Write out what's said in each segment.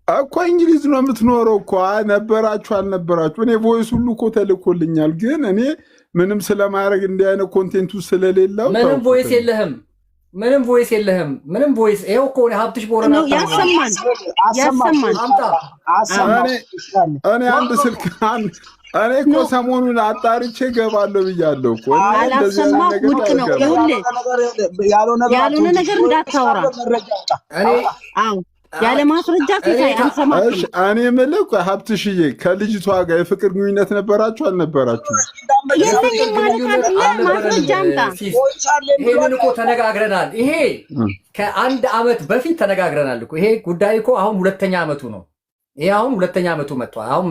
እኮ እንግሊዝ ነው የምትኖረው እኮ ነበራችሁ አልነበራችሁ እኔ ቮይስ ሁሉ እኮ ተልኮልኛል ግን እኔ ምንም ስለማድረግ እንዲህ አይነት ኮንቴንቱ ስለሌለው ምንም ቮይስ የለህም ምንም ቮይስ ይሄው እኮ ሀብትሽ ቦረና ያሰማን እኔ አንድ ስልክ እኔ እኮ ሰሞኑን አጣርቼ ገባለሁ ብያለሁ እኮ አላሰማ ውድቅ ነው ይኸውልህ ያልሆነ ነገር እንዳታወራ አዎ ያለ ማስረጃ ሲሳይ አንሰማም እኔ የምልህ ሀብትሽዬ ከልጅቷ ጋር የፍቅር ግንኙነት ነበራችሁ አልነበራችሁ የለኝም ማለት አይደለም ማስረጃ አምጣ ይሄንን እኮ ተነጋግረናል ይሄ ከአንድ አመት በፊት ተነጋግረናል እኮ ይሄ ጉዳይ እኮ አሁን ሁለተኛ አመቱ ነው ይሄ አሁን ሁለተኛ አመቱ መጥቷል አሁን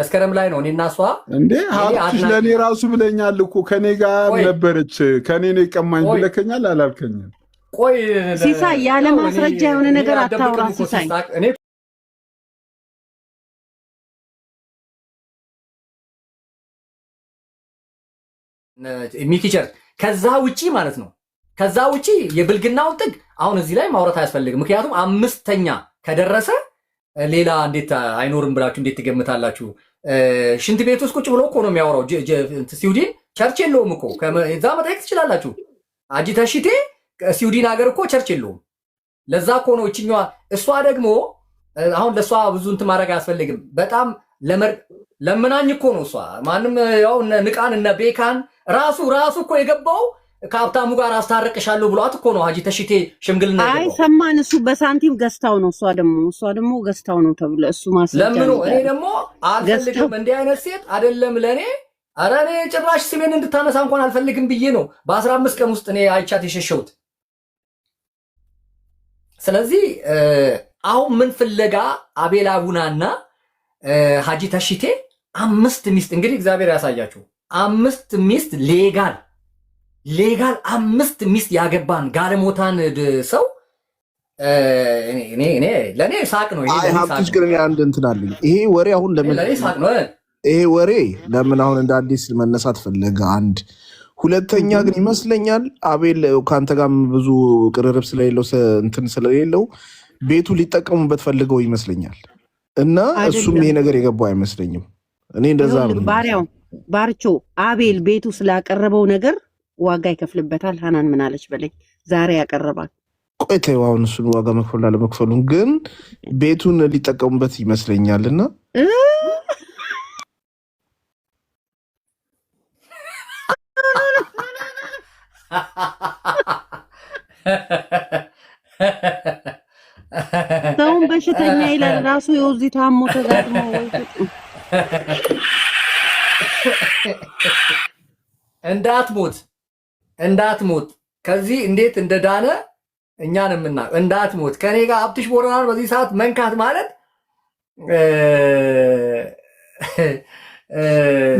መስከረም ላይ ነው እኔና እሷ እንዴ ሀብትሽ ለኔ ራሱ ብለኛል እኮ ከኔ ጋር ነበረች ከኔ ነው የቀማኝ ብለከኛል አላልከኝም ቆይ ሲሳይ ያለ ማስረጃ የሆነ ነገር አታውራ ሲሳይ ሚኪቸር ከዛ ውጪ ማለት ነው ከዛ ውጪ የብልግናው ጥግ አሁን እዚህ ላይ ማውራት አያስፈልግም ምክንያቱም አምስተኛ ከደረሰ ሌላ እንዴት አይኖርም ብላችሁ እንዴት ትገምታላችሁ ሽንት ቤት ውስጥ ቁጭ ብሎ እኮ ነው የሚያወራው ስዊድን ቸርች የለውም እኮ ከዛ መጠየቅ ትችላላችሁ አጂታሽቴ ስዊድን ሀገር እኮ ቸርች የለውም ለዛ እኮ ነው እቺኛዋ እሷ ደግሞ አሁን ለሷ ብዙ እንትን ማድረግ አያስፈልግም በጣም ለምናኝ እኮ ነው እሷ ማንም ያው ንቃን እና ቤካን ራሱ እኮ የገባው ከሀብታሙ ጋር አስታርቅሻለሁ ብሏት እኮ ነው ሀጂ ተሽቴ ሽምግልና አይ ሰማን እሱ በሳንቲም ገዝታው ነው እሷ ደግሞ ገዝታው ነው ተብሎ እሱ ማስረጃ ለምኑ እኔ ደግሞ አልፈልግም እንዲህ አይነት ሴት አይደለም ለኔ ኧረ እኔ ጭራሽ ስሜን እንድታነሳ እንኳን አልፈልግም ብዬ ነው በ15 ቀን ውስጥ እኔ አይቻት የሸሸሁት ስለዚህ አሁን ምን ፍለጋ አቤል አቡናና ሀጂ ተሽቴ 5 ሚስት እንግዲህ እግዚአብሔር ያሳያችሁ 5 ሚስት ሌጋል 5 ሚስት ያገባን ጋለሞታን ሰው እኔ ለኔ ሳቅ ነው ይሄ ሀብትሽ ግን አንድ እንትን አለኝ ይሄ ወሬ አሁን ለምን ለኔ ሳቅ ነው ይሄ ወሬ ለምን አሁን እንደ አዲስ መነሳት ፈለገ አንድ ሁለተኛ ግን ይመስለኛል አቤል ካንተ ጋር ብዙ ቅርርብ ስለሌለው ቤቱ ሊጠቀሙበት ፈልገው ይመስለኛል እና እሱም ይሄ ነገር የገባው አይመስለኝም እኔ እንደዛ ነው ባሪያው ባርቾ አቤል ቤቱ ስላቀረበው ነገር ዋጋ ይከፍልበታል ሃናን ምን አለች በለኝ ዛሬ ያቀርባል ቆይ ተይው አሁን እሱን ዋጋ መክፈል አለመክፈሉን ግን ቤቱን ሊጠቀሙበት ይመስለኛልና ሰውን በሽተኛ ይላል ራሱ የውዚ ታሞ ተጋጥሞ እንዳትሞት ከዚህ እንዴት እንደዳነ እኛን የምናውቅ እንዳትሞት ከኔ ጋር ሀብትሽ ቦረናል በዚህ ሰዓት መንካት ማለት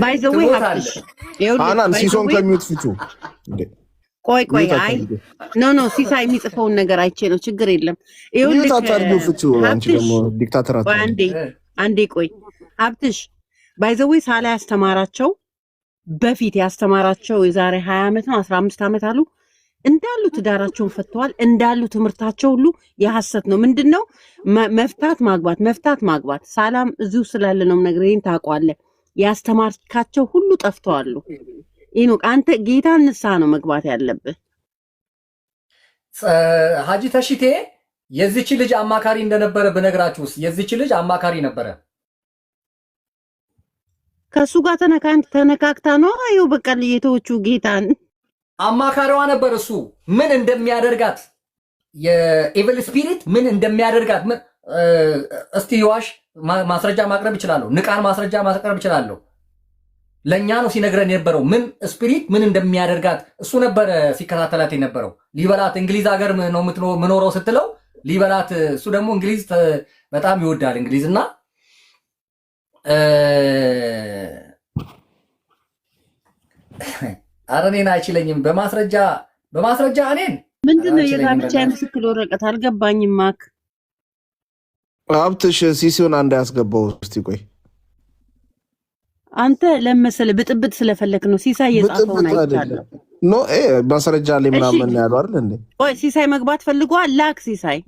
ባይ ዘ ዌይ ሀብትሽ አናን ሲሶን ከሚውት ፍቹ ቆይ አይ ኖ ሲሳይ የሚጽፈውን ነገር አይቼ ነው ችግር የለም ይኸውልህ ታታርጉ ፍቹ አንቺ ደግሞ ዲክታተር አንዴ ቆይ ሀብትሽ ባይ ዘ ዌይ ሳላ ያስተማራቸው በፊት ያስተማራቸው የዛሬ 20 ዓመት ነው 15 ዓመት አሉ እንዳሉ ትዳራቸውን ፈተዋል እንዳሉ ትምህርታቸው ሁሉ የሐሰት ነው ምንድነው መፍታት ማግባት ሰላም እዚሁ ስላለ ነው ነግሬን ታውቀዋለህ ያስተማርካቸው ሁሉ ጠፍተዋል ይሄ ነው አንተ ጌታን ንስሐ ነው መግባት ያለብህ ሀጂ ተሽቴ የዚች ልጅ አማካሪ እንደነበረ በነግራችሁስ የዚች ልጅ አማካሪ ነበረ ከሱ ጋር ተነካክታ ነው አይው በቃ ለየቶቹ ጌታን አማካሪዋ ነበር እሱ ምን እንደሚያደርጋት የኤቪል ስፒሪት ምን እንደሚያደርጋት ምን እስቲ ይዋሽ ማስረጃ ማቅረብ ይችላል ንቃን ማስረጃ ማቅረብ ይችላል ለኛ ነው ሲነግረን የነበረው ምን ስፒሪት ምን እንደሚያደርጋት እሱ ነበር ሲከታተላት የነበረው ሊበላት እንግሊዝ ሀገር ነው ምኖረው ስትለው ሊበላት እሱ ደግሞ እንግሊዝ በጣም ይወዳል እንግሊዝና አረኔን አይችለኝም በማስረጃ እኔን ምንድነው የጋብቻ ምስክር ወረቀት አልገባኝም ማክ ሀብትሽ ሲሲውን አንድ ያስገባው እስቲ ቆይ አንተ ለመሰለ ብጥብጥ ስለፈለክ ነው ሲሳይ የጻፈው ነው አይቻለሁ ኖ ማስረጃ ላይ ምናምን ያለው አይደል እንዴ ቆይ ሲሳይ መግባት ፈልጓል ላክ ሲሳይ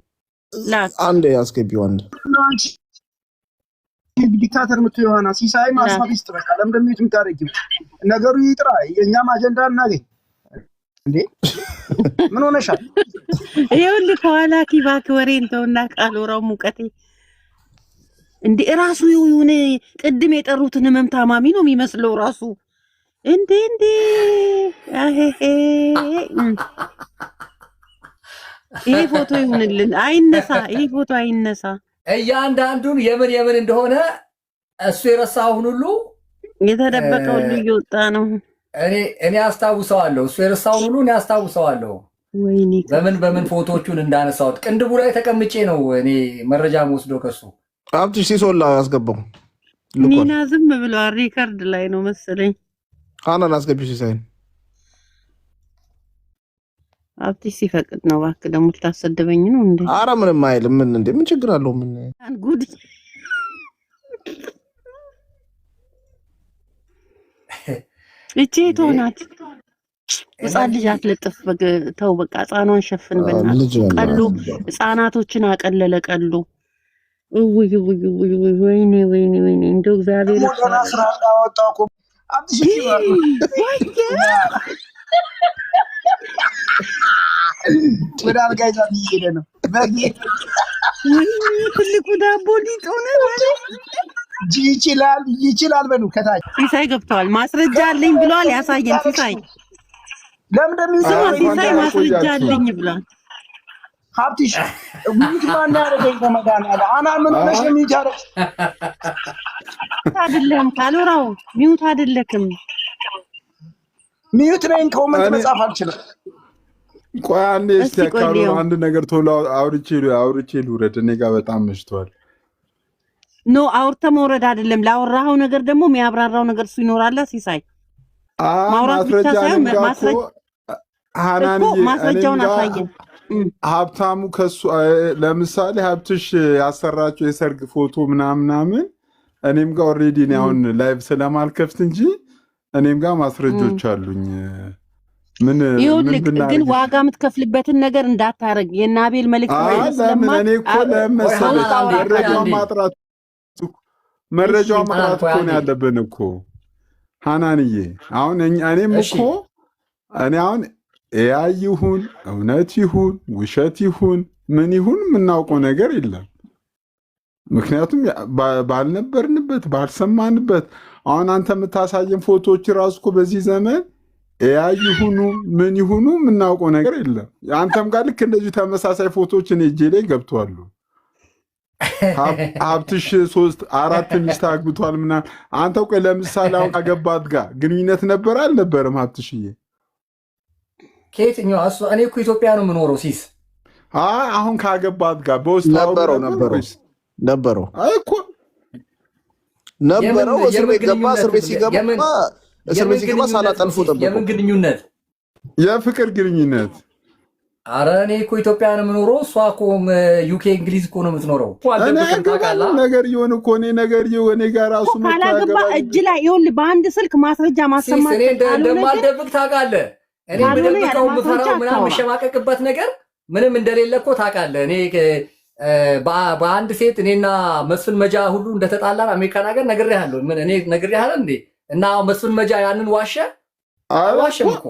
ላክ አንዴ አስገቢው አንድ ዲክታተር ምትሆና ሲሳይ ማስማት ይስጥ በቃ ለምን እንደሚዩት የምታረጊው ነገሩ ይጥራ የኛም አጀንዳ እናገኝ እንዴ ምን ሆነሻል? ይኸውልህ ከኋላ ኪባክ ወሬን ተውና ቃሎራው ሙቀቴ እንዴ ራሱ የሆነ ቅድም የጠሩትን ህመም ታማሚ ነው የሚመስለው ራሱ እንዴ አሄሄ ይሄ ፎቶ ይሁንልን አይነሳ ይሄ ፎቶ አይነሳ እያንዳንዱን የምን እንደሆነ እሱ የረሳውን ሁሉ የተደበቀው ሁሉ እየወጣ ነው። እኔ አስታውሰዋለሁ። እሱ የረሳውን ሁሉ እኔ አስታውሰዋለሁ። ወይኔ በምን ፎቶዎቹን እንዳነሳሁት ቅንድቡ ላይ ተቀምጬ ነው እኔ መረጃ ወስዶ ከሱ ሀብትሽ ሲሶላ ያስገባው ኒና ዝም ብሏል። ሪከርድ ላይ ነው መሰለኝ። ሀናን አስገቢው ሲሳይን ሀብትሽ ሲፈቅድ ነው። እባክህ ደግሞ ልታሰደበኝ ነው እንዴ? ኧረ ምንም አይልም። ምን ችግር አለው? ምን ጉድ እቺ ቶናት ህፃን ልጅ አትለጥፍ። ተው በቃ ህፃኗን ሸፍን በእናትህ። ቀሉ ህፃናቶችን አቀለለ ቀሉ። ወይኔ እንደው እግዚአብሔር ስራ እንዳወጣው እኮ አብትሽ ወደ አልጋ ይዛት እየሄደ ነው። ትልቁ ዳቦ ሊጥ ሆነ ማለት ይችላል በሉ ከታች ሲሳይ ገብተዋል። ማስረጃ አለኝ ብለዋል። ያሳየን ሲሳይ ለምን ሲሳይ ማስረጃ አለኝ ብሏል። ሀብትሽ ሚዩት ማን ያደረገኝ ከመዳናለ አና ምን ሆነሽ ነው ሚዩት ያደረግሽ? አይደለም ካሎራው ሚዩት አይደለክም። ሚዩት ነኝ ኮመንት መጻፍ አልችልም። ቆይ አንዴ እስቲ ካሎራ አንድ ነገር ቶሎ አውርቼ ልውረድ። እኔ ጋር በጣም መሽቷል። ኖ አውርተህ መውረድ አይደለም። ላወራኸው ነገር ደግሞ የሚያብራራው ነገር እሱ ይኖራል። ሲሳይ ማውራት ብቻ ሳይሆን ማስረጃውን አሳየን። ሀብታሙ ከሱ ለምሳሌ ሀብትሽ ያሰራቸው የሰርግ ፎቶ ምናምን እኔም ጋር ኦልሬዲ እኔ አሁን ላይቭ ስለማልከፍት እንጂ እኔም ጋር ማስረጆች አሉኝ። ምን ግን ዋጋ የምትከፍልበትን ነገር እንዳታረግ። የናቤል መልእክት እኔ እኮ መረጃው ማጥራት እኮ ነው ያለብን እኮ ሀናንዬ። አሁን እኔም እኮ እኔ አሁን ኤአይ ይሁን እውነት ይሁን ውሸት ይሁን ምን ይሁን የምናውቀው ነገር የለም። ምክንያቱም ባልነበርንበት ባልሰማንበት። አሁን አንተ የምታሳየን ፎቶዎች ራሱ እኮ በዚህ ዘመን ኤአይ ይሁኑ ምን ይሁኑ የምናውቀው ነገር የለም። አንተም ጋር ልክ እንደዚሁ ተመሳሳይ ፎቶዎች እኔ እጄ ላይ ገብተዋሉ። ሀብትሽ 3-4 ሚስት አግብቷል ምናምን። አንተ ቆይ ለምሳሌ አሁን ካገባት ጋር ግንኙነት ነበር አልነበረም ሀብትሽዬ? ከየትኛው እኔ እኮ ኢትዮጵያ ነው የምኖረው። ሲስ አሁን ካገባት ጋር በውስጥ ነበረው እኮ ነበረው። እስር ቤት ገባ። እስር ቤት ሲገባ ሳላጠልፎ ጠብቆ የምን ግንኙነት? የፍቅር ግንኙነት። አረ እኔ እኮ ኢትዮጵያ ነው የምኖረው። እሷ እኮ ዩኬ እንግሊዝ እኮ ነው የምትኖረው። ነገር ይሆን እኮ ነገር ይሆን ጋር ራሱ ካላገባ እጅ ላይ ይኸውልህ በአንድ ስልክ ማስረጃ ማሰማት እኔ እንደማልደብቅ ታውቃለህ። እኔ የምደብቀው የምፈራው ምናምን የምሸማቀቅበት ነገር ምንም እንደሌለ እኮ ታውቃለህ። እኔ በአንድ ሴት እኔና መስፍን መጃ ሁሉ እንደተጣላን አሜሪካን ሀገር ነግሬሃለሁ። እኔ ነግሬሃለሁ እንዴ? እና መስፍን መጃ ያንን ዋሸ አልዋሸም እኮ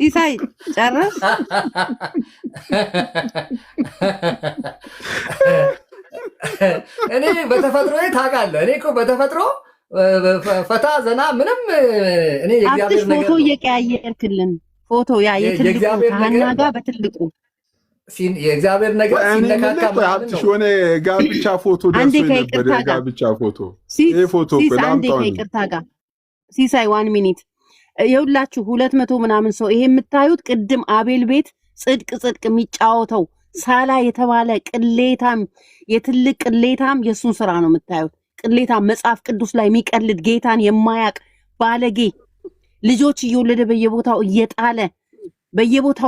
ኢሳይ ጨረስ። እኔ በተፈጥሮ ታውቃለህ። እኔ እኮ በተፈጥሮ ፈታ ዘና ምንም እኔ የእግዚአብሔር ነገር ፎቶ እየቀያየርክልን ፎቶ ያ የትልቁ ከሀና ጋር በትልቁ የእግዚአብሔር ነገር ሲነካካ ሀብትሽ ሆነ ጋብቻ ፎቶ ደርሶ ነበር። የጋብቻ ፎቶ ይሄ ፎቶ ላምጣው ከይቅርታ ጋር ሲሳይ 1 ሚኒት ይኸውላችሁ 200 ምናምን ሰው ይሄ የምታዩት ቅድም አቤል ቤት ጽድቅ የሚጫወተው ሳላ የተባለ ቅሌታም የትልቅ ቅሌታም የሱን ስራ ነው የምታዩት። ቅሌታም መጽሐፍ ቅዱስ ላይ የሚቀልድ ጌታን የማያቅ ባለጌ ልጆች እየወለደ በየቦታው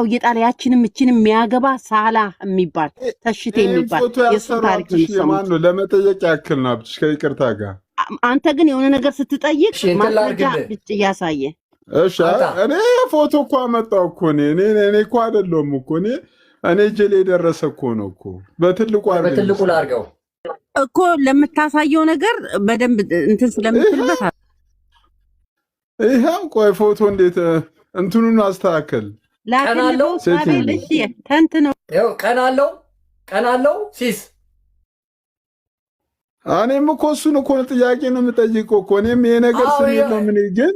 እየጣለ ያችንም እችንም የሚያገባ ሳላ የሚባል ተሽቴ የሚባል የሱ ታሪክ ነው። ለመጠየቅ ያክል ነው አብትሽ ከይቅርታ ጋር። አንተ ግን የሆነ ነገር ስትጠይቅ ማስረጃ ብቻ እያሳየ እሺ እኔ ፎቶ እኮ አመጣው እኮ እኔ እኮ አይደለሁም እኮ እኔ እጄ ላይ የደረሰ እኮ ነው እኮ በትልቁ ላድርገው እኮ ለምታሳየው ነገር በደንብ እንትን ስለምትልበት ይሄው ቆይ ፎቶ እንዴት እንትኑን አስተካከል ቀናለው ሳቤልሽ ተንት ነው ይኸው ቀናለው ሲስ እኔም እኮ እሱን እኮ ጥያቄ ነው የምጠይቀው እኮ እኔም ይሄ ነገር ስሜት ነው ምን ግን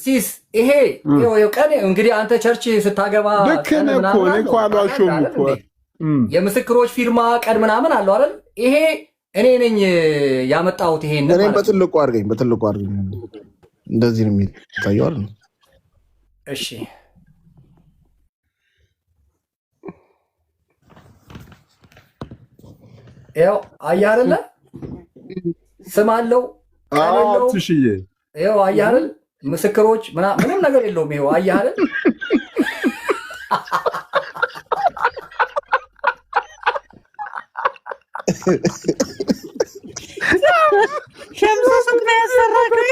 ሲስ ይሄ ቀን እንግዲህ አንተ ቸርች ስታገባ ልክ ነህ እኮ እኔ እኮ አልዋሸሁም እኮ የምስክሮች ፊርማ ቀን ምናምን አለው አይደል? ይሄ እኔ ነኝ ያመጣሁት። ይሄን እኔ በትልቁ አድርገኝ እንደዚህ ነው የሚታየው አይደል? እሺ ያው አየህ አይደለ? ስም አለው ትሽዬ ይኸው አየህ አይደል? ምስክሮች ምንም ነገር የለውም። ይኸው አየህ አይደል? ሸምሱ ስንት ነው ያሰራከኝ?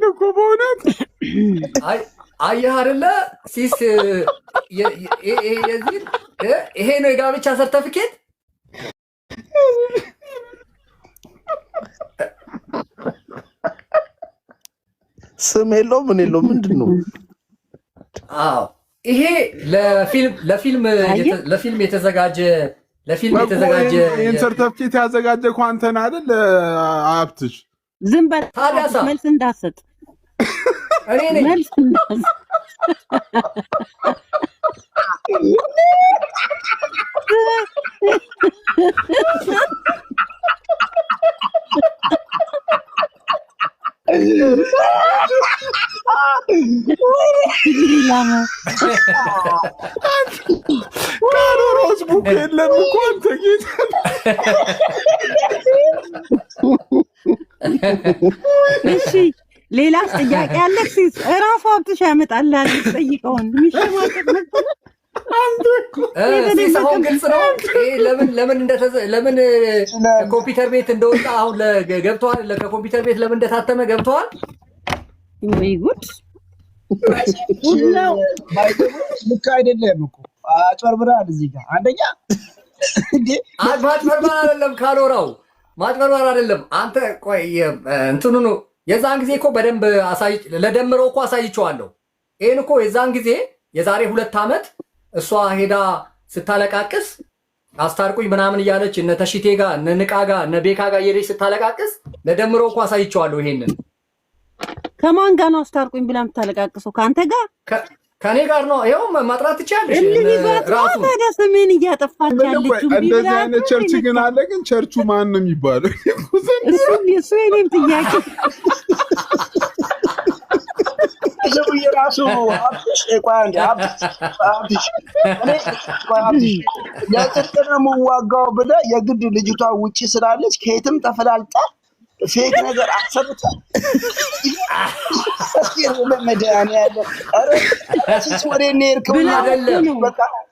እኮ በእውነት አየህ አይደለ? ሲስ ይሄ ነው የጋብቻ ሰርተፊኬት። ስም የለው ምን የለው ምንድን ነው? አዎ ይሄ ለፊልም የተዘጋጀ ይህን ሰርተፍኬት ያዘጋጀ እኮ አንተን አይደል? ሀብትሽ ዝም በል መልስ እንዳትሰጥ እኔ ነኝ። መልስ እንዳትሰጥ ካሮሮስ ቡክ የለም እኮ አንተ ጌታ። እሺ ሌላስ ጥያቄ አለ? ሲስ እራሱ ሀብትሽ ያመጣልሃል። ጠይቀውን የሚሸማቀቅ ነበር። አሁን ግልጽ ነው። ለምን ኮምፒውተር ቤት እንደወጣ አሁን ገብተዋል። ከኮምፒውተር ቤት ለምን እንደታተመ ገብተዋል። ወይ ጉድ! ልክ አይደለም እኮ አጭበርብረሃል። እዚህ ጋር አንደኛ ማጭበርበር አይደለም፣ ካሎራው ማጭበርበር አይደለም። አንተ ቆይ እንትኑ ነው። የዛን ጊዜ እኮ በደንብ ለደምረው እኮ አሳይቼዋለሁ። ይሄን እኮ የዛን ጊዜ የዛሬ 2 ዓመት እሷ ሄዳ ስታለቃቅስ አስታርቁኝ ምናምን እያለች እነ ተሽቴ ጋር እነ ንቃ ጋር እነ ቤካ ጋር እየሄደች ስታለቃቅስ ለደምረው እኮ አሳይቼዋለሁ። ይሄንን ከማን ጋር ነው አስታርቁኝ ብላ የምታለቃቅሰው? ከአንተ ጋር ከኔ ጋር ነው። ይኸው ማጥራት ትችያለሽ። ራሱ ታዲያ ስሜን እያጠፋች ያለችው እንደዚህ አይነት ቸርች ግን አለ። ግን ቸርቹ ማን ነው የሚባለው? እሱ የኔም ጥያቄ የራሱ ሀብትሽ ለጽድቅ ነው የምዋጋው ብለህ የግድ ልጅቷ ውጭ ስላለች ከየትም ተፈላልጣ ፌክ ነገር አሰርታ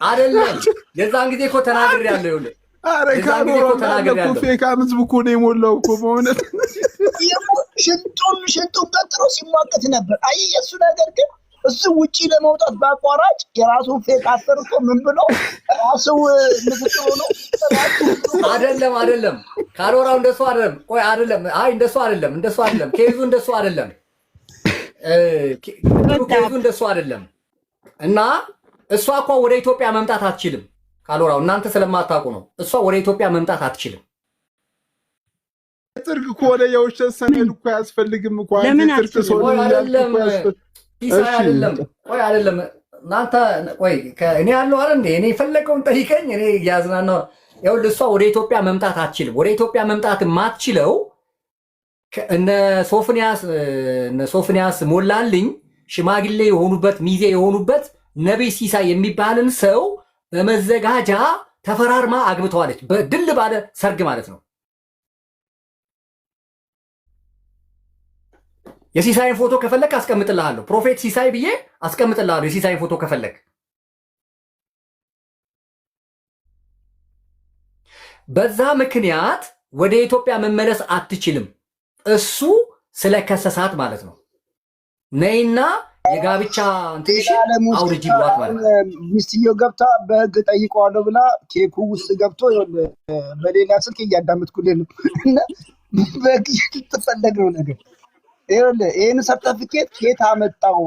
አይደለም። የዛን ጊዜ እኮ ተናግሬያለሁ። ፌክ ህዝብ እኮ ነው የሞላው እኮ በእውነት ሽንጡን ቀጥሮ ሲሟገት ነበር። አይ የእሱ ነገር ግን እሱ ውጪ ለመውጣት በአቋራጭ የራሱን ፌክ አሰርቶ ምን ብሎ ራሱ ምስክር ነው። አይደለም ካሮራው እንደሱ አይደለም። ቆይ አይደለም። አይ እንደሱ አይደለም። ኬዙ እንደሱ አይደለም። ኬዙ እንደሱ አይደለም። እና እሷ እኮ ወደ ኢትዮጵያ መምጣት አትችልም። ካሎራው እናንተ ስለማታውቁ ነው። እሷ ወደ ኢትዮጵያ መምጣት አትችልም። ጥርቅ ከሆነ የውሸት ሰነድ እኮ አያስፈልግም እኮ አይደለም። እናንተ ቆይ እኔ ያለው አይደል እንዴ? እኔ የፈለገውን ጠይቀኝ። እኔ ያዝናናው ይኸውልህ፣ እሷ ወደ ኢትዮጵያ መምጣት አትችልም። ወደ ኢትዮጵያ መምጣት የማትችለው እነ ሶፍንያስ ሞላልኝ ሽማግሌ የሆኑበት ሚዜ የሆኑበት ነቢይ ሲሳይ የሚባልን ሰው በመዘጋጃ ተፈራርማ አግብተዋለች። በድል ባለ ሰርግ ማለት ነው። የሲሳይን ፎቶ ከፈለክ አስቀምጥልሃለሁ። ፕሮፌት ሲሳይ ብዬ አስቀምጥልሃለሁ። የሲሳይን ፎቶ ከፈለክ በዛ ምክንያት ወደ ኢትዮጵያ መመለስ አትችልም። እሱ ስለከሰሳት ማለት ነው። ነይና የጋብቻ እንትሽ አውርጂ ብሏት ማለት ነው። ሚስትየው ገብታ በህግ ጠይቀዋለሁ ብላ ኬኩ ውስጥ ገብቶ በሌላ ስልክ እያዳመጥኩልህ ነው። እና በህግ የተፈለገ ነው ነገር ይሄን ሰርተፊኬት ኬት አመጣው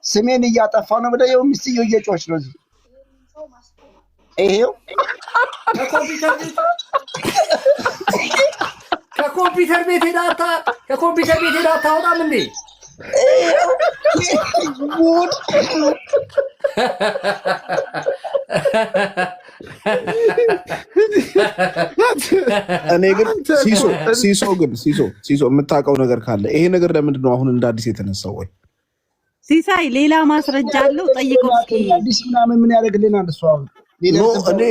ስሜን እያጠፋ ነው ብለህ ይኸው ሚስትየው እየጮች ነው እዚህ ይሄው ከኮምፒውተር ቤት ሄዳ አታወጣም እንዴ? እኔ ግን ሲሶ የምታውቀው ነገር ካለ ይሄ ነገር ለምንድን ነው አሁን እንደ አዲስ የተነሳው? ወይ ሲሳይ ሌላ ማስረጃ አለው ጠይቀው እስኪ። አዲስ ምናምን ምን ያደርግልናል እሱ? አሁን እኔ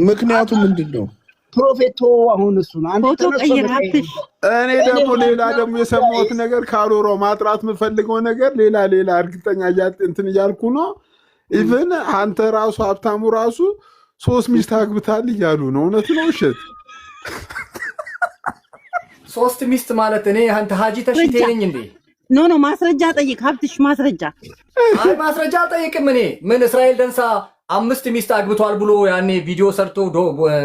ምክንያቱ ምንድን ነው? ፕሮፌቶ አሁን እሱ ነው አንተ ተቀይራትሽ። እኔ ደግሞ ሌላ ደግሞ የሰማሁት ነገር ካሎሮ ማጥራት የምፈልገው ነገር ሌላ እርግጠኛ እንትን እያልኩ ነው። ኢቭን አንተ ራሱ ሀብታሙ ራሱ 3 ሚስት አግብታል እያሉ ነው። እውነት ነው ውሸት? 3 ሚስት ማለት እኔ አንተ ሀጂ ተሽቴ ነኝ እንዴ? ኖ ማስረጃ ጠይቅ ሀብትሽ፣ ማስረጃ። አይ ማስረጃ አልጠይቅም እኔ። ምን እስራኤል ደንሳ 5 ሚስት አግብቷል ብሎ ያኔ ቪዲዮ ሰርቶ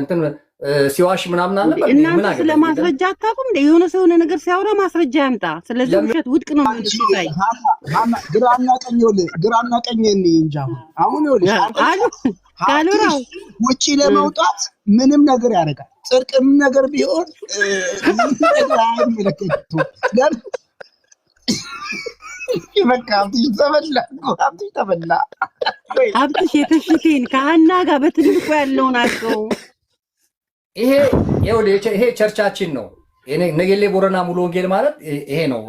እንትን ሲዋሽ ምናምን አለ። እናንተ ስለማስረጃ አታውቁም እንዴ? የሆነ ሰው የሆነ ነገር ሲያወራ ማስረጃ ያምጣ። ስለዚህ ውሸት ውድቅ ነው ማለት ሲሳይ። ግራና ቀኝ እንጃ። አሁን ካሎራው ውጪ ለመውጣት ምንም ነገር ያደርጋል። ጽድቅም ነገር ቢሆን በቃ ተበላ። ሀብትሽ የተሽቴን ከሀና ጋር በትልቁ ያለውን አልከው። ይሄ ቸርቻችን ነው። ነገሌ ቦረና ሙሉ ወንጌል ማለት ይሄ ነው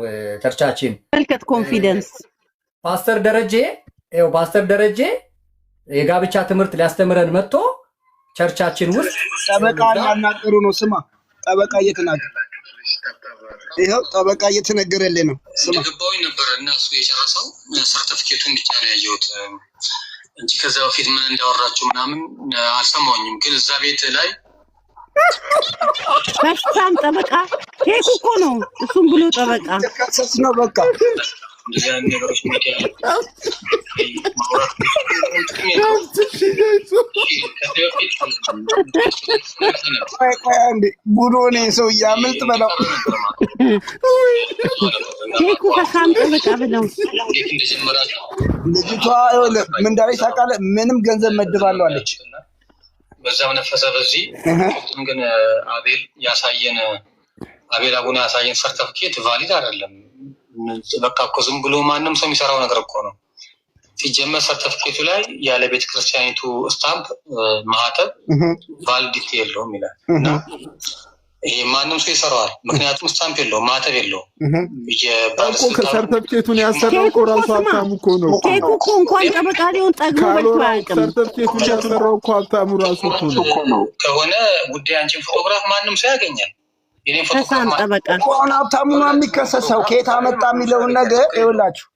ቸርቻችን። መልከት ኮንፊደንስ ፓስተር ደረጀ የጋብቻ ትምህርት ሊያስተምረን መጥቶ ቸርቻችን ውስጥ ጠበቃ ያናገሩ ነው። ስማ ጠበቃ እየተናገረ ይሄው ጠበቃ እየተነገረልኝ ነው። ስማ ገባው ነበር እና እሱ የጨረሰው ሰርቲፊኬቱን ብቻ ነው ያየሁት እንጂ ከዛ በፊት ምን እንዳወራችሁ ምናምን አልሰማሁኝም። ግን እዛ ቤት ላይ በጣም ጠበቃ ኬኩ እኮ ነው እሱም ብሎ ጠበቃ ተከሰስ ነው በቃ እንደዚህ አይነት ነገሮች ሚዲያ ቡዶ ነው ሰው ያምልጥ በለው ኬኩ ከሳም ጠበቃ ብለው ልጅቷ ምን እንዳለች ታውቃለህ? ምንም ገንዘብ መድባለሁ አለች። በዛው ነፈሰ በዚህ ግን አቤል አቡነ ያሳየን ሰርተፊኬት ቫሊድ አይደለም። በቃ እኮ ዝም ብሎ ማንም ሰው የሚሰራው ነገር እኮ ነው። ሲጀመር ሰርተፊኬቱ ላይ ያለ ቤተ ክርስቲያኒቱ ስታምፕ ማህተብ ቫሊዲቲ የለውም ይላል። ይሄ ማንም ሰው ይሰራዋል። ምክንያቱም ስታምፕ የለውም ማህተብ የለውም። ሰርተፊኬቱን ያሰራው እኮ ራሱ ሀብታሙ እኮ ነው። ኬኩ እኮ እንኳን ጠበቃ ሊሆን ጠግቦ በልቶ አያውቅም። ሰርተፊኬቱን ያሰራው እኮ ሀብታሙ ራሱ እኮ ነው። ከሆነ ጉዳይ አንቺን ፎቶግራፍ ማንም ሰው ያገኛል። የኔን ከሳም ጠበቃ አሁን ሀብታሙ ነው የሚከሰሰው። ከየት አመጣ የሚለውን ነገር ይኸውላችሁ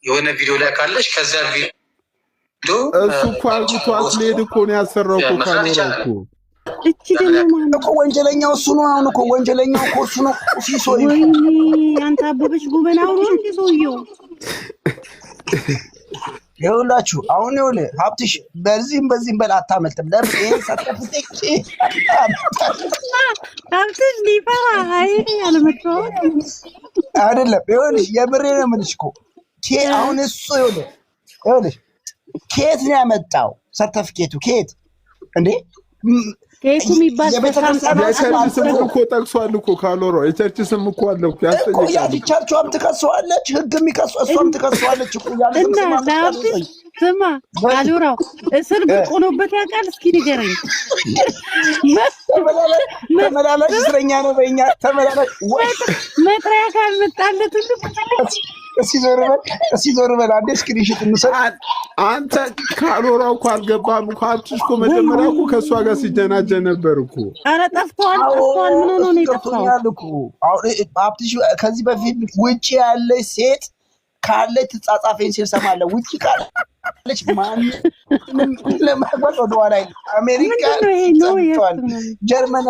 የሆነ ቪዲዮ ላይ ካለሽ ከዛ ቪዲዮ እሱ እኮ አግብቷት ሊሄድ እኮ ነው ያሰራው እኮ ካሎራው እኮ እቺ ደግሞ ማን እኮ ወንጀለኛው እሱ ነው። አሁን እኮ ወንጀለኛው እኮ እሱ ነው። ሲሶሪ ወይኔ አንተ አበበች ጉበናው ነው እንዴ ሰውየው? ይኸውላችሁ አሁን ሀብትሽ በዚህም በል አታመልጥም። ለምን ይሄን ሰርተፊኬት ሀብትሽ ሊፈራ አይ ያለመጣው አይደለም። ይኸውልሽ የምሬ ነው የምልሽ እኮ አሁን እሱ ይኸውልሽ ከየት ነው ያመጣው ሰርተፊኬቱ? ከየት እንዴ? ኬኩ የሚባል የቸርች ስም እኮ ጠቅሷል እኮ ካሎሮ የቸርች ስም እኮ አለ እኮ ያስጠይቃል። ቸርቿም ትከሰዋለች፣ ህግም እሷም ትከሰዋለች እኮ ያለ ስማ ካሎራው እስር ብቆኖበት ያውቃል። እስኪ ንገረኝ። ተመላላሽ እስረኛ ነው በእኛ ተመላላሽ መጥሪያ ካልመጣለት ሲዞር በል አንዴ ስክሪንሾት እንሰጥ። አንተ ካሎራው እኮ አልገባም እኮ ሀብትሽ እኮ መጀመሪያ እኮ ከእሷ ጋር ሲጀናጀ ነበር እኮ። ኧረ ጠፍቷል። ምን ሆኖ ነው የጠፋው? ሀብትሽ ከዚህ በፊት ውጭ ያለች ሴት ካለች ትጻጻፈኝ ሲል ሰማለሁ። ውጭ ካለች ማንም ለማግባት ወደኋላ አሜሪካ ጀርመን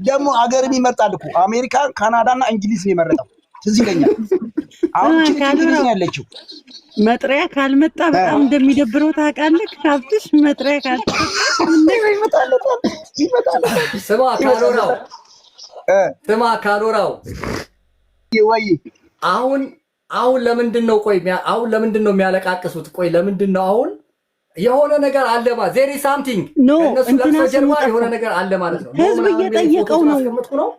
ደግሞ ሀገርም ይመርጣል እኮ አሜሪካ፣ ካናዳና እንግሊዝ ነው የመረጠው። ትዝ ይለኛል። አሁን ችግር ያለችው መጥሪያ ካልመጣ በጣም እንደሚደብረው ታውቃለህ። ሀብትሽ መጥሪያ ስማ ካሎራው ወይ አሁን ለምንድን ነው አሁን ለምንድን ነው የሚያለቃቅሱት? ቆይ ለምንድን ነው አሁን የሆነ ነገር አለ ማለት ዜሪ ሳምቲንግ እነሱ ለጀርባ የሆነ ነገር አለ ማለት ነው። ህዝብ እየጠየቀው ነው።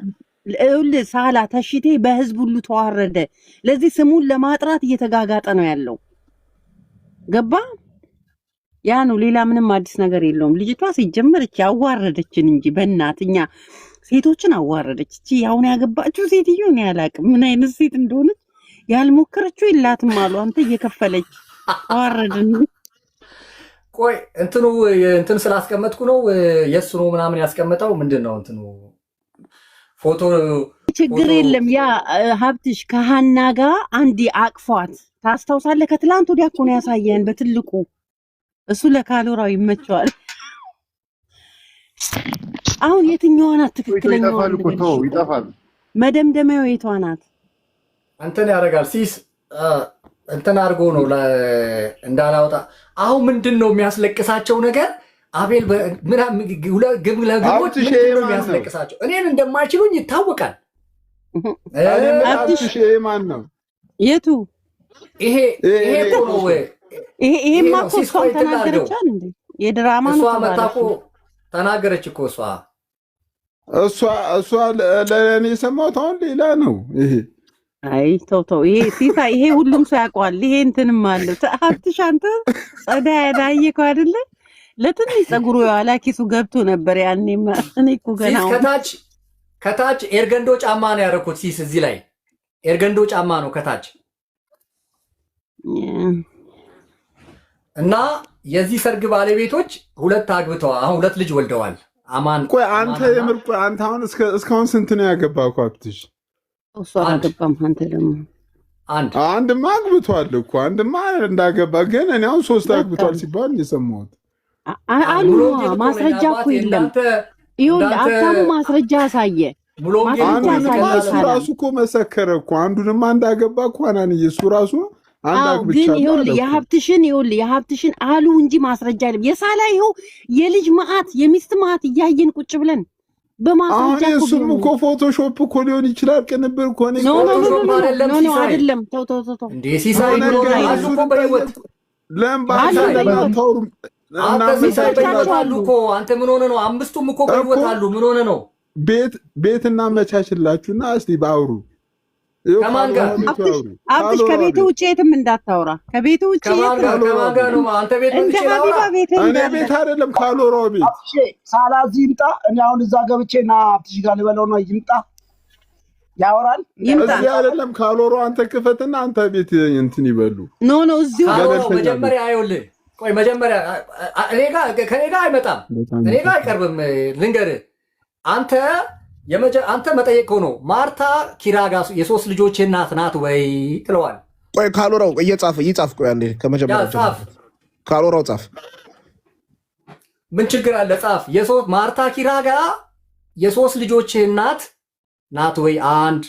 ሳላ ተሽቴ በህዝብ ሁሉ ተዋረደ። ለዚህ ስሙን ለማጥራት እየተጋጋጠ ነው ያለው። ገባ? ያ ነው፣ ሌላ ምንም አዲስ ነገር የለውም። ልጅቷ ሲጀመር እቺ አዋረደችን እንጂ በእናትኛ ሴቶችን አዋረደች። እቺ አሁን ያገባችው ሴትዮ ነው ያላቅም ምን አይነት ሴት እንደሆነች ያልሞከረችው የላትም አሉ። አንተ እየከፈለች አዋረድን። ቆይ እንትን ስላስቀመጥኩ ነው የሱ ነው ምናምን ያስቀመጠው ምንድን ነው እንትኑ ፎቶ ችግር የለም። ያ ሀብትሽ ከሀና ጋር አንዴ አቅፏት ታስታውሳለህ? ከትላንት ወዲያ እኮ ነው ያሳየን በትልቁ። እሱ ለካሎራው ይመቸዋል። አሁን የትኛዋ ናት ትክክለኛው? ይጠፋል። መደምደሚያው የቷ ናት? እንትን ያደርጋል ሲስ እንትን አድርጎ ነው እንዳላወጣ። አሁን ምንድን ነው የሚያስለቅሳቸው ነገር? አቤል ግብለግቦች ምንድን ነው የሚያስለቅሳቸው? እኔን እንደማይችሉኝ ይታወቃል። ሀብትሽ ማን ነው? የቱ? ይሄ ነው። ይሄማ እኮ እሷ ተናገረቻል እንዴ? የድራማ ነው። እሷ መታ እኮ ተናገረች እኮ እሷ ለእኔ የሰማሁት አሁን ሌላ ነው። ይሄ አይ ተው ይሄ ሲሳ ይሄ ሁሉም ሰው ያውቀዋል። ይሄ እንትንም አለው። ሀብትሽ አንተ ጸዳ ያዳየከው አይደለ? ለትንሽ ጸጉሩ ያላ ኪሱ ገብቶ ነበር ያኔ። እኔ እኮ ገና ከታች ኤርገንዶ ጫማ ነው ያደረኩት። ሲስ እዚህ ላይ ኤርገንዶ ጫማ ነው ከታች እና የዚህ ሰርግ ባለቤቶች ሁለት አግብተዋል። አሁን ሁለት ልጅ ወልደዋል። አማን ቆይ አንተ የምር ቆይ አንተ አሁን እስካሁን ስንት ነው ያገባው ሀብትሽ? እሷ አላገባም። አንተ ደግሞ አንድማ አግብቷል እኮ አንድማ እንዳገባ ግን እኔ አሁን 3 አግብቷል ሲባል የሰማሁት አሉ። ማስረጃ እኮ የለም። ይኸውልህ አታሙ ማስረጃ አሳየ። እሱ ራሱ እኮ መሰከረ እኮ አንዱንማ እንዳገባ እኮ አናንዬ እሱ ራሱ ግን ይኸውልህ የሀብትሽን አሉ እንጂ ማስረጃ የለም። የሳላ ይኸው የልጅ መዓት የሚስት መዓት እያየን ቁጭ ብለን በማስረጃ አሁን እሱም እኮ ፎቶሾፕ እኮ ሊሆን ይችላል። ቅንብር እኮ ነው። አይደለም። ተው እንዴ ሲሳይ ነው አሉ እኮ በህይወት ለምባታውሩ አንተ ሲሳይ በህይወት አሉ እኮ። አንተ ምን ሆነ ነው? አምስቱም እኮ በህይወት አሉ። ምን ሆነ ነው? ቤት እናመቻችላችሁና እስቲ ባውሩ። ከማን ጋር አብሽ? ከቤት ውጭ የትም እንዳታወራ። ከቤት ውጭ ከማን ጋር ነው? አንተ ቤት ውጭ ነው? እኔ ቤት አይደለም ካሎራው ቤት። ሳላ እዚህ ይምጣ። እኔ አሁን እዛ ገብቼ ና አብሽ ጋር ልበለው ነው። ይምጣ ያወራል። እዚህ አይደለም ካሎራው። አንተ ክፈትና አንተ ቤት እንትን ይበሉ። ኖ እዚሁ መጀመሪያ አይውልህ። ቆይ መጀመሪያ ከኔ ጋር አይመጣም፣ እኔ ጋር አይቀርብም። ልንገርህ አንተ መጠየቅ ነው። ማርታ ኪራጋ የ3 ልጆች እናት ናት ወይ ትለዋል። ቆይ ካሎራው እየጻፍ ቆይ አንዴ ከመጀመሪያ ጻፍ። ካሎራው ጻፍ። ምን ችግር አለ? ጻፍ። ማርታ ኪራጋ የ3 ልጆች እናት ናት ወይ? 1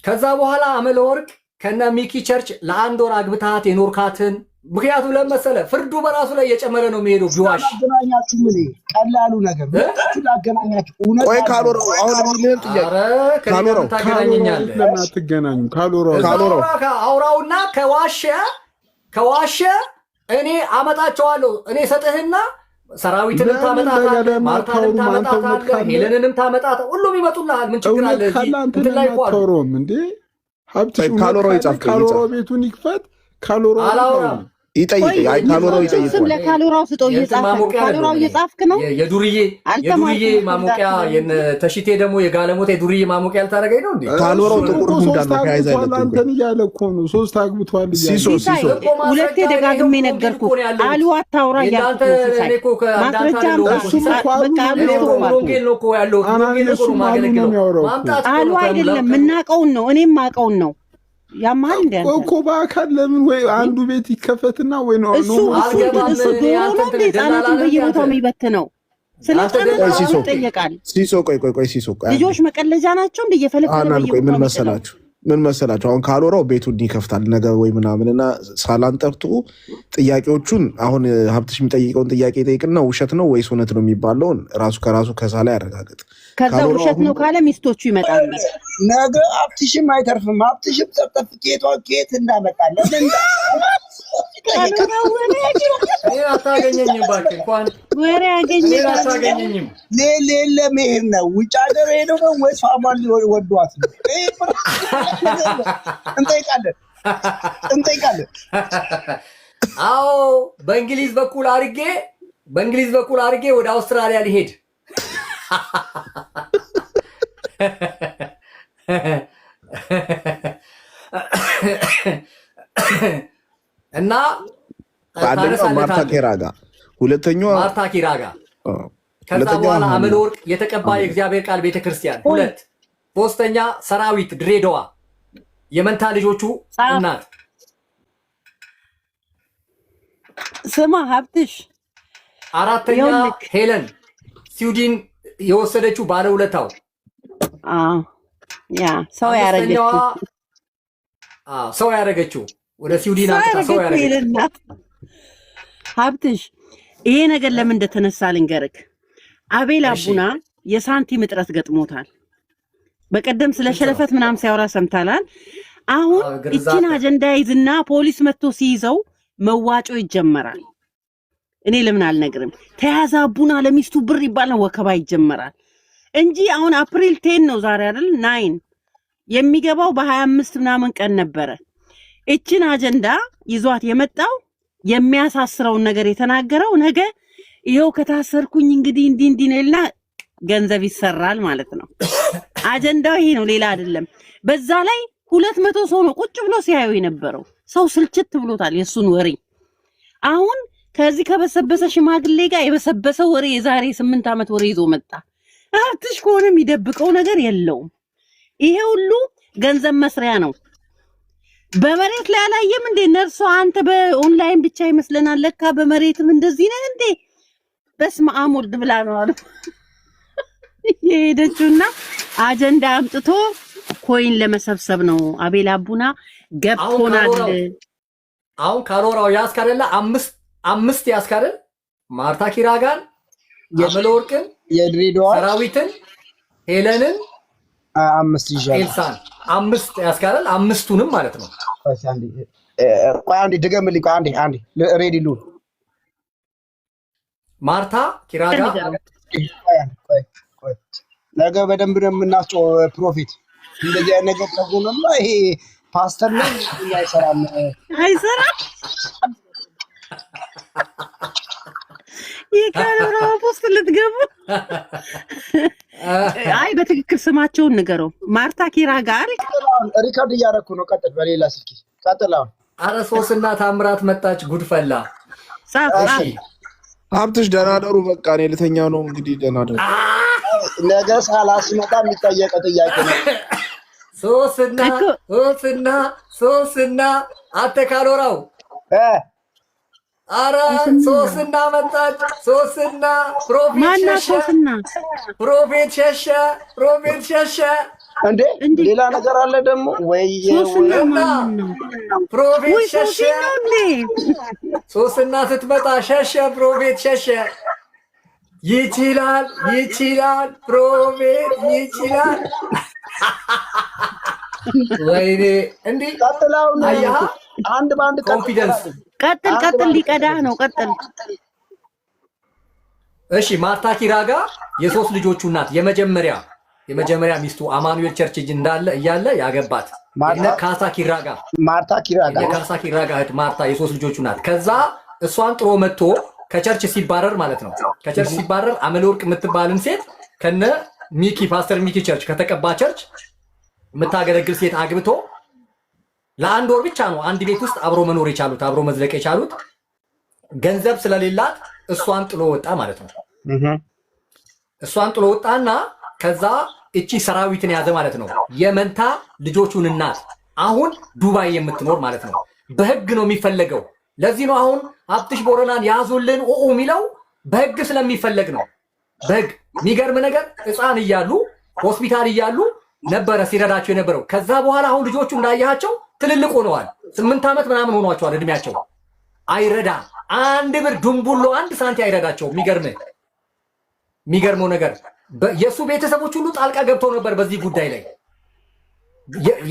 ከዛ በኋላ አመለወርቅ ከነ ሚኪ ቸርች ለ1 ወር አግብታት የኖርካትን ምክንያቱም ለመሰለ ፍርዱ በራሱ ላይ እየጨመረ ነው የሚሄደው። ቢዋሽ አገናኛችሁ ምን ቀላሉ ነገር ምንታችሁ ላገናኛችሁ። እውነት ቆይ ካሎራው አሁን ምን ጥያቄ ካሎራው ታገናኛለህ? ለምን አትገናኙ? ካሎራው አውራውና ከዋሸ እኔ አመጣቸዋለሁ። እኔ ሰጥህና ሰራዊትን ታመጣታለህ፣ ማርታንም ታመጣታለህ፣ ሄለንንም ታመጣታለህ። ሁሉም ይመጡልሃል። ምን ችግር አለ? እንትን ላይ ቋሮም እንዴ ሀብትሽ ካሎራው ይጻፍ። ካሎራው ቤቱን ይክፈት። ካሎራው ይጠይቅ። አይ ካሎራው ይጠይቅ። ለካሎራው ስጠው እየጻፍክ ካሎራው እየጻፍክ ነው። የዱርዬ ማሞቂያ ተሽቴ ደግሞ የጋለሞት የዱርዬ ማሞቂያ ልታደርገኝ ነው እንዴ? ካሎራው ጥቁር ጉንዳን ነው ከያይዛለህ። አንተን እያለ እኮ ነው 3 አግብቷል እያለ ሲሶ ሁለቴ ደጋግሜ ነገርኩህ። አሉ አታውራ ያልኩት ማስረጃ አሉ አይደለም የምናውቀውን ነው። እኔም ማውቀውን ነው። ያማል እንደ እኮ በአካል ለምን ወይ አንዱ ቤት ይከፈትና ወይ ነው እሱ ዶሮ ነው ህፃናትን በየቦታው የሚበትነው። ስለዚህ ይጠየቃል። ሲሶ ቆይ ሲሶ ልጆች መቀለጃ ናቸው እንደየፈለፈለ ምን መሰላችሁ አሁን ካልወራው ቤቱን ይከፍታል ነገ ወይ ምናምንና ሳላን ጠርቶ ጥያቄዎቹን አሁን ሀብትሽ የሚጠይቀውን ጥያቄ ይጠይቅና ውሸት ነው ወይስ እውነት ነው የሚባለውን ራሱ ከራሱ ከሳላ ያረጋግጥ። ከዛ ውሸት ነው ካለ ሚስቶቹ ይመጣሉ። ነገ ሀብትሽም አይተርፍም። ሀብትሽም ሰርተፍኬቷ ኬት እንዳመጣለን አታገኘኝም እባክህ እንኳን ወሬ አታገኘኝም። ሌለ መሄድ ነው ውጭ ሀገር ሄዶ ነው ወይስ ፋማን ወዷት ነው? እንጠይቃለን። አዎ በእንግሊዝ በኩል አድርጌ ወደ አውስትራሊያ ሊሄድ እና ማርታ ኪራጋ ሁለተኛዋ ማርታ ኪራጋ ከዛ በኋላ አመለወርቅ የተቀባ የእግዚአብሔር ቃል ቤተክርስቲያን 2 ሶስተኛ ሰራዊት ድሬዳዋ የመንታ ልጆቹ እናት ስማ ሀብትሽ አራተኛ ሄለን ስዊድን የወሰደችው ባለውለታው ሰው ያረገችው ወደ ስዊድን አጥታ ሰው ያረገችው ሀብትሽ ይሄ ነገር ለምን እንደተነሳ ልንገርክ። አቤል አቡና የሳንቲም እጥረት ገጥሞታል። በቀደም ስለ ሸለፈት ምናምን ሲያወራ ሰምታላል። አሁን እቺን አጀንዳ ይዝና ፖሊስ መጥቶ ሲይዘው መዋጮ ይጀመራል። እኔ ለምን አልነግርም? ተያዘ አቡና ለሚስቱ ብር ይባላል ወከባ ይጀመራል እንጂ አሁን አፕሪል 10 ነው ዛሬ አይደል 9 የሚገባው በ25 ምናምን ቀን ነበረ። እቺን አጀንዳ ይዟት የመጣው የሚያሳስረውን ነገር የተናገረው ነገ ይሄው ከታሰርኩኝ እንግዲህ እንዲህ ነውና ገንዘብ ይሰራል ማለት ነው። አጀንዳው ይሄ ነው፣ ሌላ አይደለም። በዛ ላይ 200 ሰው ነው ቁጭ ብሎ ሲያዩ የነበረው። ሰው ስልችት ብሎታል የሱን ወሬ። አሁን ከዚህ ከበሰበሰ ሽማግሌ ጋር የበሰበሰ ወሬ የዛሬ 8 ዓመት ወሬ ይዞ መጣ። ሀብትሽ ከሆነ የሚደብቀው ነገር የለውም። ይሄ ሁሉ ገንዘብ መስሪያ ነው። በመሬት ላይ አላየም እንዴ ነርሶ? አንተ በኦንላይን ብቻ ይመስለናል፣ ለካ በመሬትም እንደዚህ ነው እንዴ? በስመ አብ ወልድ ብላ ነው አሉ የሄደችውና አጀንዳ አምጥቶ ኮይን ለመሰብሰብ ነው። አቤል አቡና ገብቶናል። አሁን ካሎራው ያስካረለ አምስት ያስካረል ማርታ ኪራጋን አመለወርቅን የድሬዳዋ ሰራዊትን ሄለንን 5 ይዣል ኤልሳን 5 ያስካረል አምስቱንም ማለት ነው። ቆይ አንዴ ድገምልኝ። አንዴ ሬዲ ሉ ማርታ ኪራጋ ቆይ ነገ በደንብ ነው የምናስጨው። ፕሮፊት እንደዚህ አይነት ነገር ተጎነማ ይሄ ፓስተር ነው አይሰራም። የካሜራው ፖስት ልትገቡ አይ በትክክል ስማቸውን ንገረው። ማርታ ኪራጋ ሪካርድ እያደረኩ ነው። ቀጥል፣ በሌላ ስልክ ቀጥል። አሁን አረ ሶስና ታምራት መጣች። ጉድፈላ ሀብትሽ ደህና ደሩ። በቃ እኔ ልተኛ ነው እንግዲህ። ደህና ደሩ። ነገ ሳላስመጣ የሚጠየቀው ጥያቄ ነው። ሶስና አተካሎራው አረ ሶስና መጣች። ሶስና ፕሮፌት ሸሸ እንዴ ሌላ ነገር አለ ደግሞ ወይ? ፕሮፌት ሸሸ ሶስና ስትመጣ ሸሸ ፕሮፌት ሸሸ። ይችላል ፕሮፌት ይችላል። ወይኔ እንዴ ቀጥላው አያ አንድ ባንድ ኮንፊደንስ ቀጥል ሊቀዳህ ነው። ቀጥል። እሺ ማርታ ኪራጋ የሶስት ልጆቹ እናት የመጀመሪያ ሚስቱ አማኑኤል ቸርች እንዳለ እያለ ያገባት ካሳ ኪራጋ የካሳ ኪራጋ እህት ማርታ የሶስት ልጆቹ እናት። ከዛ እሷን ጥሮ መጥቶ ከቸርች ሲባረር ማለት ነው። ከቸርች ሲባረር አመለወርቅ የምትባልን ሴት ከነ ሚኪ ፓስተር ሚኪ ቸርች ከተቀባ ቸርች የምታገለግል ሴት አግብቶ ለአንድ ወር ብቻ ነው አንድ ቤት ውስጥ አብሮ መኖር የቻሉት፣ አብሮ መዝለቅ የቻሉት። ገንዘብ ስለሌላት እሷን ጥሎ ወጣ ማለት ነው። እሷን ጥሎ ወጣና ከዛ እቺ ሰራዊትን ያዘ ማለት ነው። የመንታ ልጆቹን እናት አሁን ዱባይ የምትኖር ማለት ነው። በህግ ነው የሚፈለገው። ለዚህ ነው አሁን ሀብትሽ ቦረናን ያዙልን ኦ የሚለው በህግ ስለሚፈለግ ነው። በግ የሚገርም ነገር ሕፃን እያሉ ሆስፒታል እያሉ ነበረ ሲረዳቸው የነበረው። ከዛ በኋላ አሁን ልጆቹ እንዳያቸው ትልልቅ ሆነዋል። 8 ዓመት ምናምን ሆኗቸዋል እድሜያቸው። አይረዳ አንድ ብር ዱምቡሎ 1 ሳንቲ አይረዳቸው። የሚገርመው ነገር የእሱ ቤተሰቦች ሁሉ ጣልቃ ገብተው ነበር በዚህ ጉዳይ ላይ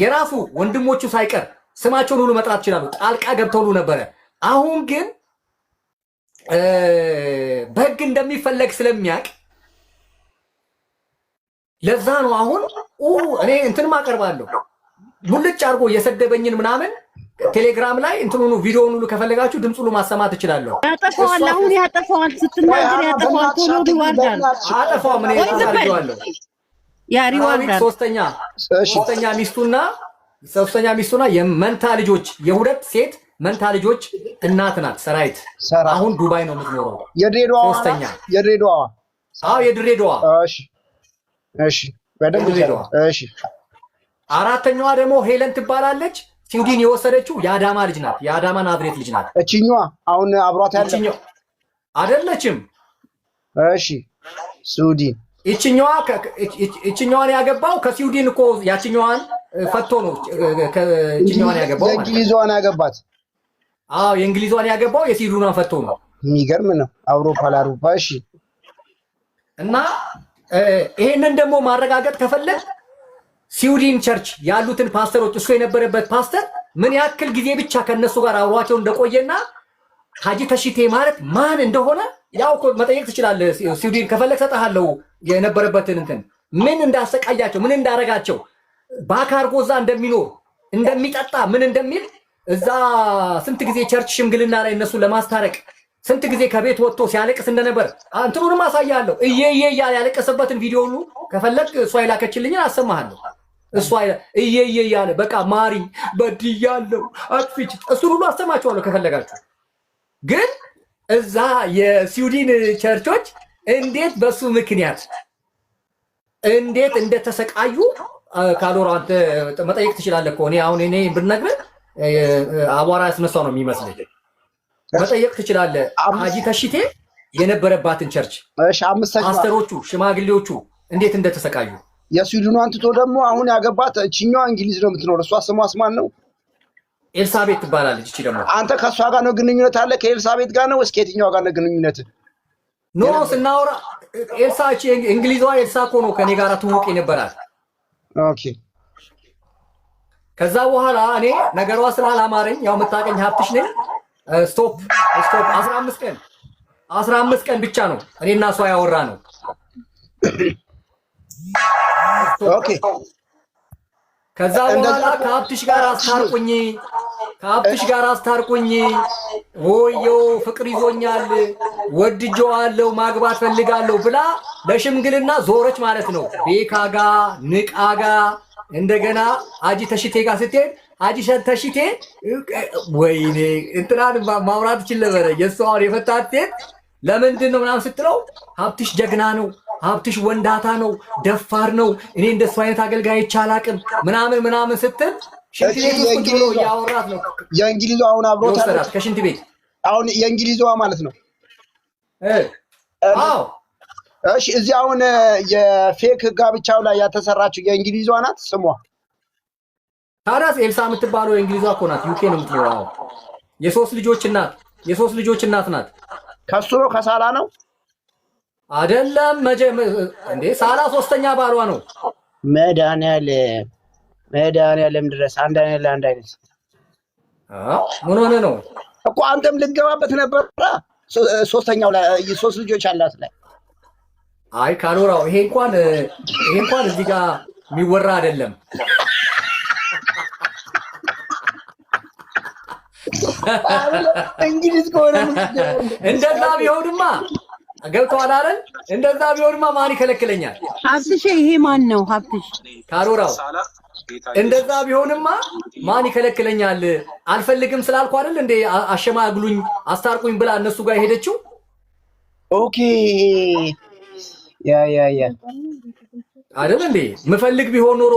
የራሱ ወንድሞቹ ሳይቀር ስማቸውን ሁሉ መጥራት ይችላሉ። ጣልቃ ገብተው ሁሉ ነበረ። አሁን ግን በሕግ እንደሚፈለግ ስለሚያውቅ ለዛ ነው አሁን እኔ እንትንም አቀርባለሁ ሙልጭ አድርጎ የሰደበኝን ምናምን ቴሌግራም ላይ እንትኑኑ ቪዲዮውን ሁሉ ከፈለጋችሁ ድምፁ ሁሉ ማሰማት እችላለሁ። ያጠፋዋል፣ አሁን ያጠፋዋል፣ ስትናገር ያጠፋዋል። ቶሎ ሪዋርዳል አጠፋው ምን ያደርጋለሁ? ያ ሪዋርዳል። ሶስተኛ ሚስቱና የመንታ ልጆች የሁለት ሴት መንታ ልጆች እናት ናት። ሰራይት አሁን ዱባይ ነው የምትኖረው። የድሬዳዋ የድሬዳዋ እሺ በደንብ እሺ። አራተኛዋ ደግሞ ሄለን ትባላለች። ስዊድን የወሰደችው የአዳማ ልጅ ናት። የአዳማ ናዝሬት ልጅ ናት። እቺኛዋ አሁን አብሯት ያለ አይደለችም። እሺ ስዊድን እቺኛዋን ያገባው ከስዊድን እኮ ያቺኛዋን ፈቶ ነው ከእቺኛዋን ያገባው። የእንግሊዟን ያገባት የእንግሊዟን ያገባው የስዊድኗን ፈቶ ነው። የሚገርም ነው። አውሮፓ ለአውሮፓ። እሺ እና ይሄንን ደግሞ ማረጋገጥ ከፈለግ ስዊድን ቸርች ያሉትን ፓስተሮች እሱ የነበረበት ፓስተር ምን ያክል ጊዜ ብቻ ከነሱ ጋር አብሯቸው እንደቆየና ሀጂ ተሽቴ ማለት ማን እንደሆነ ያው መጠየቅ ትችላለህ። ስዊድን ከፈለግ ሰጥሃለሁ የነበረበትን እንትን ምን እንዳሰቃያቸው ምን እንዳረጋቸው በአካርጎ እዛ እንደሚኖር እንደሚጠጣ ምን እንደሚል እዛ ስንት ጊዜ ቸርች ሽምግልና ላይ እነሱ ለማስታረቅ ስንት ጊዜ ከቤት ወጥቶ ሲያለቅስ እንደነበር እንትኑንም አሳያለሁ። እየየ እያለ ያለቀሰበትን ቪዲዮ ሁሉ ከፈለግ እሷ የላከችልኝን አሰማሃለሁ። እሷ እየየ እያለ በቃ ማሪኝ፣ በድያለሁ፣ አጥፍቼ እሱን ሁሉ አሰማችኋለሁ ከፈለጋችሁ። ግን እዛ የስዊድን ቸርቾች እንዴት በሱ ምክንያት እንዴት እንደተሰቃዩ ካሎራ አንተ መጠየቅ ትችላለህ እኮ። እኔ ብነግርህ አቧራ ያስነሳው ነው የሚመስለኝ። መጠየቅ ትችላለህ። ሀጂ ተሽቴ የነበረባትን ቸርች ፓስተሮቹ፣ ሽማግሌዎቹ እንዴት እንደተሰቃዩ። የስዊድኗን ትቶ ደግሞ አሁን ያገባት እችኛዋ እንግሊዝ ነው የምትኖር። እሷ ስሟ ማን ነው? ኤልሳቤት ትባላለች። እቺ ደግሞ አንተ ከእሷ ጋር ነው ግንኙነት አለ? ከኤልሳቤት ጋር ነው እስከ የትኛዋ ጋር ነው ግንኙነት? ኖ ስናወራ ኤልሳ እንግሊዟ ኤልሳ እኮ ነው ከኔ ጋር ትውውቅ የነበራት። ኦኬ። ከዛ በኋላ እኔ ነገሯ ስላላማረኝ ያው የምታውቀኝ ሀብትሽ ነኝ። ስቶፕ 15 ቀን ብቻ ነው እኔና እሷ ያወራ ነው። ኦኬ። ከዛ በኋላ ከሀብትሽ ጋር አስታርቁኝ፣ ወዮ ፍቅር ይዞኛል፣ ወድጄዋለሁ፣ ማግባት ፈልጋለሁ ብላ ለሽምግልና ዞረች ማለት ነው። ቤካጋ ንቃጋ እንደገና ሀጂ ተሽቴ ጋር ስትሄድ ሀጂ ተሽቴ ወይኔ እንትናን ማውራት ይችል ነበረ። የእሷን የፈታት ሴት ለምንድን ነው ምናምን ስትለው ሀብትሽ ጀግና ነው፣ ሀብትሽ ወንዳታ ነው፣ ደፋር ነው፣ እኔ እንደሱ አይነት አገልጋይ አላቅም ምናምን ስትል ሽንት ቤት ውስጥ ቁጭ ብሎ እያወራት ነው። የእንግሊዟ አሁን አብሮታል ከሽንት ቤት አሁን የእንግሊዟ ማለት ነው። አዎ እሺ። እዚህ አሁን የፌክ ጋብቻው ላይ ያተሰራችው የእንግሊዟ ናት ስሟ። ታዲያስ ኤልሳ የምትባለው የእንግሊዟ እኮ ናት። ዩኬ ነው የምትኖረው። የሶስት ልጆች እናት ናት። ከሱ ነው ከሳላ ነው አይደለም? እንዴ ሳላ ሶስተኛ ባሏ ነው። መድኃኒዓለም ድረስ አንድ አይነት ምን ሆነ ነው እኮ አንተም ልገባበት ነበር። ሶስተኛው ላይ 3 ልጆች አላት ላይ አይ ካሎራው ይሄ እንኳን እዚህ ጋር የሚወራ አይደለም። እንግሊዝ ከሆነ እንደዛ ቢሆንማ ገብተዋል አይደል? እንደዛ ቢሆንማ ማን ይከለክለኛል? ሀብትሽ ይሄ ማን ነው? ሀብትሽ ካሎራው እንደዛ ቢሆንማ ማን ይከለክለኛል? አልፈልግም ስላልኩ አይደል እንዴ አሸማግሉኝ አስታርቁኝ ብላ እነሱ ጋር ሄደችው። ኦኬ ያ አይደል እንዴ? ምፈልግ ቢሆን ኖሮ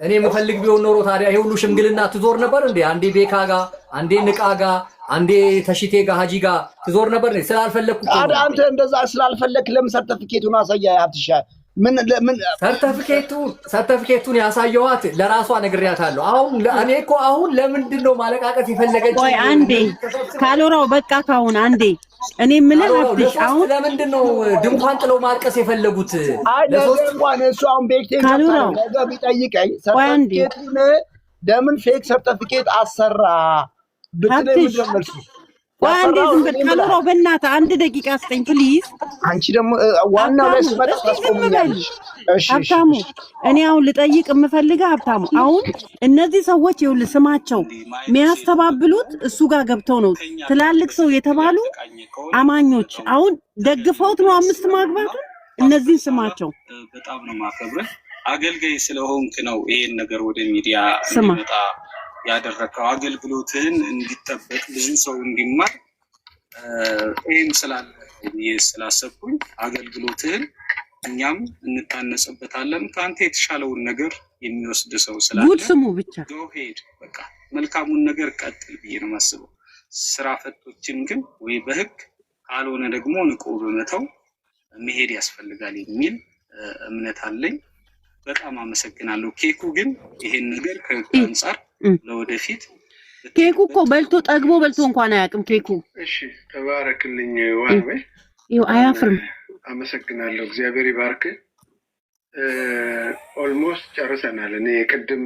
እኔ ምፈልግ ቢሆን ኖሮ ታዲያ ይሄ ሁሉ ሽምግልና ትዞር ነበር እንዴ? አንዴ ቤካ ጋር፣ አንዴ ንቃ ጋር፣ አንዴ ተሽቴ ጋር፣ ሀጂ ጋር ትዞር ነበር እንዴ? ስላልፈለግኩ ታዲያ አንተ እንደዛ ስላልፈለክ ለምን ሰርተፊኬቱን አሳያ? አትሻ ምን ሰርተፊኬቱን ያሳየኋት ለራሷ ነግሬያታለሁ። አሁን እኔ እኮ አሁን ለምንድን ነው ማለቃቀስ የፈለገች? ቆይ አንዴ ካሎራው በቃ ካሁን አንዴ እኔ ምን አትሽ አሁን ለምንድን ነው ድንኳን ጥለው ማልቀስ የፈለጉት? ለሶስት እንኳን እሱ አሁን ቤክቴን ነገ ቢጠይቀኝ ሰርተፊኬቱን ለምን ፌክ ሰርተፊኬት አሰራ ብትለኝ መልሱ አንዴ ዝም በል ካሎራው በእናትህ አንድ ደቂቃ ስጠኝ ፕሊዝ። አንቺ ደግሞ ዋናው ላይ ስመጣ ታስቆምኛለሽ። እሺ ሀብታሙ እኔ አሁን ልጠይቅ የምፈልገው ሀብታሙ አሁን እነዚህ ሰዎች ይኸውልህ ስማቸው የሚያስተባብሉት እሱ ጋር ገብተው ነው ትላልቅ ሰው የተባሉ አማኞች አሁን ደግፈውት ነው 5 ማግባቱ እነዚህ ስማቸው በጣም ነው ማከብረ አገልጋይ ስለሆንክ ነው ይሄን ነገር ወደ ሚዲያ እንዲመጣ ያደረከው። አገልግሎትህን እንዲጠበቅ ብዙ ሰው እንዲማር ይሄም ስላሰብኩኝ አገልግሎትህን እኛም እንታነጽበታለን። ከአንተ የተሻለውን ነገር የሚወስድ ሰው ስላለ ጉድ ስሙ ብቻ ሄድ በቃ መልካሙን ነገር ቀጥል ብዬ ነው የማስበው። ስራ ፈቶችን ግን ወይ በህግ ካልሆነ ደግሞ ንቆ በመተው መሄድ ያስፈልጋል የሚል እምነት አለኝ። በጣም አመሰግናለሁ። ኬኩ ግን ይሄን ነገር ከአንጻር ለወደፊት ኬኩ እኮ በልቶ ጠግቦ በልቶ እንኳን አያውቅም ኬኩ። እሺ ተባረክልኝ ዋንዌ ይኸው አያፍርም። አመሰግናለሁ። እግዚአብሔር ይባርክ። ኦልሞስት ጨርሰናል። እኔ ቅድም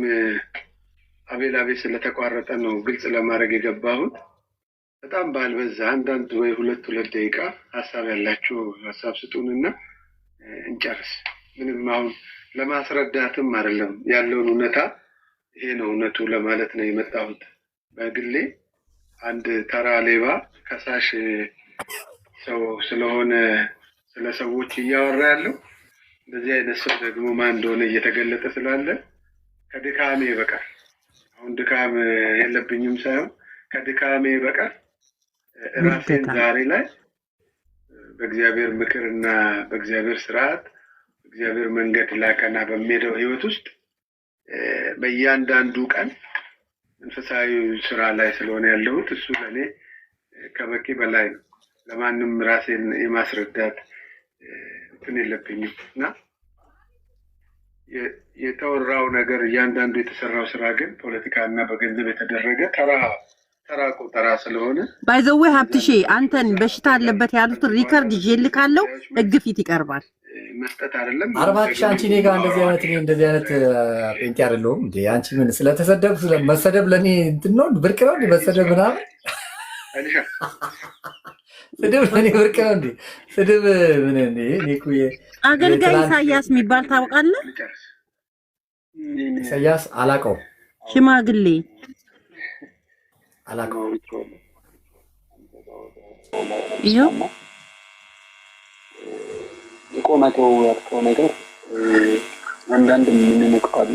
አቤል ስለተቋረጠ ነው ግልጽ ለማድረግ የገባሁት። በጣም ባልበዛ አንዳንድ ወይ ሁለት ደቂቃ ሀሳብ ያላችሁ ሀሳብ ስጡንና እንጨርስ። ምንም አሁን ለማስረዳትም አይደለም ያለውን እውነታ ይሄ ነው እውነቱ ለማለት ነው የመጣሁት። በግሌ አንድ ተራ ሌባ ከሳሽ ሰው ስለሆነ ስለ ሰዎች እያወራ ያለው እንደዚህ አይነት ሰው ደግሞ ማን እንደሆነ እየተገለጠ ስላለ ከድካሜ በቀር አሁን ድካም የለብኝም ሳይሆን ከድካሜ በቀር ራሴን ዛሬ ላይ በእግዚአብሔር ምክርና በእግዚአብሔር ስርዓት እግዚአብሔር መንገድ ላቀና በሚሄደው ህይወት ውስጥ በእያንዳንዱ ቀን መንፈሳዊ ስራ ላይ ስለሆነ ያለሁት እሱ ለኔ ከበቂ በላይ ነው። ለማንም ራሴን የማስረዳት እንትን የለብኝም እና የተወራው ነገር እያንዳንዱ የተሰራው ስራ ግን ፖለቲካና በገንዘብ የተደረገ ተራ ቆጠራ ስለሆነ ባይዘዌ ሀብትሼ አንተን በሽታ አለበት ያሉትን ሪከርድ ይልካለው እግፊት ይቀርባል መስጠት አይደለም። አርባክሽ አንቺ እኔ ጋር እንደዚህ አይነት ጴንጤ አይደለሁም እንዴ? አንቺ ምን ስለተሰደብ መሰደብ ለኔ እንትን ነው ብርቅ ነው እንዴ? መሰደብ ምናምን ስድብ ለኔ ብርቅ ነው እንዴ? ስድብ ምን እንዴ? እኔ እኮ አገልጋይ ኢሳያስ የሚባል ታውቃለህ? ኢሳያስ አላውቀውም። ሽማግሌ አላውቀውም። ይኸው ቆመተው ያልከው ነገር አንዳንድ የምንንቀው አለ፣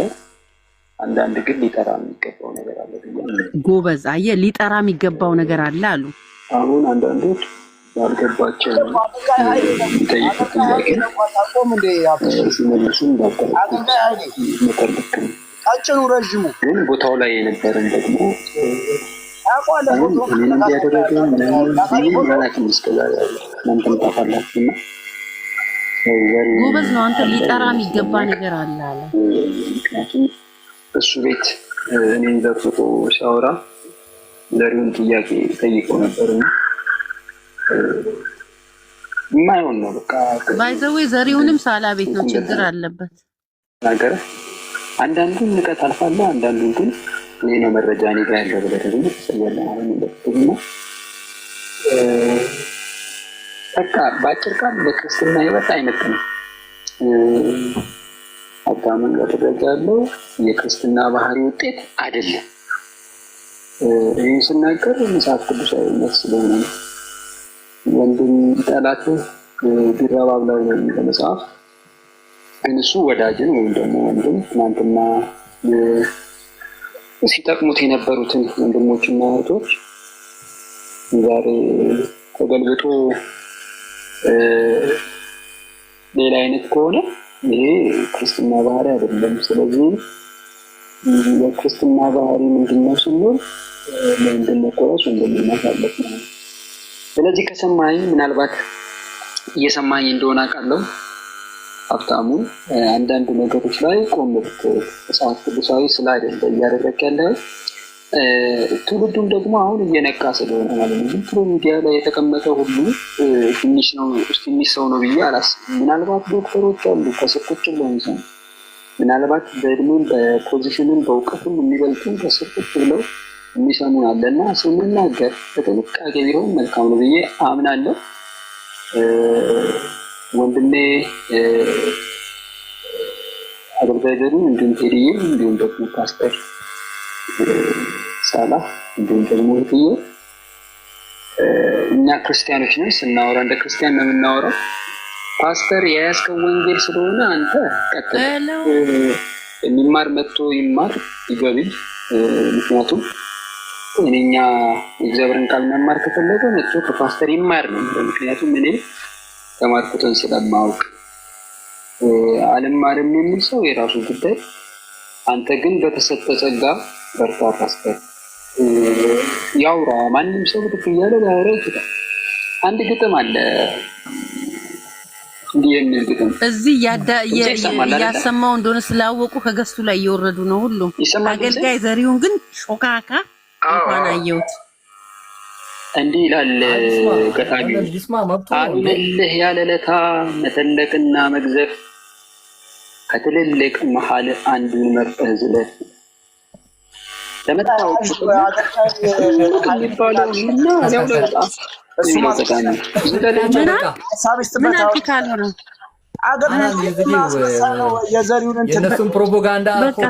አንዳንድ ግን ሊጠራ የሚገባው ነገር አለ። ጎበዝ አየህ፣ ሊጠራ የሚገባው ነገር አለ አሉ። አሁን አንዳንዶች ያልገባቸው የሚጠይቁት ጥያቄ ሲመልሱ እንዳጠረቅ አጭሩ ረዥሙ ግን ቦታው ላይ የነበረን ደግሞ ምን እንዲያደረገ ማለት ምስከዛሪ እናንተም ታፋላችሁና ጎበዝ ነው። አንተ ሊጠራ የሚገባ ነገር አለ አለ። ምክንያቱም እሱ ቤት እኔን ዘርፍቶ ሲያወራ ዘሪውን ጥያቄ ጠይቀው ነበርና የማይሆን ነው በቃ ባይዘዌ ዘሪውንም ሳላ ቤት ነው ችግር አለበት ነገር አንዳንዱን ንቀት አልፋለሁ፣ አንዳንዱን ግን እኔ ነው መረጃ እኔ ጋር ያለው ብለህ ደግሞ ትሰያለህ። አሁን እንደተገኘ በቃ በአጭር ቃል ለክርስትና ህይወት አይመጥንም። አዳምን ያደረገ ያለው የክርስትና ባህሪ ውጤት አይደለም። ይህን ስናገር መጽሐፍ ቅዱሳዊ እውነት ስለሆነ ነው። ወንድም ጠላትህ ቢራባብ ላይ ነው የሚለው መጽሐፍ። ግን እሱ ወዳጅን ወይም ደግሞ ወንድም ትናንትና ሲጠቅሙት የነበሩትን ወንድሞችና እህቶች ዛሬ ተገልብጦ ሌላ አይነት ከሆነ ይሄ ክርስትና ባህሪ አይደለም። ስለዚህ የክርስትና ባህሪ ምንድነው ስንል ለምንድነው ቆራሽ እንደምናሳለፍ ነው። ስለዚህ ከሰማኝ ምናልባት እየሰማኝ እንደሆነ አውቃለሁ ሀብታሙ አንዳንድ ነገሮች ላይ ቆም ብትል መጽሐፍ ቅዱሳዊ ስላይደለ እያደረግ ያለው ትውልዱም ደግሞ አሁን እየነቃ ስለሆነ ማለት ነው። ትሩ ሚዲያ ላይ የተቀመጠ ሁሉ ትንሽ ሰው ነው ብዬ አላስብም። ምናልባት ዶክተሮች አሉ ከስር ቁጭ ብለው የሚሰሙ ምናልባት በእድሜም በፖዚሽንም በእውቀትም የሚበልጡ ከስር ቁጭ ብለው የሚሰሙ አለና ስንናገር በጥንቃቄ ቢሆን መልካም ነው ብዬ አምናለሁ። ወንድሜ አገልጋይዘሩ እንዲሁም ቴዲዬ እንዲሁም ደግሞ ፓስተር ሳላህ እንዲሁም ደግሞ እህትዬ እኛ ክርስቲያኖች ነን። ስናወራ እንደ ክርስቲያን ነው የምናወራው። ፓስተር የያዝከው ወንጌል ስለሆነ አንተ ቀጥል። የሚማር መጥቶ ይማር ይገብል። ምክንያቱም እኛ የእግዚአብሔርን ቃል መማር ከፈለገ መጥቶ ከፓስተር ይማር ነው። ምክንያቱም እኔ ተማርኩትን ስለማውቅ አልማርም የሚል ሰው የራሱ ጉዳይ። አንተ ግን በተሰጠ ጸጋ በርታ ፓስተር ያውራ። ማንም ሰው ብድግ እያለ ሊያወራ ይችላል። አንድ ግጥም አለ እንዲህ የሚል ግጥም እዚህ እያሰማው እንደሆነ ስላወቁ ከገስቱ ላይ እየወረዱ ነው ሁሉም። አገልጋይ ዘሪሁን ግን ሾካካ እንኳን አየሁት። እንዲህ ይላል ገጣሚው፣ አሉልህ ያለለታ መተለቅና መግዘፍ ከትልልቅ መሀል አንዱን መርጠህ ዝለፍ። ለመጣዎች የሚባለው እና ያው ለወጣ ምን አልክ ካልሆነ የእነሱን ፕሮፓጋንዳ በቃ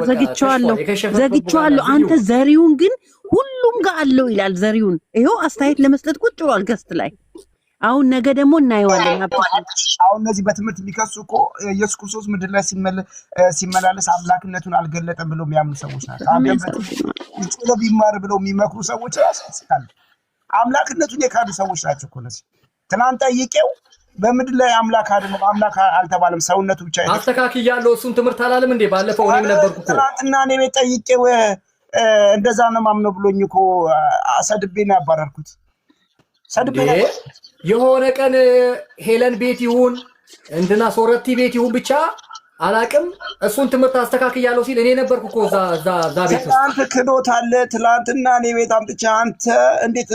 ዘግቼዋለሁ። አንተ ዘሪሁን ግን ሁሉም ጋር አለው ይላል። ዘሪሁን ይኸው አስተያየት ለመስጠት ቁጭ ብሏል ገስት ላይ። አሁን ነገ ደግሞ እናየዋለን። አሁን እነዚህ በትምህርት የሚከሱ እኮ ኢየሱስ ክርስቶስ ምድር ላይ ሲመላለስ አምላክነቱን አልገለጠም ብለው የሚያምኑ ሰዎች ናቸው። ቢማር ብለው የሚመክሩ ሰዎች ያስፈልጋል። አምላክነቱን የካዱ ሰዎች ናቸው እኮ እነዚህ። ትናንት ጠይቄው በምድር ላይ አምላክ አይደለም አምላክ አልተባለም፣ ሰውነቱ ብቻ አስተካክያለሁ። እሱን ትምህርት አላለም እንዴ? ባለፈው እኔም ነበርኩ እኮ ትናንትና እኔ ቤት ጠይቄው እንደዛ ነው ማምነው ብሎኝ እኮ ሰድቤ ነው ያባረርኩት። የሆነ ቀን ሄለን ቤት ይሁን እንድና ሶረቲ ቤት ይሁን ብቻ አላቅም፣ እሱን ትምህርት አስተካክያለሁ ሲል እኔ ነበርኩ እኮ እዛ ቤት ውስጥ። አንተ ክዶት አለ ትናንትና እኔ ቤት አምጥቼ አንተ እንዴት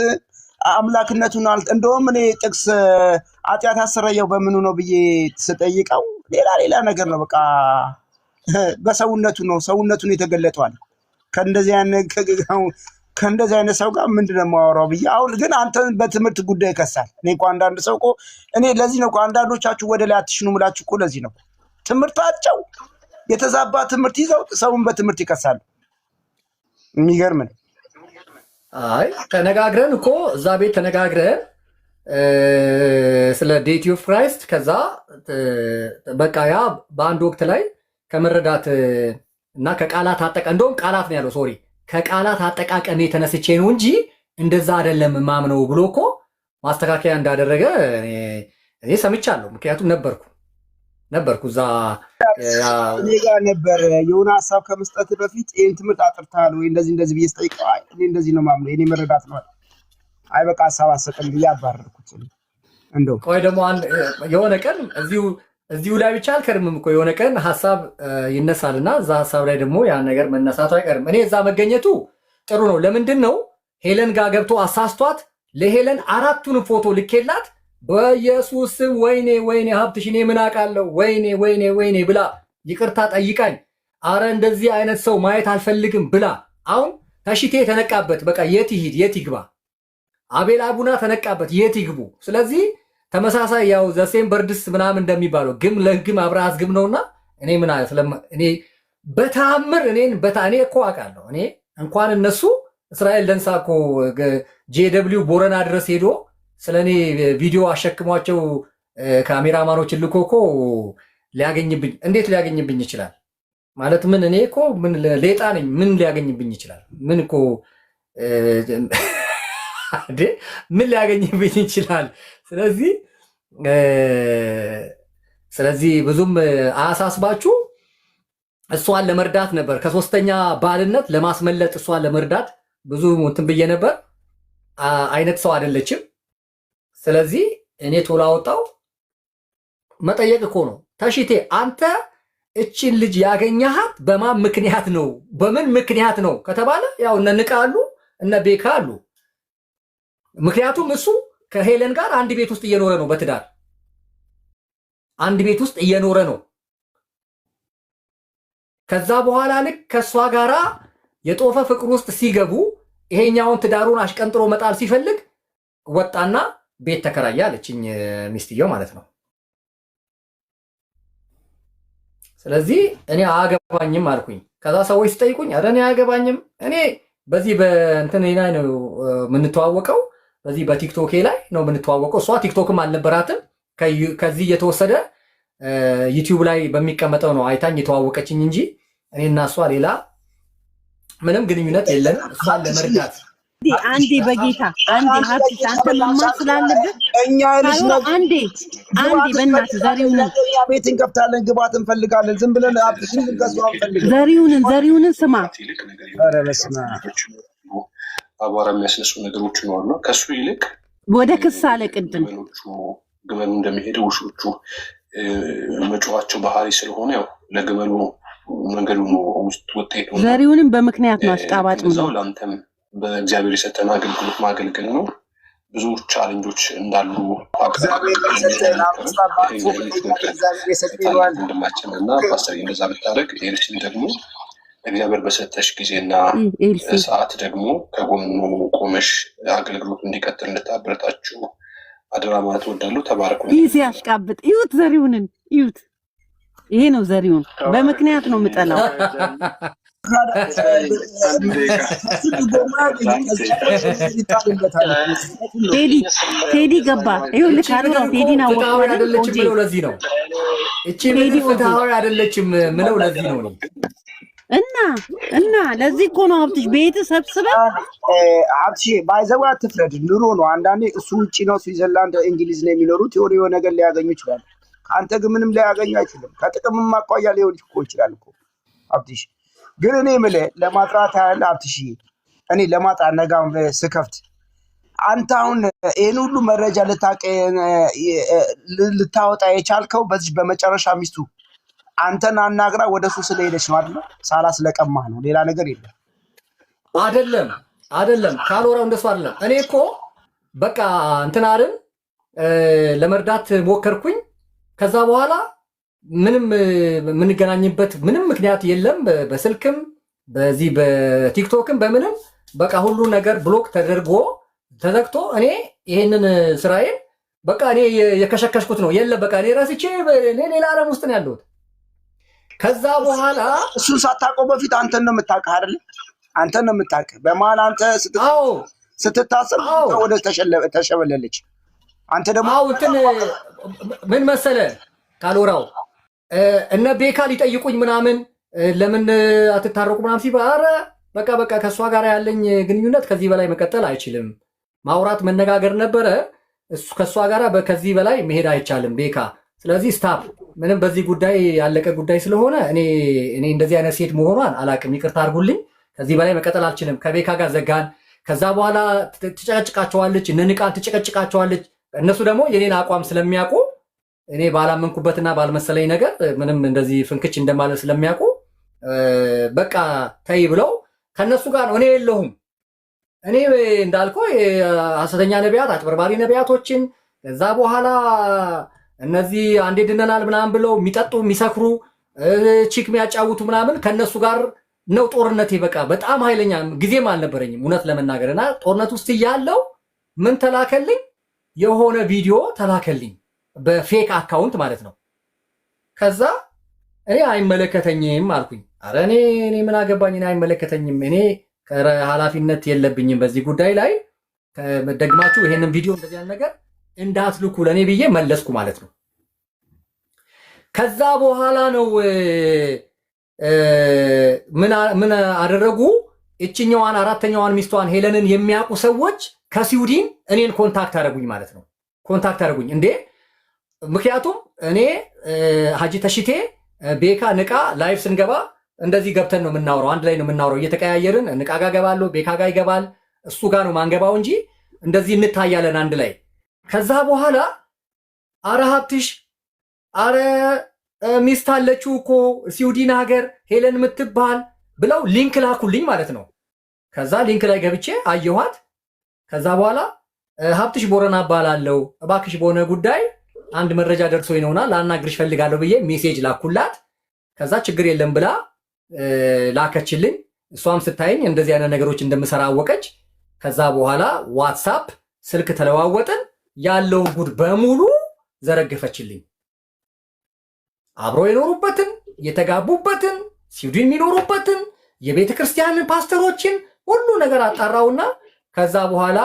አምላክነቱን እንደውም እኔ ጥቅስ ኃጢአት አሰረየው በምኑ ነው ብዬ ስጠይቀው ሌላ ነገር ነው። በቃ በሰውነቱ ነው ሰውነቱን የተገለጠዋል። ከእንደዚህ አይነት ሰው ጋር ምንድን ነው የማወራው ብዬ አሁን ግን አንተን በትምህርት ጉዳይ ይከሳል። እኔ እኮ አንዳንድ ሰው እኮ እኔ ለዚህ ነው እኮ አንዳንዶቻችሁ ወደ ላይ አትሽኑ ምላችሁ እኮ ለዚህ ነው ትምህርታቸው የተዛባ ትምህርት ይዘው ሰውን በትምህርት ይከሳሉ። የሚገርም ነው። አይ ተነጋግረን እኮ እዛ ቤት ተነጋግረን ስለ ዴቲ ኦፍ ክራይስት ከዛ በቃ ያ በአንድ ወቅት ላይ ከመረዳት እና ከቃላት እንደውም ቃላት ነው ያለው ሶሪ ከቃላት አጠቃቀም የተነስቼ ነው እንጂ እንደዛ አይደለም ማምነው ብሎ እኮ ማስተካከያ እንዳደረገ እኔ ሰምቻለሁ። ምክንያቱም ነበርኩ እዛ እኔ ጋር ነበር። የሆነ ሀሳብ ከመስጠት በፊት ይህን ትምህርት አጥርተሃል ወይ እንደዚህ ብዬ ስጠይቀው እኔ እንደዚህ ነው ማምነው የኔ መረዳት ነው። አይ በቃ ሀሳብ አሰጠን ብዬ አባረርኩት። እንደው ቆይ ደግሞ የሆነ ቀን እዚሁ ላይ ብቻ አልከርምም እኮ የሆነ ቀን ሀሳብ ይነሳልና እዛ ሀሳብ ላይ ደግሞ ያን ነገር መነሳቱ አይቀርም። እኔ እዛ መገኘቱ ጥሩ ነው። ለምንድን ነው ሄለን ጋር ገብቶ አሳስቷት ለሄለን 4ቱን ፎቶ ልኬላት በኢየሱስ ስም ወይኔ ሀብትሽ እኔ ምን አውቃለሁ ወይኔ ብላ ይቅርታ ጠይቃኝ፣ አረ እንደዚህ አይነት ሰው ማየት አልፈልግም ብላ አሁን ተሽቴ ተነቃበት። በቃ የት ይግባ? አቤል አቡና ተነቃበት፣ የት ይግቡ? ስለዚህ ተመሳሳይ ያው ዘሴም በርድስ ምናምን እንደሚባለው ግም ለግም አብረሃስ ግም ነውና እኔ ምን እኔ በታምር እኔ እኮ አውቃለሁ። እኔ እንኳን እነሱ እስራኤል ደንሳ እኮ ጄደብሊው ቦረና ድረስ ሄዶ ስለኔ ቪዲዮ አሸክሟቸው ካሜራማኖችን ልኮ እኮ እንዴት ሊያገኝብኝ ይችላል? ማለት ምን እኔ እኮ ምን ሌጣ ነኝ? ምን ሊያገኝብኝ ይችላል? ምን እኮ ምን ሊያገኝብኝ ይችላል? ስለዚህ ስለዚህ ብዙም አያሳስባችሁ። እሷን ለመርዳት ነበር ከሶስተኛ ባልነት ለማስመለጥ እሷን ለመርዳት ብዙ እንትን ብዬ ነበር። አይነት ሰው አይደለችም። ስለዚህ እኔ ቶሎ አወጣው። መጠየቅ እኮ ነው ተሽቴ አንተ እችን ልጅ ያገኘሃት በማን ምክንያት ነው በምን ምክንያት ነው ከተባለ ያው እነ ንቃ አሉ እነ ቤካ አሉ። ምክንያቱም እሱ ከሄለን ጋር አንድ ቤት ውስጥ እየኖረ ነው፣ በትዳር አንድ ቤት ውስጥ እየኖረ ነው። ከዛ በኋላ ልክ ከሷ ጋራ የጦፈ ፍቅር ውስጥ ሲገቡ ይሄኛውን ትዳሩን አሽቀንጥሮ መጣል ሲፈልግ ወጣና ቤት ተከራየ አለችኝ ሚስትየው ማለት ነው። ስለዚህ እኔ አያገባኝም አልኩኝ። ከዛ ሰዎች ሲጠይቁኝ አረ እኔ አያገባኝም፣ እኔ በዚህ በእንትን ላይ ነው የምንተዋወቀው፣ በዚህ በቲክቶክ ላይ ነው የምንተዋወቀው። እሷ ቲክቶክም አልነበራትም፣ ከዚህ የተወሰደ ዩቲዩብ ላይ በሚቀመጠው ነው አይታኝ የተዋወቀችኝ እንጂ እኔና እሷ ሌላ ምንም ግንኙነት የለን። እሷን ለመርዳት አንዴ በጌታ አንዴ ሀብትሽ አንተ መማር ስላለብህ እኛ ልጅ ነው። አንዴ በእናትህ ቤት እንከፍታለን፣ ግባት እንፈልጋለን። ዝም ብለን ሀብትሽን ልንገዛው አንፈልግም። ዘሪሁንን ስማ። ኧረ በስመ አብ አቧራ የሚያስነሱ ነገሮች ይኖራሉ። ከሱ ይልቅ ወደ ክስ አለ ቅድም ግመሉ እንደሚሄደው ውሾቹ መጮኻቸው ባህሪ ስለሆነ ያው ለግመሉ መንገዱ ውስጥ ውጤት ነው። ዘሪሁንም በምክንያት ነው አሽቃባጭ ነው። ለአንተም በእግዚአብሔር የሰጠን አገልግሎት ማገልገል ነው። ብዙ ቻሌንጆች እንዳሉ ወንድማችን እና ፓስተር እንደዛ ብታደርግ ኤልሲን ደግሞ እግዚአብሔር በሰጠሽ ጊዜና ሰዓት ደግሞ ከጎኑ ቆመሽ አገልግሎቱ እንዲቀጥል እንድታበረታችሁ አደራ ማለት እወዳለሁ። ተባረኩ። ይህ ሲያሽቃብጥ እዩት፣ ዘሪሁንን እዩት። ይሄ ነው ዘሪሁን፣ በምክንያት ነው የምጠላው። ቴዲ ገባ። ይኸውልህ ካልሆነ ቴዲን አወቀው አይደለችም ብለው ለዚህ ነው እቺ ቴዲ ፍትሃዊ አይደለችም ምለው ለዚህ ነው እና ለዚህ እኮ ነው ሀብትሽ ቤት ሰብስበህ ሀብትሽ ባይዘዋ አትፍረድ። ኑሮ ነው። አንዳንዴ እሱ ውጪ ነው ስዊዘርላንድ እንግሊዝ ነው የሚኖሩት። የሆነ ነገር ሊያገኙ ይችላል። ከአንተ ግን ምንም ሊያገኙ አይችልም። ከጥቅምም አኳያ ሊሆን እኮ ይችላል እኮ ሀብትሽ። ግን እኔ የምልህ ለማጥራት ያህል ሀብትሽ፣ እኔ ለማጥራት ነጋም ስከፍት አንተ አሁን ይህን ሁሉ መረጃ ልታወጣ የቻልከው በዚህ በመጨረሻ ሚስቱ አንተን አናግራ ወደ እሱ ስለሄደች ነው አይደል? ሳላ ስለቀማህ ነው፣ ሌላ ነገር የለም። አይደለም ካልወራው እንደሱ አይደለም። እኔ እኮ በቃ እንትን አይደል ለመርዳት ሞከርኩኝ። ከዛ በኋላ ምንም የምንገናኝበት ምንም ምክንያት የለም። በስልክም በዚህ በቲክቶክም በምንም በቃ ሁሉ ነገር ብሎክ ተደርጎ ተዘግቶ እኔ ይሄንን ስራዬን በቃ እኔ የከሸከሽኩት ነው። የለም በቃ እኔ ራስቼ ሌላ ዓለም ውስጥ ነው ያለሁት። ከዛ በኋላ እሱን ሳታውቀው በፊት አንተን ነው የምታውቅህ አይደል? አንተን ነው የምታውቅህ። በመሀል አንተ ስትታሰብ ወደ ተሸበለለች። አንተ ደግሞ እንትን ምን መሰለህ ካልወራው እነ ቤካ ሊጠይቁኝ ምናምን ለምን አትታረቁ ምናምን ሲባል ኧረ በቃ ከእሷ ጋር ያለኝ ግንኙነት ከዚህ በላይ መቀጠል አይችልም። ማውራት መነጋገር ነበረ። እሱ ከእሷ ጋር ከዚህ በላይ መሄድ አይቻልም ቤካ። ስለዚህ ስታፕ ምንም በዚህ ጉዳይ ያለቀ ጉዳይ ስለሆነ እኔ እንደዚህ አይነት ሴት መሆኗን አላቅም፣ ይቅርታ አድርጉልኝ። ከዚህ በላይ መቀጠል አልችልም። ከቤካ ጋር ዘጋን። ከዛ በኋላ ትጨቀጭቃቸዋለች፣ እነ ንቃን ትጨቀጭቃቸዋለች። እነሱ ደግሞ የኔን አቋም ስለሚያውቁ እኔ ባላመንኩበትና ባልመሰለኝ ነገር ምንም እንደዚህ ፍንክች እንደማለት ስለሚያውቁ በቃ ተይ ብለው ከነሱ ጋር ነው። እኔ የለሁም። እኔ እንዳልከው ሐሰተኛ ነቢያት፣ አጭበርባሪ ነቢያቶችን ከዛ በኋላ እነዚህ አንዴ ድነናል ምናምን ብለው የሚጠጡ የሚሰክሩ ቺክ የሚያጫውቱ ምናምን ከነሱ ጋር ነው ጦርነቴ። በቃ በጣም ኃይለኛ ጊዜም አልነበረኝም እውነት ለመናገር እና ጦርነት ውስጥ ያለው ምን ተላከልኝ? የሆነ ቪዲዮ ተላከልኝ በፌክ አካውንት ማለት ነው። ከዛ እኔ አይመለከተኝም አልኩኝ። አረ እኔ ምን አገባኝ? እኔ አይመለከተኝም። እኔ ኃላፊነት የለብኝም በዚህ ጉዳይ ላይ። ደግማችሁ ይሄንን ቪዲዮ እንደዚህ አይነት ነገር እንዳትልኩ ለእኔ ብዬ መለስኩ ማለት ነው። ከዛ በኋላ ነው ምን አደረጉ? እችኛዋን አራተኛዋን ሚስቷን ሄለንን የሚያውቁ ሰዎች ከስዊድን እኔን ኮንታክት አደረጉኝ ማለት ነው። ኮንታክት አደረጉኝ። እንዴ ምክንያቱም እኔ ሀጂ ተሽቴ ቤካ ንቃ ላይቭ ስንገባ እንደዚህ ገብተን ነው የምናወራው፣ አንድ ላይ ነው የምናወራው እየተቀያየርን። ንቃ ጋር ገባለሁ፣ ቤካ ጋር ይገባል፣ እሱ ጋር ነው ማንገባው እንጂ እንደዚህ እንታያለን አንድ ላይ። ከዛ በኋላ አረ ሀብትሽ አረ ሚስት አለችው እኮ ስዊድን ሀገር ሄለን የምትባል ብለው ሊንክ ላኩልኝ ማለት ነው። ከዛ ሊንክ ላይ ገብቼ አየኋት። ከዛ በኋላ ሀብትሽ ቦረና እባላለሁ፣ እባክሽ በሆነ ጉዳይ አንድ መረጃ ደርሶኝ ነውና ላናግርሽ ፈልጋለሁ ብዬ ሜሴጅ ላኩላት። ከዛ ችግር የለም ብላ ላከችልኝ። እሷም ስታይኝ እንደዚህ አይነት ነገሮች እንደምሰራ አወቀች። ከዛ በኋላ ዋትሳፕ ስልክ ተለዋወጥን። ያለውን ጉድ በሙሉ ዘረገፈችልኝ። አብሮ የኖሩበትን የተጋቡበትን ስዊድን የሚኖሩበትን የቤተ ክርስቲያን ፓስተሮችን ሁሉ ነገር አጣራውና ከዛ በኋላ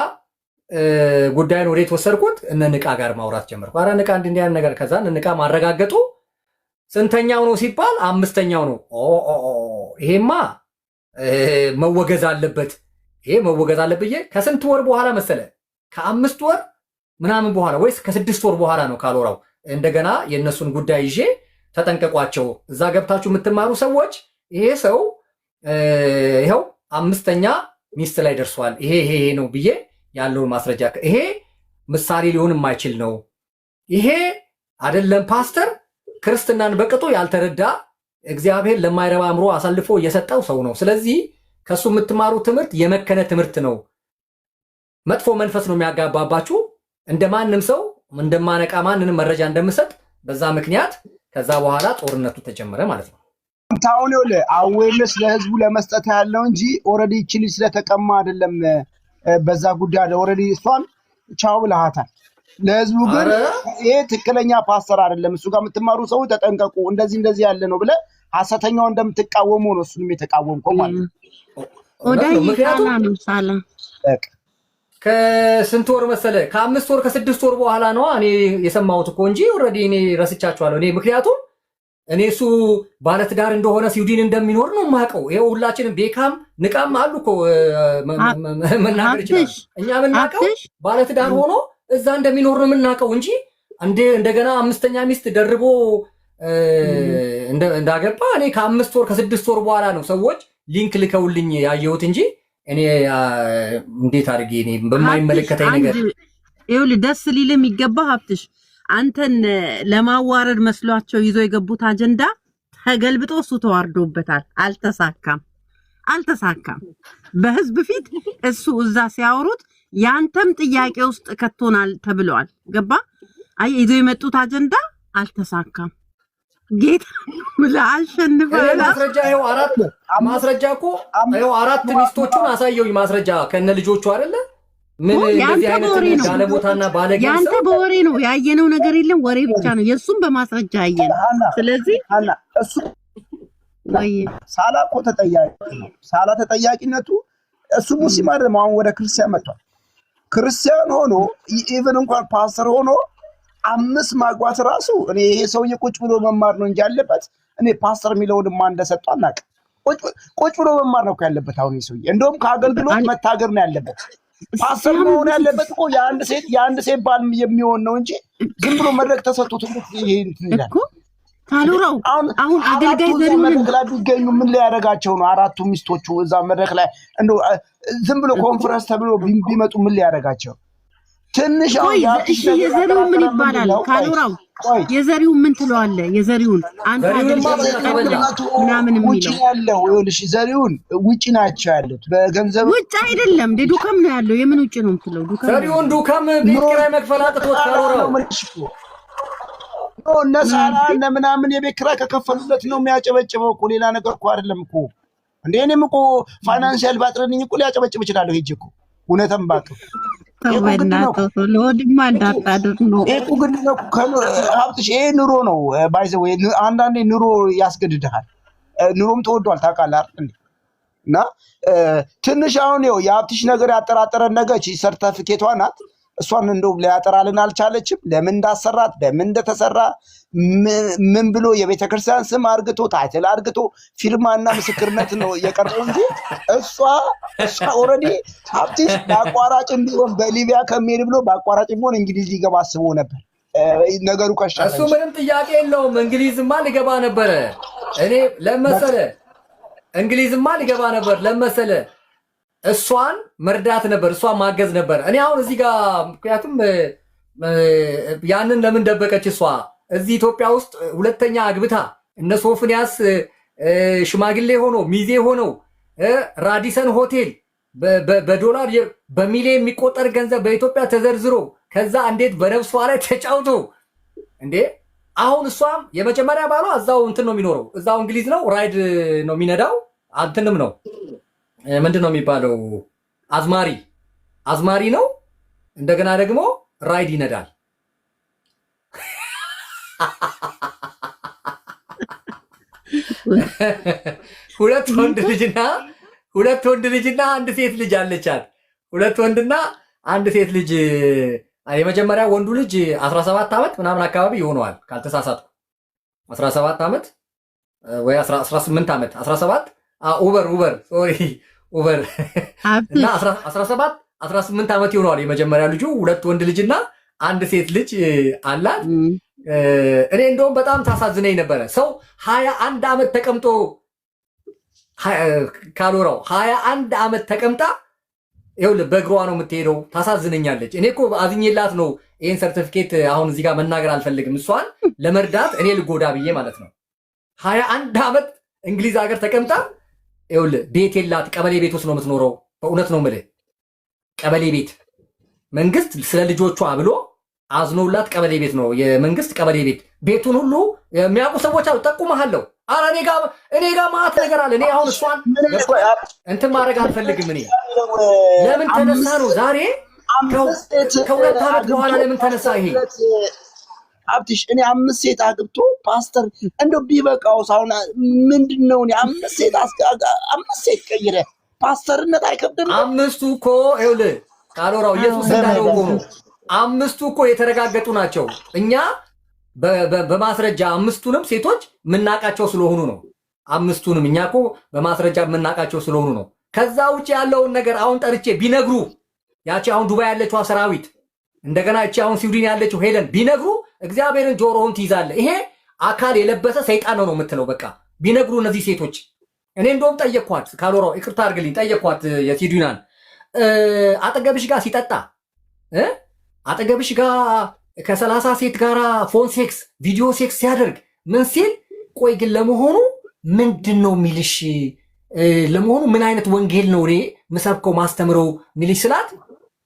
ጉዳዩን ወዴት ወሰድኩት? እነ ንቃ ጋር ማውራት ጀመርኩ። አረ ንቃ እንዲህ ያለ ነገር። ከዛ ንቃ ማረጋገጡ ስንተኛው ነው ሲባል 5ኛው ነው። ይሄማ መወገዝ አለበት፣ ይሄ መወገዝ አለብዬ ከስንት ወር በኋላ መሰለ ከ5 ወር ምናምን በኋላ ወይስ ከ6 ወር በኋላ ነው ካልወራው እንደገና የእነሱን ጉዳይ ይዤ ተጠንቀቋቸው፣ እዛ ገብታችሁ የምትማሩ ሰዎች ይሄ ሰው ይኸው 5ኛ ሚስት ላይ ደርሷል፣ ይሄ ነው ብዬ ያለውን ማስረጃ ይሄ ምሳሌ ሊሆን የማይችል ነው። ይሄ አይደለም ፓስተር ክርስትናን በቅጡ ያልተረዳ እግዚአብሔር ለማይረባ አእምሮ አሳልፎ የሰጠው ሰው ነው። ስለዚህ ከሱ የምትማሩ ትምህርት የመከነ ትምህርት ነው። መጥፎ መንፈስ ነው የሚያጋባባችሁ። እንደማንም ሰው እንደማነቃ ማንንም መረጃ እንደምሰጥ በዛ ምክንያት ከዛ በኋላ ጦርነቱ ተጀመረ ማለት ነው። ታውን ይወለ አዌርነስ ለህዝቡ ለመስጠት ያለው እንጂ ኦሬዲ ቺሊ ስለተቀማ አይደለም። በዛ ጉዳይ አለ ኦሬዲ እሷን ቻው ብለሃታል። ለህዝቡ ግን ይሄ ትክክለኛ ፓስተር አይደለም፣ እሱ ጋር የምትማሩ ሰው ተጠንቀቁ፣ እንደዚህ ያለ ነው ብለ ሐሰተኛው እንደምትቃወሙ ነው እሱንም የተቃወምከው ማለት ነው። ምክንያቱም ከስንት ወር መሰለ ከ5 ወር ከ6 ወር በኋላ ነው እኔ የሰማሁት እኮ እንጂ ኦሬዲ እኔ ረስቻቸዋለሁ። እኔ ምክንያቱም እኔ እሱ ባለትዳር እንደሆነ ስዊድን እንደሚኖር ነው የማውቀው። ይሄው ሁላችንም ቤካም ንቃም አሉ እኮ መናገር ይችላል። እኛ የምናውቀው ባለትዳር ሆኖ እዛ እንደሚኖር ነው የምናውቀው እንጂ እንደገና 5ኛ ሚስት ደርቦ እንዳገባ እኔ ከ5 ወር ከ6 ወር በኋላ ነው ሰዎች ሊንክ ልከውልኝ ያየሁት እንጂ እኔ እንዴት አድርጌ እኔ በማይመለከተኝ ነገር ይኸውልህ ደስ ሊል የሚገባ ሀብትሽ አንተን ለማዋረድ መስሏቸው ይዞ የገቡት አጀንዳ ተገልብጦ እሱ ተዋርዶበታል። አልተሳካም። በህዝብ ፊት እሱ እዛ ሲያወሩት ያንተም ጥያቄ ውስጥ ከቶናል ተብለዋል። ገባ? አይ ይዞ የመጡት አጀንዳ አልተሳካም። ጌታ ለአሸንፈላ ማስረጃ ይኸው ማስረጃ እኮ ይኸው 4 ሚስቶቹን አሳየውኝ ማስረጃ ከነ ልጆቹ አይደለ? ምን እንደዚህ አይነት ባለቦታና ባለጌ ሰው ያንተ በወሬ ነው ያየነው ነገር የለም፣ ወሬ ብቻ ነው። የሱም በማስረጃ ያየነው። ስለዚህ እሱ ሳላ እኮ ሳላ ተጠያቂነቱ እሱ ሙስሊም አይደለም፣ አሁን ወደ ክርስቲያን መጥቷል። ክርስቲያን ሆኖ ኢቭን እንኳን ፓስተር ሆኖ 5 ማግባት ራሱ እኔ ይሄ ሰውዬ ቁጭ ብሎ መማር ነው እንጂ ያለበት እኔ ፓስተር የሚለውን ማን እንደሰጠው አናውቅም። ቁጭ ብሎ መማር ነው ያለበት። አሁን ይሄ ሰውዬ እንደውም ከአገልግሎት መታገር ነው ያለበት። ፓስተር መሆን ያለበት እኮ የአንድ ሴት ባል የሚሆን ነው እንጂ ዝም ብሎ መድረክ ተሰጥቶት ይሄ እንትን ይላል። ታሉራው አሁን አገልጋይ ዘሪሁን መድረክ ላይ ቢገኙ ምን ሊያደርጋቸው ነው? 4ቱ ሚስቶቹ እዛ መድረክ ላይ እንደው ዝም ብሎ ኮንፈረንስ ተብሎ ቢመጡ ምን ሊያደርጋቸው? ትንሽ የዘሪውን ምን ይባላል? ካሉራው የዘሪውን ምን ትለዋለህ? የዘሪውን አንተ ምናምን የሚለው ያለው ይኸውልሽ፣ ዘሪውን ውጪ ናቸው ያሉት በገንዘብ ውጭ አይደለም። ዱከም ነው ያለው። የምን ውጭ ነው የምትለው? ዘሪውን ዱከም ቤት ኪራይ መክፈል አቅቶት ካሉራው እነ ሳራ እነ ምናምን የቤት ኪራይ ከከፈሉለት ነው የሚያጨበጭበው እኮ ሌላ ነገር እኮ አይደለም እኮ። እንደ እኔም እኮ ፋይናንሻል ባጥረንኝ እኮ ሊያጨበጭብ ይችላል። ሄጄ እኮ እውነትም ባክ ለወድማ እንዳታድር ነው እኮ ግን ነው ሀብትሽ። ይሄ ኑሮ ነው ባይዘው። አንዳንዴ ኑሮ ያስገድድሃል። ኑሮም ተወዷል ታውቃለህ አይደል? እና ትንሽ አሁን ይኸው የሀብትሽ ነገር ያጠራጠረን ነገር ሰርተፊኬቷ ናት። እሷን እንደው ሊያጠራልን አልቻለችም። ለምን እንዳሰራት ለምን እንደተሰራ ምን ብሎ የቤተክርስቲያን ስም አርግቶ ታይትል አርግቶ ፊርማና ምስክርነት ነው የቀረው እንጂ እሷ ኦልሬዲ ሀብትሽ በአቋራጭ እንዲሆን በሊቢያ ከሚሄድ ብሎ በአቋራጭ ቢሆን እንግሊዝ ሊገባ አስቦ ነበር። ነገሩ ከሻለ እሱ ምንም ጥያቄ የለውም። እንግሊዝማ ሊገባ ነበረ። እኔ ለመሰለ እንግሊዝማ ሊገባ ነበር ለመሰለ እሷን መርዳት ነበር፣ እሷን ማገዝ ነበር። እኔ አሁን እዚህ ጋር ምክንያቱም ያንን ለምን ደበቀች እሷ? እዚህ ኢትዮጵያ ውስጥ ሁለተኛ አግብታ እነ ሶፍንያስ ሽማግሌ ሆኖ ሚዜ ሆነው ራዲሰን ሆቴል በዶላር በሚሊዮን የሚቆጠር ገንዘብ በኢትዮጵያ ተዘርዝሮ ከዛ እንዴት በነፍሷ ላይ ተጫውቶ እንዴ! አሁን እሷም የመጀመሪያ ባሏ እዛው እንትን ነው የሚኖረው፣ እዛው እንግሊዝ ነው፣ ራይድ ነው የሚነዳው፣ አንተንም ነው ምንድን ነው የሚባለው፣ አዝማሪ ነው። እንደገና ደግሞ ራይድ ይነዳል። ሁለት ወንድ ልጅና አንድ ሴት ልጅ አለቻት። ሁለት ወንድና አንድ ሴት ልጅ። የመጀመሪያ ወንዱ ልጅ 17 ዓመት ምናምን አካባቢ ይሆነዋል ካልተሳሳትኩ፣ 17 ዓመት ወይ 18 ዓመት 17 ኡበር እና 18 ዓመት ይሆነዋል የመጀመሪያ ልጁ። ሁለት ወንድ ልጅና አንድ ሴት ልጅ አላት። እኔ እንደውም በጣም ታሳዝነኝ ነበረ። ሰው 21 ዓመት ተቀምጦ ካሎራው 21 ዓመት ተቀምጣ ይኸውልህ በእግሯ ነው የምትሄደው። ታሳዝነኛለች። እኔ እኮ አዝኜላት ነው ይህን ሰርቲፊኬት አሁን እዚህ ጋር መናገር አልፈልግም። እሷን ለመርዳት እኔ ልጎዳ ብዬ ማለት ነው። 21 ዓመት እንግሊዝ ሀገር ተቀምጣ ይኸውልህ ቤት የላት፣ ቀበሌ ቤት ውስጥ ነው የምትኖረው። በእውነት ነው የምልህ ቀበሌ ቤት መንግስት ስለ ልጆቿ ብሎ አዝኖላት ቀበሌ ቤት ነው የመንግስት ቀበሌ ቤት። ቤቱን ሁሉ የሚያውቁ ሰዎች አሉ፣ ጠቁመሃለሁ። ኧረ እኔ ጋር ማት ነገር አለ። እኔ አሁን እሷን እንትን ማድረግ አልፈልግም። እኔ ለምን ተነሳ ነው ዛሬ ከሁለት ዓመት በኋላ ለምን ተነሳ ይሄ ሀብትሽ? እኔ 5 ሴት አግብቶ ፓስተር እንደው ቢበቃው ሳውና ምንድነው? እኔ 5 ሴት ቀይረ ፓስተርነት አይከብድም? አምስቱ እኮ ይኸውልህ ካሎራው ኢየሱስ እንዳለው እኮ ነው። 5ቱ እኮ የተረጋገጡ ናቸው። እኛ በማስረጃ 5ቱንም ሴቶች የምናውቃቸው ስለሆኑ ነው። 5ቱንም እኛ እኮ በማስረጃ የምናውቃቸው ስለሆኑ ነው። ከዛ ውጭ ያለውን ነገር አሁን ጠርቼ ቢነግሩ፣ ያቺ አሁን ዱባይ ያለችው ሰራዊት፣ እንደገና እቺ አሁን ስዊድን ያለችው ሄለን ቢነግሩ እግዚአብሔርን ጆሮውን ትይዛለህ። ይሄ አካል የለበሰ ሰይጣን ነው የምትለው። በቃ ቢነግሩ እነዚህ ሴቶች። እኔ እንደውም ጠየኳት፣ ካሎራው ይቅርታ አድርግልኝ፣ ጠየኳት የስዊድናን አጠገብሽ ጋር ሲጠጣ አጠገብሽ ጋር ከ30 ሴት ጋር ፎን ሴክስ ቪዲዮ ሴክስ ሲያደርግ ምን ሲል፣ ቆይ ግን ለመሆኑ ምንድን ነው የሚልሽ? ለመሆኑ ምን አይነት ወንጌል ነው እኔ ምሰብከው ማስተምረው ሚልሽ ስላት፣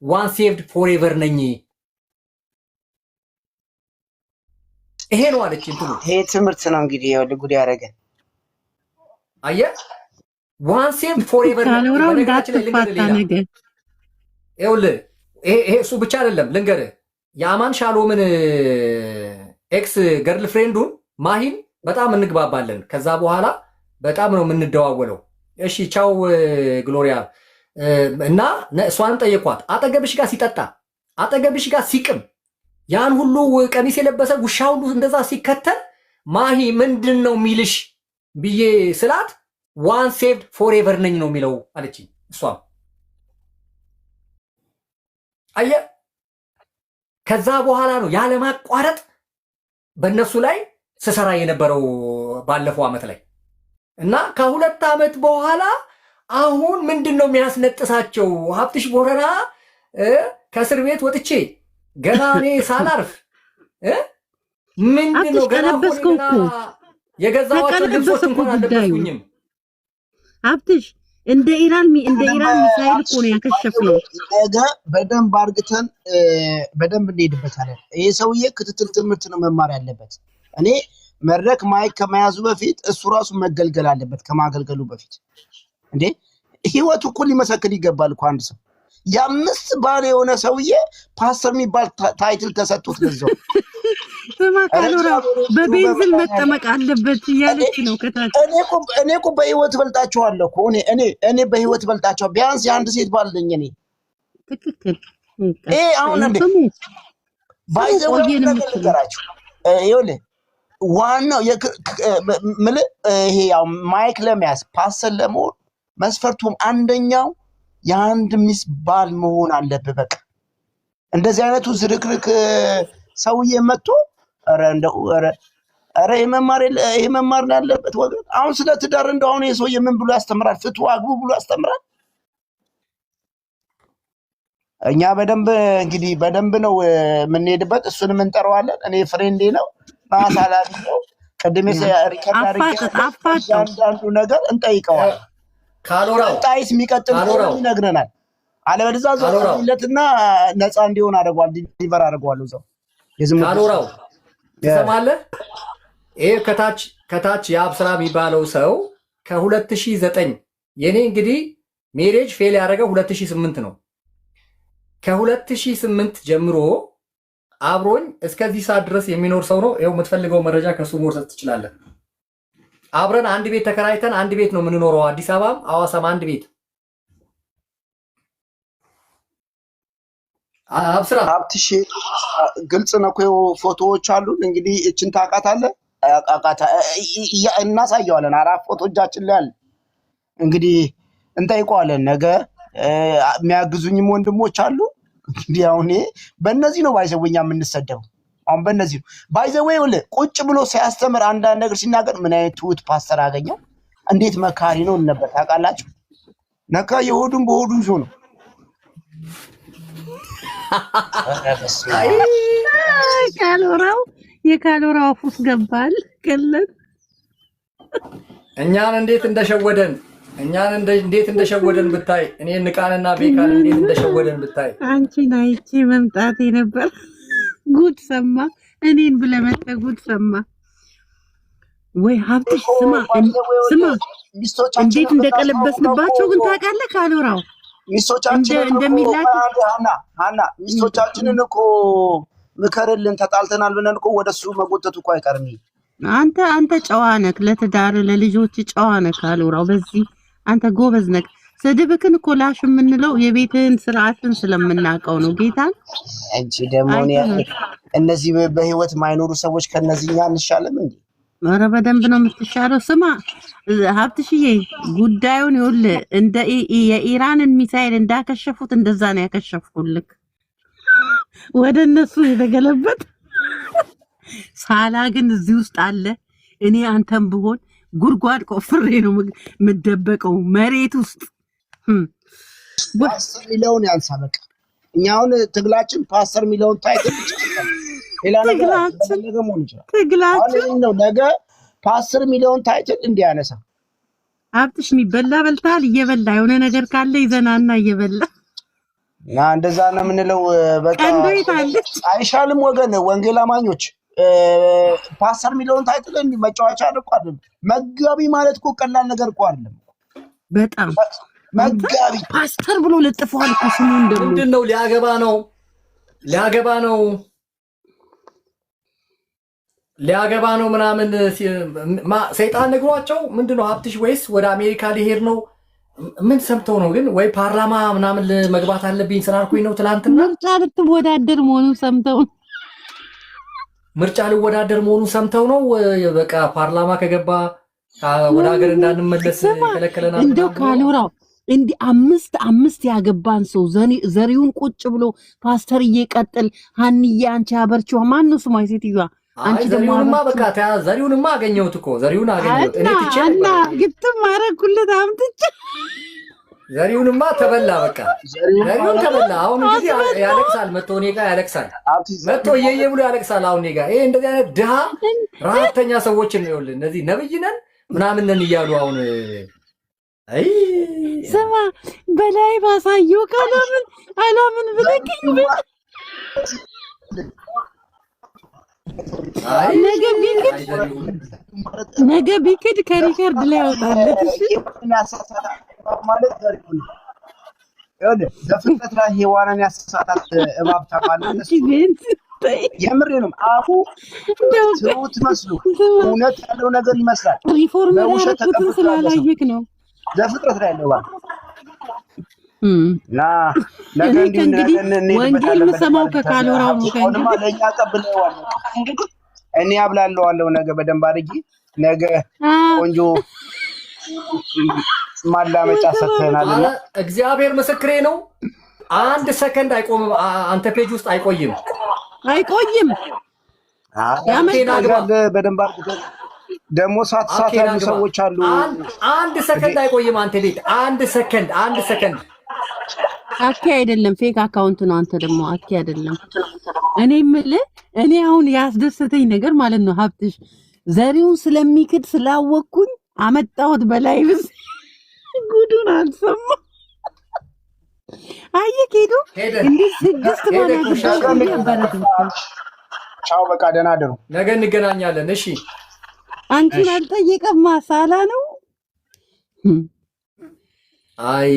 ዋን ሴቭድ ፎሬቨር ነኝ። ይሄ ነው አለች። እንትኑ ይሄ ትምህርት ነው እንግዲህ ይኸውልህ ጉድ ያደረገን። አየህ ዋን ሴቭድ ፎሬቨር ነኝ። ይኸውልህ ይሄ እሱ ብቻ አይደለም ልንገርህ፣ የአማን ሻሎምን ኤክስ ገርል ፍሬንዱን ማሂን በጣም እንግባባለን። ከዛ በኋላ በጣም ነው የምንደዋወለው። እሺ ቻው ግሎሪያ። እና እሷንም ጠየኳት፣ አጠገብሽ ጋር ሲጠጣ አጠገብሽ ጋር ሲቅም ያን ሁሉ ቀሚስ የለበሰ ውሻ ሁሉ እንደዛ ሲከተል ማሂ ምንድን ነው የሚልሽ ብዬ ስላት፣ ዋን ሴቭድ ፎሬቨር ነኝ ነው የሚለው አለችኝ። እሷም አየህ ከዛ በኋላ ነው ያለማቋረጥ በእነሱ ላይ ስሰራ የነበረው ባለፈው ዓመት ላይ እና ከ2 ዓመት በኋላ አሁን ምንድን ነው የሚያስነጥሳቸው? ሀብትሽ ቦረና ከእስር ቤት ወጥቼ ገና እኔ ሳላርፍ ምንድን ነው ገና የገዛኋቸው ልብሶች እንኳን አልለበስኩኝም። ሀብትሽ እንደ ኢራን ሚሳይል እኮ ነው ያከሸፍነው። ነገ በደንብ አርግተን በደንብ እንሄድበታለን። ይሄ ሰውዬ ክትትል ትምህርት ነው መማር ያለበት። እኔ መድረክ ማይክ ከመያዙ በፊት እሱ ራሱ መገልገል አለበት። ከማገልገሉ በፊት እንዴ ህይወቱ እኮ ሊመሰክር ይገባል እኮ አንድ ሰው። የ5 ባል የሆነ ሰውዬ ፓስተር የሚባል ታይትል ተሰጥቶት ገዛው። ተማካሎራ በቤንዚን መጠመቅ አለበት እያለች ነው ከታች። እኔ እኮ በህይወት በልጣቸዋለሁ እኮ እኔ በህይወት በልጣቸው። ቢያንስ የአንድ ሴት ባል ነኝ እኔ። ትክክል። አሁን እንዴ ባይዘው ነገራችሁ ይኸውልህ ዋናው ይሄ ያው ማይክ ለመያዝ ፓስተር ለመሆን መስፈርቱም አንደኛው የአንድ ሚስት ባል መሆን አለብህ። በቃ እንደዚህ አይነቱ ዝርክርክ ሰውዬ መጥቶ ኧረ እንደው ኧረ ይሄ መማር ያለበት ወገን። አሁን ስለ ትዳር እንደው አሁን ይሄ ሰውዬ ምን ብሎ ያስተምራል? ፍቱ አግቡ ብሎ ያስተምራል? እኛ በደንብ እንግዲህ በደንብ ነው የምንሄድበት። እሱንም እንጠራዋለን። እኔ ፍሬንዴ ነው ማሳላፊ ነው። ቅድም ሪከርድ አድርጌ አንዳንዱ ነገር እንጠይቀዋለን። ቀጣይስ የሚቀጥል ይነግረናል። አለበለዚያ ዘውለትና ነፃ እንዲሆን አደርገዋል። ዲሊቨር አደርገዋለሁ እዛው ካኖራው ትሰማለህ? ይሄ ከታች የአብስራ የሚባለው ሰው ከ2009 የኔ እንግዲህ ሜሬጅ ፌል ያደረገው 2008 ነው። ከ2008 ጀምሮ አብሮኝ እስከዚህ ሰዓት ድረስ የሚኖር ሰው ነው። ይኸው የምትፈልገው መረጃ ከሱ መውሰድ ትችላለህ። አብረን አንድ ቤት ተከራይተን አንድ ቤት ነው የምንኖረው። አዲስ አበባም ሐዋሳም አንድ ቤት። አብስራ ሀብትሽ ግልጽ ነው እኮ ፎቶዎች አሉን። እንግዲህ እችን ታውቃታለህ? እናሳየዋለን። 4 ፎቶ እጃችን ላይ አለ። እንግዲህ እንጠይቀዋለን። ነገ የሚያግዙኝም ወንድሞች አሉ። እንግዲህ አሁን በእነዚህ ነው ባይዘወኛ የምንሰደው። አሁን በእነዚህ ነው ባይዘወይ ቁጭ ብሎ ሲያስተምር አንዳንድ ነገር ሲናገር ምን አይነት ትሁት ፓስተር አገኘው፣ እንዴት መካሪ ነው ነበር። ታውቃላችሁ? ነካ የሆዱን በሆዱ ይዞ ነው። የካሎራው ፉስ ገባል ከለን እኛን እንዴት እንደሸወደን ብታይ። እኔ ንቃንና ቤካን እንዴት እንደሸወደን ብታይ። አንቺን አይቼ መምጣቴ ነበር። ጉድ ሰማ። እኔን ብለህ መጥተህ ጉድ ሰማ ወይ? ሀብትሽ ስማ እንዴት እንደቀለበስንባቸው ግን ታውቃለህ? ካሎራው ሚስቶቻችንን እኮ ምከርልን፣ ተጣልተናል ብለን እኮ ወደሱ መጎተቱ እኮ አይቀርም። አንተ ጨዋ ነህ፣ ለትዳር ለልጆች ጨዋ ነህ ካሎራው። በዚህ አንተ ጎበዝ ነህ። ስድብክን እኮ ላሽ የምንለው የቤትህን ስርዓትን ስለምናውቀው ነው። ጌታን እንጂ ደግሞ እነዚህ በህይወት ማይኖሩ ሰዎች ከነዚህኛ እንሻለም እንዴ? ኧረ በደንብ ነው የምትሻለው። ስማ ሀብትሽዬ ጉዳዩን ይኸውልህ እንደ የኢራንን ሚሳኤል እንዳከሸፉት እንደዛ ነው ያከሸፍኩልክ። ወደ እነሱ የተገለበጥ ሳላ ግን እዚህ ውስጥ አለ። እኔ አንተም ብሆን ጉድጓድ ቆፍሬ ነው የምደበቀው መሬት ውስጥ። ፓስተር ሚሊዮን ያንሳ በቃ። እኛ አሁን ትግላችን ፓስተር ሚሊዮን ታይትል ሌላ ነገር ትግላችን ነው። ነገ ፓስተር ሚሊዮን ታይትል እንዲያነሳ ሀብትሽ የሚበላ በልታል። እየበላ የሆነ ነገር ካለ ይዘናና እየበላ እና እንደዛ ነው የምንለው። በቃ አይሻልም ወገን ወንጌል አማኞች። ፓስተር ሚሊዮን ታይትል እንዲ መጫወቻ እኮ አይደለም። መጋቢ ማለት እኮ ቀላል ነገር እኮ አይደለም። በጣም መጋቢ ፓስተር ብሎ ለጥፈዋል እኮ ስሙ። ምንድነው? ሊያገባ ነው ምናምን ሰይጣን ነግሯቸው ምንድነው? ሀብትሽ ወይስ ወደ አሜሪካ ሊሄድ ነው? ምን ሰምተው ነው ግን? ወይ ፓርላማ ምናምን መግባት አለብኝ ስላልኩኝ ነው። ትላንትና ምርጫ ልትወዳደር መሆኑን ሰምተው ነው። በቃ ፓርላማ ከገባ ወደ ሀገር እንዳንመለስ ከለከለናል። እንደው ካሎራው እንዲህ አምስት ያገባን ሰው ዘሪውን ቁጭ ብሎ ፓስተር እየቀጥል ሀንዬ አንቺ አበርቺዋ ማን ነው ስሟ ሴትዮዋ? አንቺ ዘሪውንማ በቃ ዘሪውንማ አገኘሁት እኮ ዘሪውን አገኘሁት። እኔ ትቼ እና ግጥም አደረኩለት አምጥቼ ዘሪውንማ ተበላ። በቃ ዘሪውን ተበላ። አሁን እንግዲህ ያለቅሳል መጥቶ እኔ ጋር ያለቅሳል። መጥቶ እየየ ብሎ ያለቅሳል። አሁን እኔ ጋር ይሄ እንደዚህ አይነት ድሃ ረሀብተኛ ሰዎችን ነው ይኸውልህ እነዚህ ነብይ ነን ምናምን ነን እያሉ አሁን አይ ስማ በላይ ባሳየው አላምን ብለኝ ነገ ቢክድ ከሪከርድ ላይ ያወጣለት። እሺ ማለት ዘሪሁን ዘፍጥረት ላይ ሔዋንን ያሳሳታት እባብ ታውቃለህ? የምሬ ነው። አፉ ትሁት መስሎ እውነት ያለው ነገር ይመስላል። ሪፎርም ያደረኩትን ስላላየክ ነው። ዘፍጥረት ላይ ያለው እባብ እና እንግዲህ ወንጌል የምሰማው ከካሎራው ነው። ለእኛ ቀብለዋል። እኔ አብላለዋለሁ ነገ በደንብ አድርጌ። ነገ ቆንጆ ማላመጫ ሰጥተናልና እግዚአብሔር ምስክሬ ነው። 1 ሰከንድ አይቆምም። አንተ ፔጅ ውስጥ አይቆይም። አይቆይም ያመጣል በደንብ አድርገህ ደግሞ ሳት ያሉ ሰዎች አሉ። አንድ ሰከንድ አይቆይም። አንተ ቤት አንድ ሰከንድ አኪ አይደለም ፌክ አካውንት ነው። አንተ ደግሞ አኪ አይደለም። እኔ የምልህ እኔ አሁን ያስደሰተኝ ነገር ማለት ነው ሀብትሽ ዘሪውን ስለሚክድ ስላወቅኩኝ አመጣሁት በላይቭስ ጉዱን አልሰማ አየህ ሄዶ እንዴ 6 ማለት ነው። ቻው በቃ ደህና አደሩ። ነገ እንገናኛለን። እሺ አንቺን አልጠየቀም ማሳላ ነው። አይ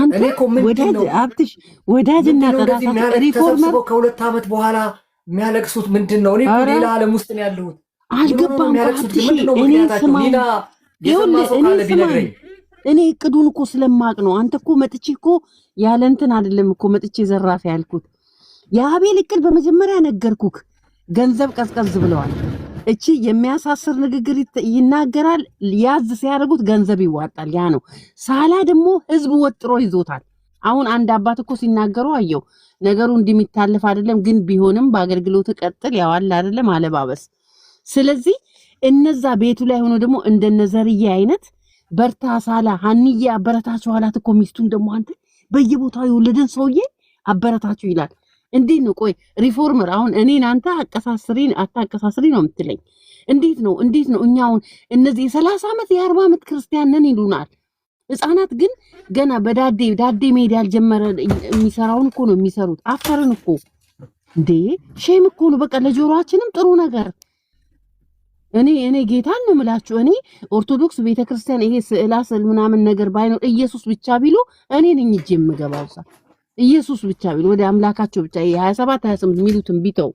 እኔ እኮ ምንድን ነው ሀብትሽ ወዳጅና ተራሳት ሪፎርመር ከ2 ዓመት በኋላ የሚያለቅሱት ምንድን ነው? እኔ እኮ ሌላ ዓለም ውስጥ ነው ያለሁት። አልገባም ሀብትሽ እኔ ስማ እኔ እቅዱን እኮ ስለማቅ ነው። አንተ እኮ መጥቼ እኮ ያለ እንትን አይደለም እኮ መጥቼ ዘራፍ ያልኩት የአቤል እቅድ በመጀመሪያ ነገርኩክ። ገንዘብ ቀዝቀዝ ብለዋል። እቺ የሚያሳስር ንግግር ይናገራል። ያዝ ሲያደርጉት ገንዘብ ይዋጣል። ያ ነው። ሳላ ደግሞ ህዝብ ወጥሮ ይዞታል። አሁን አንድ አባት እኮ ሲናገሩ አየው ነገሩ እንደሚታለፍ አይደለም፣ ግን ቢሆንም በአገልግሎት ቀጥል ያዋል አይደለም አለባበስ። ስለዚህ እነዛ ቤቱ ላይ ሆኖ ደግሞ እንደነዘርዬ አይነት በርታ ሳላ ሀንዬ አበረታቸው አላት እኮ ሚስቱን ደግሞ አንተ በየቦታው የወለደን ሰውዬ አበረታቸው ይላል። እንዴት ነው ቆይ ሪፎርመር አሁን እኔን አንተ አቀሳስሪን አታቀሳስሪ ነው የምትለኝ? እንዴት ነው እኛ አሁን እነዚህ የ30 ዓመት የ40 ዓመት ክርስቲያን ነን ይሉናል። ህፃናት ግን ገና በዳዴ ሜዳ ያልጀመረ የሚሰራውን እኮ ነው የሚሰሩት። አፈርን እኮ እንዴ ሼም እኮ ነው። በቃ ለጆሮአችንም ጥሩ ነገር እኔ ጌታን ነው የምላችሁ። እኔ ኦርቶዶክስ ቤተክርስቲያን ይሄ ስዕል ምናምን ነገር ባይኖር ኢየሱስ ብቻ ቢሉ እኔ ነኝ እጄ የምገባው። ኢየሱስ ብቻ ቢሉ ወደ አምላካቸው ብቻ 27 28 ሚሉትን ቢተው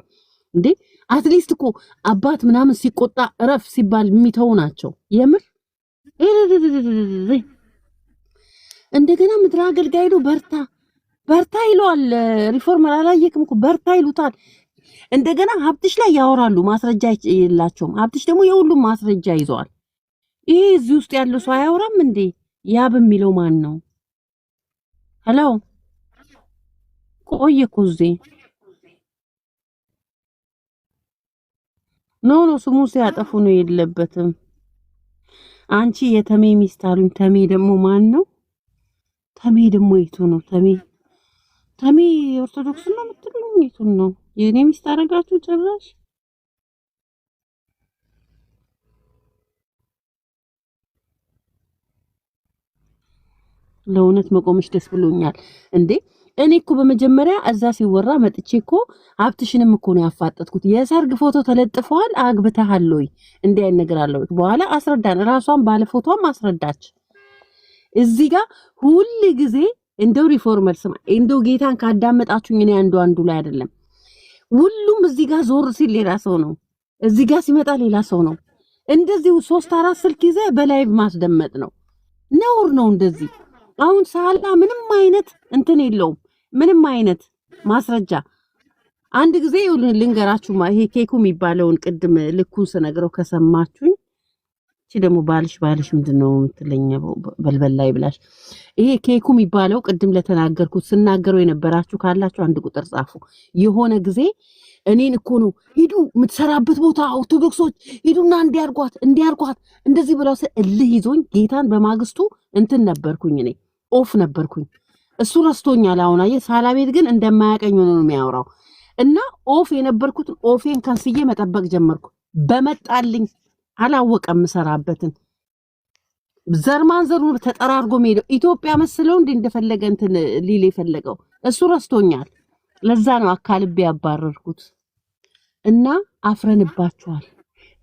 እንዴ አትሊስት እኮ አባት ምናምን ሲቆጣ እረፍ ሲባል የሚተው ናቸው። የምር እንደገና ምድር አገልጋይ ነው በርታ ይለዋል። ሪፎርመር አላየክም እኮ በርታ ይሉታል። እንደገና ሀብትሽ ላይ ያወራሉ። ማስረጃ የላቸውም። ሀብትሽ ደግሞ የሁሉም ማስረጃ ይዘዋል። ይሄ እዚህ ውስጥ ያለው ሰው አያወራም እንዴ? ያ በሚለው ማን ነው? ሄሎ ቆየ እኮ እዚህ ኖ ስሙ ሲያጠፉ ነው የለበትም። አንቺ የተሜ ሚስት አሉኝ። ተሜ ደግሞ ማን ነው? ተሜ ደግሞ የቱ ነው? ተሜ ኦርቶዶክስ ነው የምትሉኝ? የቱን ነው የኔ ሚስት አደረጋችሁ ጭራሽ? ለእውነት መቆምሽ ደስ ብሎኛል። እንዴ እኔ እኮ በመጀመሪያ እዛ ሲወራ መጥቼ እኮ ሀብትሽንም እኮ ነው ያፋጠጥኩት። የሰርግ ፎቶ ተለጥፈዋል አግብተሃል ወይ እንዲህ አይነት ነገር አለው። በኋላ አስረዳን። ራሷን ባለ ፎቶም አስረዳች። እዚህ ጋር ሁሉ ጊዜ እንደው ሪፎርመር ስማ፣ እንደው ጌታን ካዳመጣችሁኝ እኔ አንዱ ላይ አይደለም። ሁሉም እዚህ ጋር ዞር ሲል ሌላ ሰው ነው፣ እዚህ ጋር ሲመጣ ሌላ ሰው ነው። እንደዚህ 3-4 ስልክ ይዘህ በላይቭ ማስደመጥ ነው፣ ነውር ነው እንደዚህ። አሁን ሳላ ምንም አይነት እንትን የለውም፣ ምንም አይነት ማስረጃ። አንድ ጊዜ ልንገራችሁ፣ ይሄ ኬኩ የሚባለውን ቅድም ልኩን ስነግረው ከሰማችሁኝ፣ እቺ ደግሞ ባልሽ ምንድነው የምትለኝ በልበል ላይ ብላሽ። ይሄ ኬኩ የሚባለው ቅድም ለተናገርኩት ስናገረው የነበራችሁ ካላችሁ አንድ ቁጥር ጻፉ። የሆነ ጊዜ እኔን እኮ ነው ሂዱ የምትሰራበት ቦታ ኦርቶዶክሶች ሂዱና እንዲያርጓት እንደዚህ ብለው እልህ ይዞኝ ጌታን በማግስቱ እንትን ነበርኩኝ፣ እኔ ኦፍ ነበርኩኝ። እሱ ረስቶኛል። አሁን አየህ ሳላ ቤት ግን እንደማያቀኝ ሆኖ ነው የሚያወራው። እና ኦፍ የነበርኩትን ኦፌን ከንስዬ መጠበቅ ጀመርኩ። በመጣልኝ አላወቀም የምሰራበትን ዘርማን ዘሩ ተጠራርጎ ሄደው ኢትዮጵያ መስለው እንደፈለገ እንትን ሊል የፈለገው እሱ ረስቶኛል። ለዛ ነው አካልቤ ያባረርኩት። እና አፍረንባችኋል።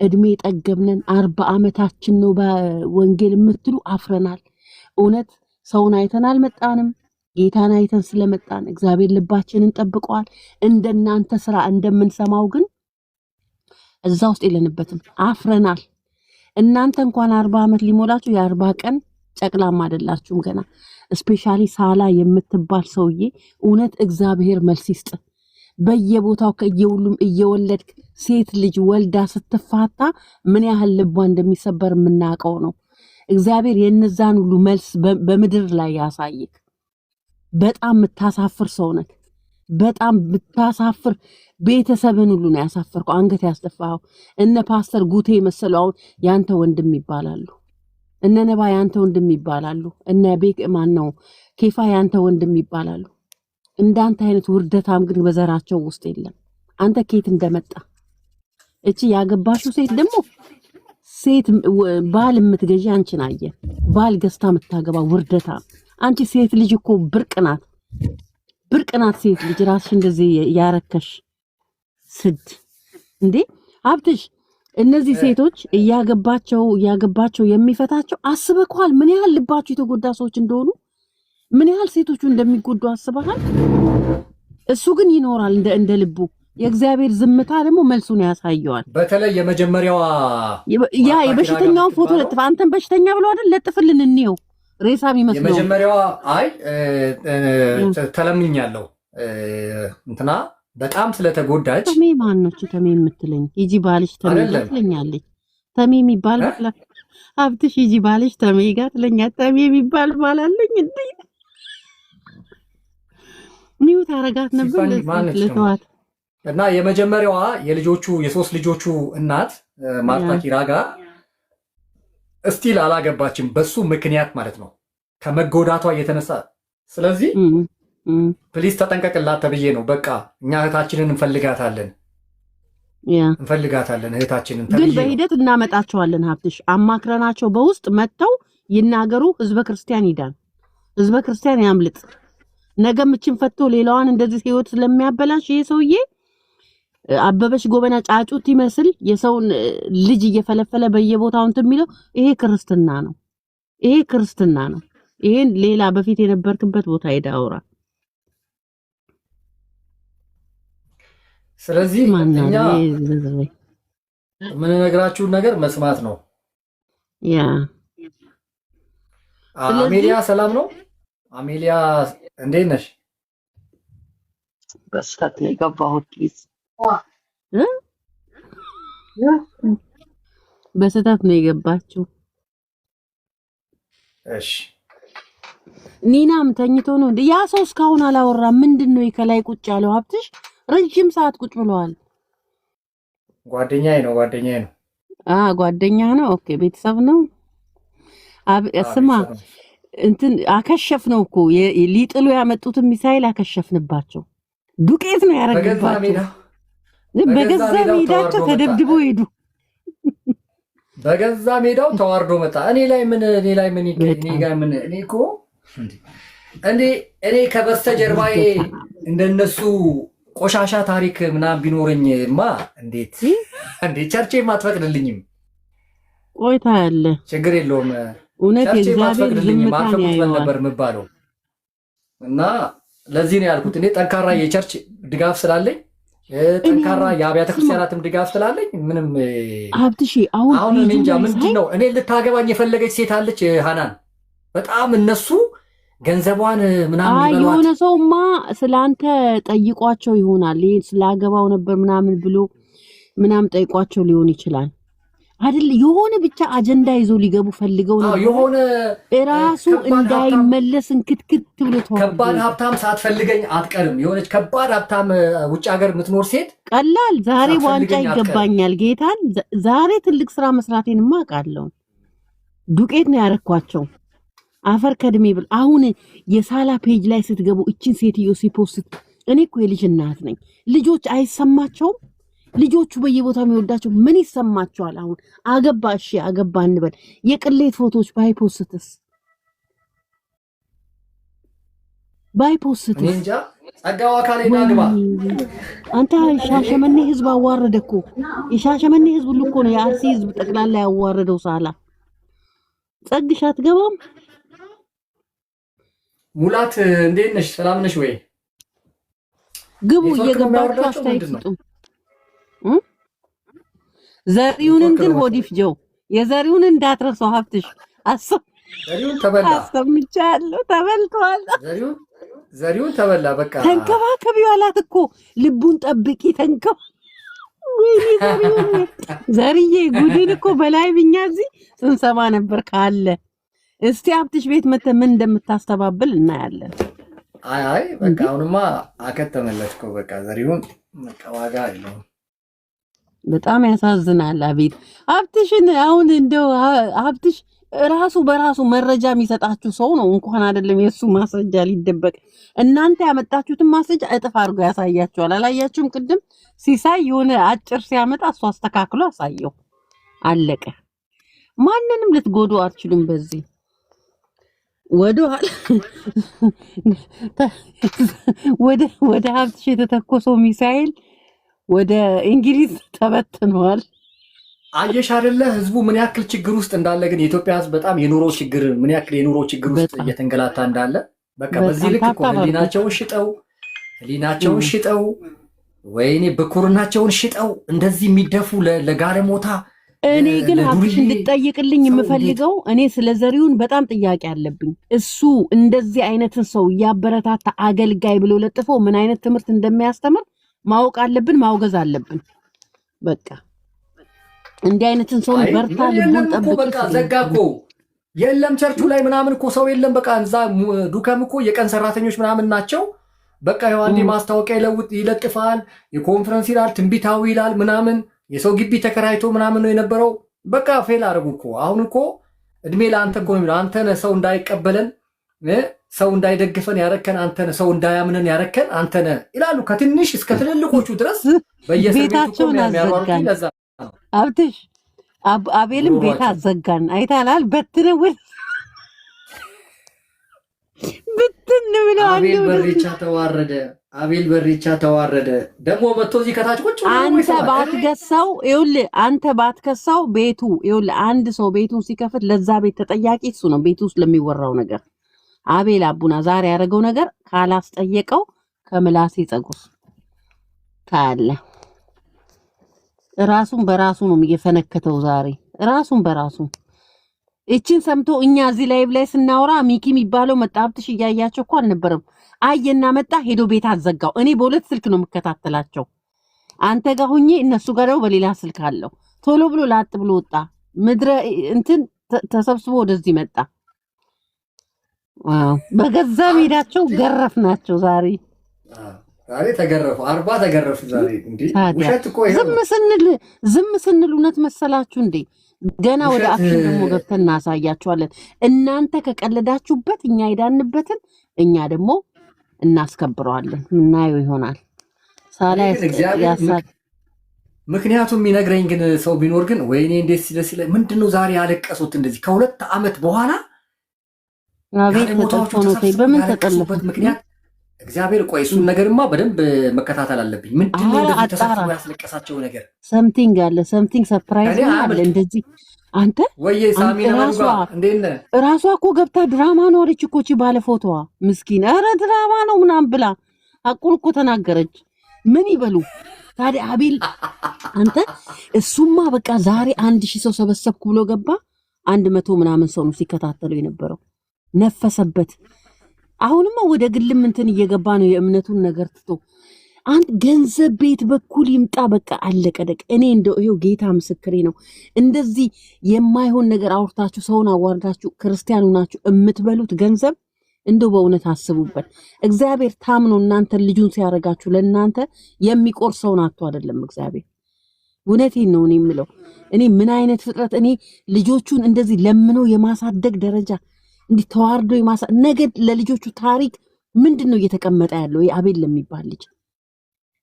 እድሜ ጠገብነን 40 ዓመታችን ነው በወንጌል የምትሉ አፍረናል። እውነት ሰውን አይተን አልመጣንም። ጌታን አይተን ስለመጣን እግዚአብሔር ልባችንን ጠብቀዋል። እንደናንተ ስራ እንደምንሰማው ግን እዛ ውስጥ የለንበትም። አፍረናል። እናንተ እንኳን 40 ዓመት ሊሞላችሁ የ40 ቀን ጨቅላም አይደላችሁም ገና። ስፔሻሊ ሳላ የምትባል ሰውዬ እውነት እግዚአብሔር መልስ ይስጥ። በየቦታው ከየሁሉም እየወለድክ ሴት ልጅ ወልዳ ስትፋታ ምን ያህል ልቧ እንደሚሰበር የምናውቀው ነው። እግዚአብሔር የነዛን ሁሉ መልስ በምድር ላይ ያሳይክ። በጣም የምታሳፍር ሰው ነህ። በጣም ብታሳፍር ቤተሰብን ሁሉ ነው ያሳፈርከው፣ አንገት ያስደፋኸው። እነ ፓስተር ጉቴ መሰለው አሁን ያንተ ወንድም ይባላሉ። እነ ነባ ያንተ ወንድም ይባላሉ። እነ ቤክ ማን ነው ኬፋ ያንተ ወንድም ይባላሉ። እንዳንተ አይነት ውርደታም ግን በዘራቸው ውስጥ የለም። አንተ ኬት እንደመጣ እቺ ያገባሽው ሴት ደግሞ ሴት ባል የምትገዢ አንቺን አየ ባል ገዝታ የምታገባ ውርደታ። አንቺ ሴት ልጅ እኮ ብርቅ ናት ሴት ልጅ። ራስሽ እንደዚህ ያረከሽ ስድ እንዴ ሀብትሽ። እነዚህ ሴቶች እያገባቸው የሚፈታቸው አስበኳል። ምን ያህል ልባቸው የተጎዳ ሰዎች እንደሆኑ፣ ምን ያህል ሴቶቹ እንደሚጎዱ አስበሃል? እሱ ግን ይኖራል እንደ ልቡ። የእግዚአብሔር ዝምታ ደግሞ መልሱን ያሳየዋል። በተለይ የመጀመሪያዋ የበሽተኛውን ፎቶ ለጥፍ። አንተን በሽተኛ ብሎ አይደል ለጥፍልን እንየው። ሬሳ የሚመስለው የመጀመሪያዋ ተለምኛለሁ እንትና በጣም ስለተጎዳች ተሜ ማነች? ተሜ የምትለኝ ሂጂ ባልሽ ተሜ ጋር ትለኛለች። ተሜ የሚባል ሀብትሽ ሂጂ ባልሽ ተሜ ጋር ትለኛለች። ተሜ የሚባል ባላለኝ እንዴ ኒው ታረጋት ነበር ለተዋት እና የመጀመሪያዋ የሶስት ልጆቹ እናት ማርታ ኪራጋ እስቲል አላገባችም፣ በሱ ምክንያት ማለት ነው ከመጎዳቷ የተነሳ። ስለዚህ ፕሊስ ተጠንቀቅላት ተብዬ ነው። በቃ እኛ እህታችንን እንፈልጋታለን እህታችንን ግን በሂደት እናመጣቸዋለን። ሀብትሽ አማክረናቸው በውስጥ መጥተው ይናገሩ። ህዝበ ክርስቲያን ይዳን፣ ህዝበ ክርስቲያን ያምልጥ። ነገ ምችን ፈቶ ሌላዋን እንደዚህ ህይወት ስለሚያበላሽ ይሄ ሰውዬ አበበሽ ጎበና ጫጩት ይመስል የሰውን ልጅ እየፈለፈለ በየቦታው እንትን የሚለው ይሄ ክርስትና ነው። ይሄን ሌላ በፊት የነበርክበት ቦታ ሄዳ አውራ። ስለዚህ እኛ የምንነግራችሁን ነገር መስማት ነው። አሜሊያ ሰላም ነው? አሜሊያ እንዴት ነሽ? በስታት ነው የገባሁት። በስታት ነው የገባችው። እሺ ኒናም ተኝቶ ነው እንዴ? ያ ሰው እስካሁን አላወራም። ምንድነው ከላይ ቁጭ ያለው? ሀብትሽ ረጅም ሰዓት ቁጭ ብለዋል። ጓደኛዬ ነው። ጓደኛ ነው። ኦኬ ቤተሰብ ነው። ስማ እንትን አከሸፍነው እኮ ሊጥሉ ያመጡትን ሚሳኤል አከሸፍንባቸው። ዱቄት ነው ያረግባቸው። በገዛ ሜዳቸው ተደብድበው ሄዱ። በገዛ ሜዳው ተዋርዶ መጣ። እኔ ከበስተጀርባዬ እንደነሱ ቆሻሻ ታሪክ ምናምን ቢኖረኝማ እንዴት ቸርቼም አትፈቅድልኝም። ቆይታ ያለ ችግር የለውም። እውነት የእግዚአብሔር ዝምታን ያየዋል ነበር የምባለው እና ለዚህ ነው ያልኩት። እኔ ጠንካራ የቸርች ድጋፍ ስላለኝ ጠንካራ የአብያተ ክርስቲያናትም ድጋፍ ስላለኝ ምንም ሀብትሽ አሁን እንጃ ምንድን ነው እኔ ልታገባኝ የፈለገች ሴት አለች ሃናን። በጣም እነሱ ገንዘቧን ምናምን ይበሏት። የሆነ ሰውማ ስለአንተ ጠይቋቸው ይሆናል። ይሄ ስላገባው ነበር ምናምን ብሎ ምናምን ጠይቋቸው ሊሆን ይችላል አይደል? የሆነ ብቻ አጀንዳ ይዞ ሊገቡ ፈልገው ነው። የሆነ ራሱ እንዳይመለስ እንክትክት ብሎ ተወው። ከባድ ሀብታም ሳትፈልገኝ አትቀርም። የሆነች ከባድ ሀብታም ውጭ ሀገር የምትኖር ሴት ቀላል ዛሬ ዋንጫ ይገባኛል ጌታን ዛሬ ትልቅ ስራ መስራቴንማ አውቃለሁ። ዱቄት ነው ያረኳቸው አፈር ከድሜ ብል። አሁን የሳላ ፔጅ ላይ ስትገቡ እቺን ሴትዮ ሲፖስት እኔ እኮ የልጅ እናት ነኝ። ልጆች አይሰማቸውም? ልጆቹ በየቦታው የሚወዳቸው ምን ይሰማቸዋል? አሁን አገባ እሺ አገባ እንበል፣ የቅሌት ፎቶዎች ባይፖስትስ እንጃ። ጸጋው አካሌ ናግባ አንተ ሻሸመኔ ህዝብ አዋረደ እኮ። የሻሸመኔ ህዝብ ሁሉ እኮ ነው የአርሲ ህዝብ ጠቅላላ ያዋረደው። ሳላ ጸግሽ አትገባም? ሙላት እንዴት ነሽ? ሰላም ነሽ ወይ? ግቡ እየገባችሁ አስተያየት ስጡ። ዘሪሁንን ግን ሆዲፍጀው የዘሪሁን እንዳትረሳው ሀብትሽ። ዘሪሁን ተበላ። አሰምቻለሁ ተበልቷል። ዘሪሁን ተበላ። በቃ ተንከባከቢው አላት እኮ ልቡን ጠብቂ ተንከባ። ወይኔ ዘርዬ ጉድን እኮ በላይ ብኛ እዚህ ስንሰማ ነበር ካለ። እስቲ ሀብትሽ ቤት መተህ ምን እንደምታስተባብል እናያለን። አይ በቃ አሁንማ አከተመለት እኮ በቃ ዘሪሁን በቃ ዋጋ የለውም። በጣም ያሳዝናል። አቤት ሀብትሽን አሁን እንደው ሀብትሽ ራሱ በራሱ መረጃ የሚሰጣችሁ ሰው ነው። እንኳን አይደለም የሱ ማስረጃ ሊደበቅ እናንተ ያመጣችሁትን ማስረጃ እጥፍ አድርጎ ያሳያችኋል። አላያችሁም? ቅድም ሲሳይ የሆነ አጭር ሲያመጣ እሱ አስተካክሎ አሳየው። አለቀ። ማንንም ልትጎዱ አትችሉም። በዚህ ወደ ሀብትሽ የተተኮሰው ሚሳኤል ወደ እንግሊዝ ተበትኗል። አየሽ አይደለ ህዝቡ ምን ያክል ችግር ውስጥ እንዳለ። ግን የኢትዮጵያ ህዝብ በጣም የኑሮ ችግር ምን ያክል የኑሮ ችግር ውስጥ እየተንገላታ እንዳለ በቃ በዚህ ልክ እኮ ህሊናቸውን ሽጠው ወይኔ ብኩርናቸውን ሽጠው እንደዚህ የሚደፉ ለጋለሞታ። እኔ ግን ሀብትሽ እንድጠይቅልኝ የምፈልገው እኔ ስለ ዘሪሁን በጣም ጥያቄ አለብኝ። እሱ እንደዚህ አይነትን ሰው እያበረታታ አገልጋይ ብሎ ለጥፈው ምን አይነት ትምህርት እንደሚያስተምር ማወቅ አለብን፣ ማውገዝ አለብን። በቃ እንዲህ አይነትን ሰው በርታ ልቡን ጠብቅ። በቃ ዘጋ እኮ የለም ቸርቹ ላይ ምናምን እኮ ሰው የለም። በቃ እዛ ዱከም እኮ የቀን ሰራተኞች ምናምን ናቸው። በቃ ይኸው አንዴ ማስታወቂያ ይለጥፋል፣ የኮንፈረንስ ይላል፣ ትንቢታዊ ይላል ምናምን። የሰው ግቢ ተከራይቶ ምናምን ነው የነበረው። በቃ ፌል አደረጉ እኮ። አሁን እኮ እድሜ ለአንተ እኮ ነው የሚለው። አንተ ነህ ሰው እንዳይቀበለን ሰው እንዳይደግፈን ያረከን አንተ ነህ፣ ሰው እንዳያምነን ያረከን አንተ ነህ ይላሉ። ከትንሽ እስከ ትልልቆቹ ድረስ ቤታቸውን አዘጋን። ሀብትሽ አቤልም ቤት አዘጋን አይታላል። በትነው ብትን ብለው አቤል በሬቻ ተዋረደ። አቤል በሬቻ ተዋረደ። ደግሞ መጥቶ እዚህ ከታች ቁጭ ብሎ አንተ ባትገሳው ይኸውልህ፣ አንተ ባትከሳው ቤቱ ይኸውልህ፣ አንድ ሰው ቤቱን ሲከፍት ለዛ ቤት ተጠያቂ እሱ ነው። ቤቱ ውስጥ ለሚወራው ነገር አቤል አቡና ዛሬ ያደረገው ነገር ካላስጠየቀው ከምላሴ ጸጉር ታለ ራሱን በራሱ ነው እየፈነከተው ዛሬ ራሱን በራሱ። እቺን ሰምቶ እኛ እዚህ ላይቭ ላይ ስናወራ ሚኪ የሚባለው መጣ። ሀብትሽ እያያቸው እኮ አልነበረም። አየና መጣ ሄዶ ቤት አዘጋው። እኔ በሁለት ስልክ ነው የምከታተላቸው። አንተ ጋር ሁኜ እነሱ ጋር ነው በሌላ ስልክ አለው። ቶሎ ብሎ ላጥ ብሎ ወጣ። ምድረ እንትን ተሰብስቦ ወደዚህ መጣ። ዋው በገዛ ሜዳቸው ገረፍናቸው ዛሬ ተገረፉ። 40 ተገረፉ ዛሬ። እንዴ ውሸት እኮ ዝም ስንል እውነት መሰላችሁ እንዴ? ገና ወደ አክሽን ደግሞ ገብተን እናሳያችኋለን። እናንተ ከቀለዳችሁበት እኛ ሄዳንበትን እኛ ደግሞ እናስከብረዋለን። ምናየው ይሆናል። ምክንያቱም የሚነግረኝ ግን ሰው ቢኖር ግን ወይኔ እንዴት ደስ ይላል። ምንድነው ዛሬ ያለቀሱት እንደዚህ ከ2 ዓመት በኋላ? አቤት ተጠልፎ ነው። በምን ተጠለፉበት ምክንያት እግዚአብሔር። ቆይ እሱን ነገርማ በደንብ መከታተል አለብኝ። ምንድነው እንደዚህ ተሰፍቶ ያስለቀሳቸው ነገር? ሰምቲንግ አለ፣ ሰምቲንግ ሰርፕራይዝ አለ። እንደዚህ አንተ ወይ ሳሚና ማሩጋ እንዴነ ራሷ እኮ ገብታ ድራማ ነው አለች እኮ እቺ ባለ ፎቶዋ ምስኪን። ኧረ ድራማ ነው ምናምን ብላ አቁን እኮ ተናገረች። ምን ይበሉ ታዲያ አቤል አንተ። እሱማ በቃ ዛሬ 1000 ሰው ሰበሰብኩ ብሎ ገባ። 100 ምናምን ሰው ነው ሲከታተለው የነበረው። ነፈሰበት። አሁንማ ወደ ግልም እንትን እየገባ ነው የእምነቱን ነገር ትቶ። አንድ ገንዘብ ቤት በኩል ይምጣ በቃ አለቀ ደቅ። እኔ እንደው ይሄው ጌታ ምስክሬ ነው። እንደዚህ የማይሆን ነገር አውርታችሁ ሰውን አዋርዳችሁ ክርስቲያኑ ናችሁ የምትበሉት ገንዘብ እንደው በእውነት አስቡበት። እግዚአብሔር ታምኖ እናንተ ልጁን ሲያረጋችሁ ለእናንተ የሚቆርሰውን አጥቶ አይደለም እግዚአብሔር። እውነቴን ነው እኔ የምለው። እኔ ምን አይነት ፍጥረት እኔ ልጆቹን እንደዚህ ለምነው የማሳደግ ደረጃ እንዲህ ተዋርዶ ነገ ለልጆቹ ታሪክ ምንድነው እየተቀመጠ ያለው? አቤል ለሚባል ልጅ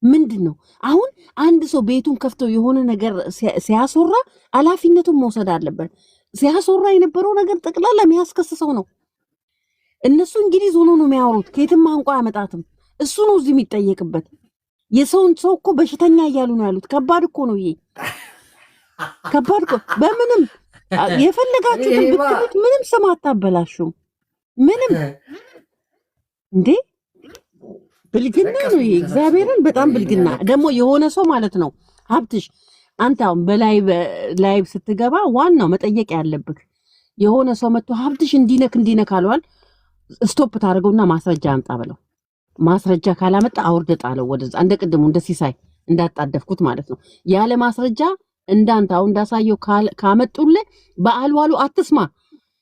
ምንድነው? አሁን አንድ ሰው ቤቱን ከፍቶ የሆነ ነገር ሲያሶራ ኃላፊነቱን መውሰድ አለበት። ሲያሶራ የነበረው ነገር ጠቅላላ የሚያስከስሰው ነው። እነሱ እንግሊዝ ሆኖ ነው የሚያወሩት። ከየትም አንቋ አያመጣትም። እሱ ነው እዚህ የሚጠየቅበት። የሰውን ሰው እኮ በሽተኛ እያሉ ነው ያሉት። ከባድ እኮ ነው ይሄ፣ ከባድ እኮ በምንም የፈለጋችሁትን ብትሉት ምንም ስም አታበላሹም። ምንም እንዴ ብልግና ነው ይሄ። እግዚአብሔርን በጣም ብልግና ደግሞ የሆነ ሰው ማለት ነው። ሀብትሽ አንተ አሁን በላይቭ ስትገባ ዋናው መጠየቅ ያለብህ የሆነ ሰው መጥቶ ሀብትሽ እንዲነክ አለዋል። ስቶፕ ታደርገውና ማስረጃ አምጣ በለው። ማስረጃ ካላመጣ አውርደ ጣለው ወደዛ። እንደ ቅድሙ እንደ ሲሳይ እንዳጣደፍኩት ማለት ነው። ያለ ማስረጃ እንዳንተ አሁን እንዳሳየው ካመጡልህ በአልዋሉ አትስማ፣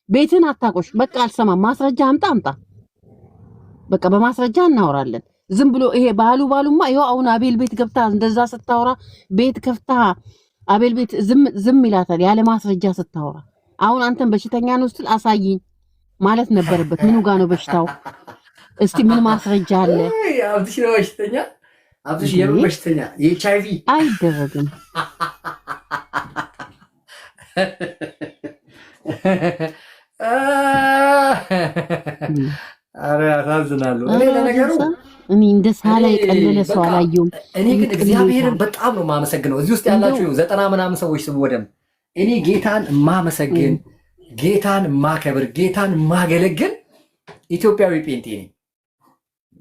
ቤትን አታቆሽ። በቃ አልሰማም። ማስረጃ አምጣ። በቃ በማስረጃ እናወራለን። ዝም ብሎ ይሄ ባሉማ ይኸው አሁን አቤል ቤት ገብታ እንደዛ ስታወራ ቤት ከፍታ አቤል ቤት ዝም ይላታል ያለ ማስረጃ ስታወራ። አሁን አንተን በሽተኛ ነው ስትል አሳይኝ ማለት ነበረበት። ምኑ ጋር ነው በሽታው? እስቲ ምን ማስረጃ አለ? አብትሽ ነው በሽተኛ? አብትሽ የምን በሽተኛ? የኤችአይቪ አይደረግም። አረ ያሳዝናሉ። እኔ ለነገሩ እኔ እንደ ሳላ የቀለለ ሰው አላየሁም። እኔ ግን እግዚአብሔርን በጣም ነው የማመሰግነው። እዚህ ውስጥ ያላችሁ 90 ምናምን ሰዎች ስሙ ወደም እኔ ጌታን የማመሰግን ጌታን የማከብር ጌታን የማገለግል ኢትዮጵያዊ ጴንጤ ነኝ።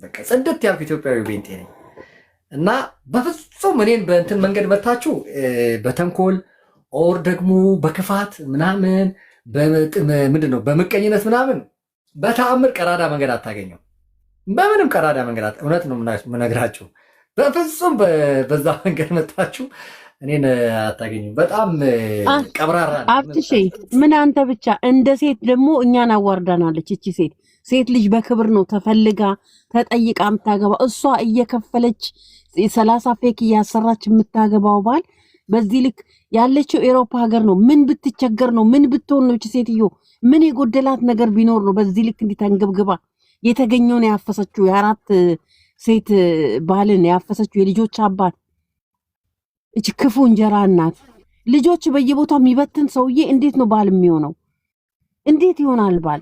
በቃ ጽድት ያልኩ ኢትዮጵያዊ ጴንጤ ነኝ እና በፍጹም እኔን በእንትን መንገድ መታችሁ በተንኮል ኦር ደግሞ በክፋት ምናምን ምንድን ነው በምቀኝነት ምናምን በተአምር ቀራዳ መንገድ አታገኘው። በምንም ቀራዳ መንገድ እውነት ነው የምነግራችሁ። በፍጹም በዛ መንገድ መታችሁ እኔን አታገኙም። በጣም ቀብራራ አብትሽ ምን አንተ ብቻ እንደ ሴት ደግሞ እኛን አዋርዳናለች። እቺ ሴት ልጅ በክብር ነው ተፈልጋ ተጠይቃ የምታገባ። እሷ እየከፈለች 30 ፌክ እያሰራች የምታገባው ባል በዚህ ልክ ያለችው ኤሮፓ ሀገር ነው። ምን ብትቸገር ነው? ምን ብትሆን ነው? እቺ ሴትዮ ምን የጎደላት ነገር ቢኖር ነው በዚህ ልክ እንዲተንገብግባ የተገኘውን ያፈሰችው? የአራት ሴት ባልን ያፈሰችው የልጆች አባት እቺ ክፉ እንጀራ እናት ልጆች በየቦታው የሚበትን ሰውዬ እንዴት ነው ባል የሚሆነው? እንዴት ይሆናል ባል?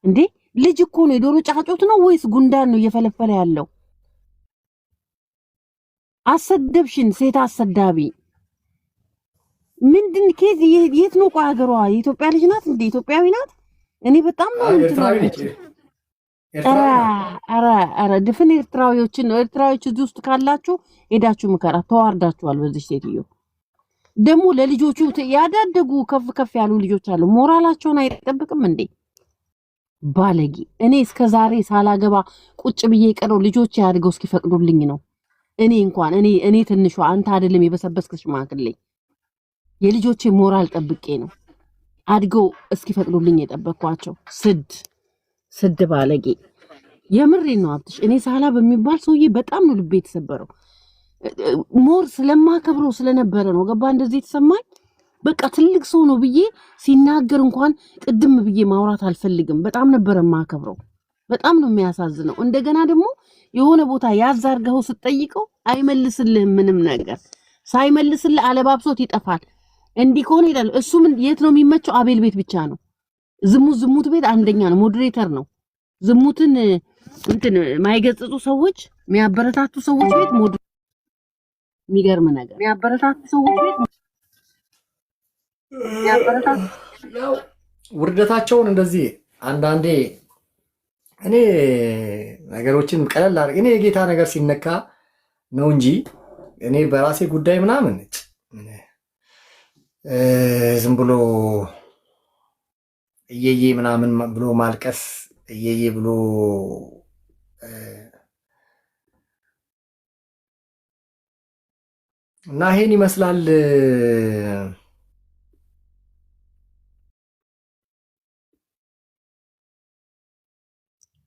እንዴ ልጅ እኮ ነው። የዶሮ ጫጮት ነው ወይስ ጉንዳን ነው እየፈለፈለ ያለው? አሰደብሽን ሴት አሰዳቢ ምንድን ከዚ የት ነው ቆይ ሀገሯ? የኢትዮጵያ ልጅ ናት እንዴ? ኢትዮጵያዊ ናት? እኔ በጣም ነው ኧረ ድፍን ኤርትራዊዎችን ነው። ኤርትራዊዎች እዚህ ውስጥ ካላችሁ ሄዳችሁ ምከራ። ተዋርዳችኋል በዚህ ሴትዮ። ደግሞ ለልጆቹ ያዳደጉ ከፍ ያሉ ልጆች አሉ። ሞራላቸውን አይጠብቅም እንዴ ባለጌ። እኔ እስከዛሬ ሳላገባ ቁጭ ብዬ ቀረው ልጆች ያድገው እስኪፈቅዱልኝ ነው። እኔ እንኳን እኔ ትንሿ አንተ አይደለም የበሰበስክ ሽማግሌ የልጆቼ ሞራል ጠብቄ ነው አድገው እስኪፈቅዱልኝ የጠበቅኳቸው። ስድ ባለጌ የምሬን ነው አብትሽ። እኔ ሳላ በሚባል ሰውዬ በጣም ነው ልቤ የተሰበረው። ሞር ስለማከብረው ስለነበረ ነው ገባ እንደዚህ የተሰማኝ። በቃ ትልቅ ሰው ነው ብዬ ሲናገር እንኳን ቅድም ብዬ ማውራት አልፈልግም። በጣም ነበር ማከብረው። በጣም ነው የሚያሳዝነው። እንደገና ደግሞ የሆነ ቦታ ያዛርገው ስትጠይቀው አይመልስልህም ምንም ነገር። ሳይመልስልህ አለባብሶት ይጠፋል። እንዲህ ከሆነ ይላል። እሱ ምን የት ነው የሚመቸው? አቤል ቤት ብቻ ነው። ዝሙት ቤት አንደኛ ነው። ሞዴሬተር ነው። ዝሙትን እንትን ማይገጽጹ ሰዎች የሚያበረታቱ ሰዎች ቤት የሚገርም ነገር የሚያበረታቱ ሰዎች ቤት ያው ውርደታቸውን እንደዚህ አንዳንዴ እኔ ነገሮችን ቀለል አድርጌ እኔ የጌታ ነገር ሲነካ ነው እንጂ እኔ በራሴ ጉዳይ ምናምን ዝም ብሎ እየዬ ምናምን ብሎ ማልቀስ እየዬ ብሎ እና ይሄን ይመስላል።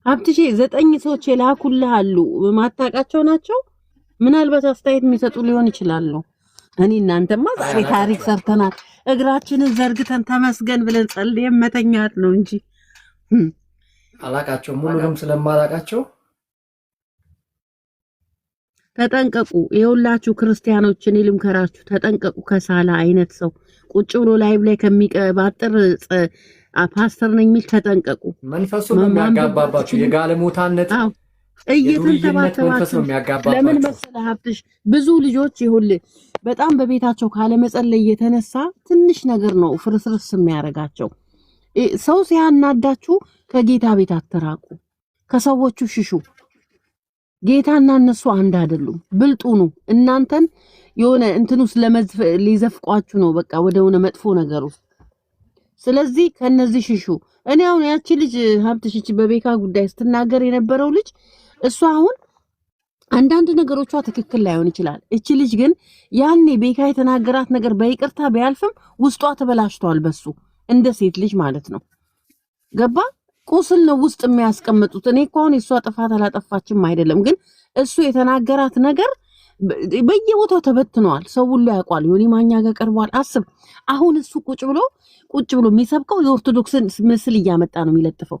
ሀብትሼ 9 ሰዎች የላኩልህ አሉ። ማታውቃቸው ናቸው። ምናልባት አስተያየት የሚሰጡ ሊሆን ይችላሉ። እኔ እናንተማ ዛሬ ታሪክ ሰርተናል። እግራችንን ዘርግተን ተመስገን ብለን ጸልየን መተኛት ነው እንጂ አላቃቸው ሙሉንም ስለማላቃቸው ተጠንቀቁ። የሁላችሁ ክርስቲያኖች እኔ ልምከራችሁ፣ ተጠንቀቁ። ከሳላ አይነት ሰው ቁጭ ብሎ ላይቭ ላይ ከሚቀባጥር ፓስተር ነኝ የሚል ተጠንቀቁ። መንፈሱን ነው የሚያጋባባችሁ። የጋለሞታነት እየተንተባተባችሁ ለምን መሰለህ ሀብትሽ፣ ብዙ ልጆች ይኸውልህ በጣም በቤታቸው ካለመጸለይ የተነሳ ትንሽ ነገር ነው ፍርስርስ የሚያደርጋቸው። ሰው ሲያናዳችሁ ከጌታ ቤት አትራቁ፣ ከሰዎቹ ሽሹ። ጌታና እነሱ አንድ አይደሉም። ብልጡኑ እናንተን የሆነ እንትን ውስጥ ሊዘፍቋችሁ ነው፣ በቃ ወደ ሆነ መጥፎ ነገር ውስጥ። ስለዚህ ከነዚህ ሽሹ። እኔ አሁን ያቺ ልጅ ሀብትሽ እቺ በቤካ ጉዳይ ስትናገር የነበረው ልጅ እሷ አሁን አንዳንድ ነገሮቿ ትክክል ላይሆን ይችላል። እቺ ልጅ ግን ያኔ ቤካ የተናገራት ነገር በይቅርታ ቢያልፍም ውስጧ ተበላሽቷል። በሱ እንደ ሴት ልጅ ማለት ነው። ገባ ቁስል ነው ውስጥ የሚያስቀምጡት። እኔ እኮ አሁን እሷ ጥፋት አላጠፋችም አይደለም፣ ግን እሱ የተናገራት ነገር በየቦታው ተበትነዋል። ሰው ሁሉ ያውቋል። ዮኒ ማኛ ጋር ቀርቧል። አስብ አሁን እሱ ቁጭ ብሎ የሚሰብከው የኦርቶዶክስን ምስል እያመጣ ነው የሚለጥፈው።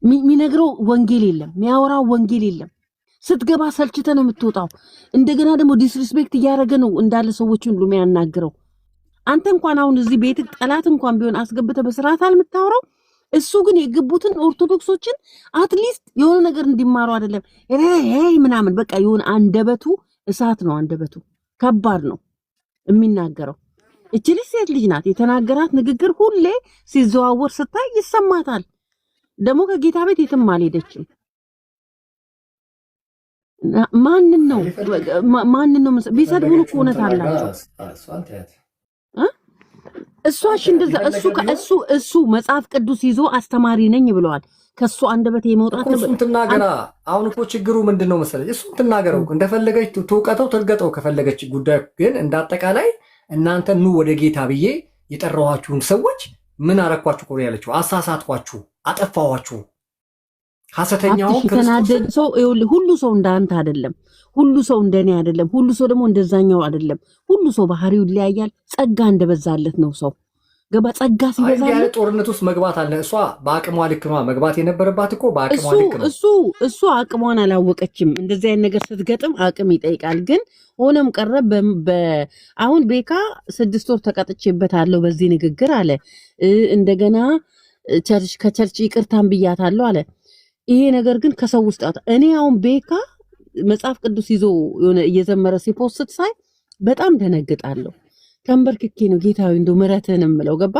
የሚነግረው ወንጌል የለም፣ የሚያወራው ወንጌል የለም። ስትገባ ሰልችተ ነው የምትወጣው። እንደገና ደግሞ ዲስሪስፔክት እያደረገ ነው እንዳለ ሰዎችን ሁሉ የሚያናግረው። አንተ እንኳን አሁን እዚህ ቤት ጠላት እንኳን ቢሆን አስገብተ በስርዓት አልምታወራው። እሱ ግን የገቡትን ኦርቶዶክሶችን አትሊስት የሆነ ነገር እንዲማሩ አይደለም ምናምን በቃ የሆነ አንደበቱ እሳት ነው። አንደበቱ ከባድ ነው የሚናገረው። እቺ ልጅ ሴት ልጅ ናት። የተናገራት ንግግር ሁሌ ሲዘዋወር ስታይ ይሰማታል። ደግሞ ከጌታ ቤት የትም አልሄደችም። ማንን ነው ቢሰድቡን እኮ እውነት አላቸው። እሷሽ እንደዛ እሱ መጽሐፍ ቅዱስ ይዞ አስተማሪ ነኝ ብለዋል። ከሱ አንደበት የመውጣት ነው። እሱን ትናገራ። አሁን እኮ ችግሩ ምንድነው መሰለኝ? እሱን ትናገረው እንደፈለገች ትውቀተው ትርገጠው ከፈለገች። ጉዳይ ግን እንዳጠቃላይ እናንተ ኑ ወደ ጌታ ብዬ የጠራኋችሁን ሰዎች ምን አረኳችሁ? ቆሪ ያለችው አሳሳትኳችሁ፣ አጠፋኋችሁ። ሐሰተኛው ተናደድ ሰው ሁሉ ሰው እንዳንተ አይደለም። ሁሉ ሰው እንደኔ አይደለም። ሁሉ ሰው ደግሞ እንደዛኛው አይደለም። ሁሉ ሰው ባህሪው ይለያያል። ጸጋ እንደበዛለት ነው ሰው ገባ። ጸጋ ሲበዛለት ጦርነት ውስጥ መግባት አለ። እሷ በአቅሟ ልክ ነው መግባት የነበረባት እኮ በአቅሟ ልክ ነው። እሱ አቅሟን አላወቀችም። እንደዚህ አይነት ነገር ስትገጥም አቅም ይጠይቃል። ግን ሆነም ቀረ አሁን ቤካ 6 ወር ተቀጥቼበታለሁ በዚህ ንግግር አለ። እንደገና ከቸርች ይቅርታን ብያታለሁ አለ። ይሄ ነገር ግን ከሰው ውስጥ እኔ አሁን ቤካ መጽሐፍ ቅዱስ ይዞ የሆነ እየዘመረ ሲፖስት ሳይ በጣም ደነግጣለሁ። ተንበርክኬ ነው ጌታዊ እንደው ምሕረትህን እምለው ገባ።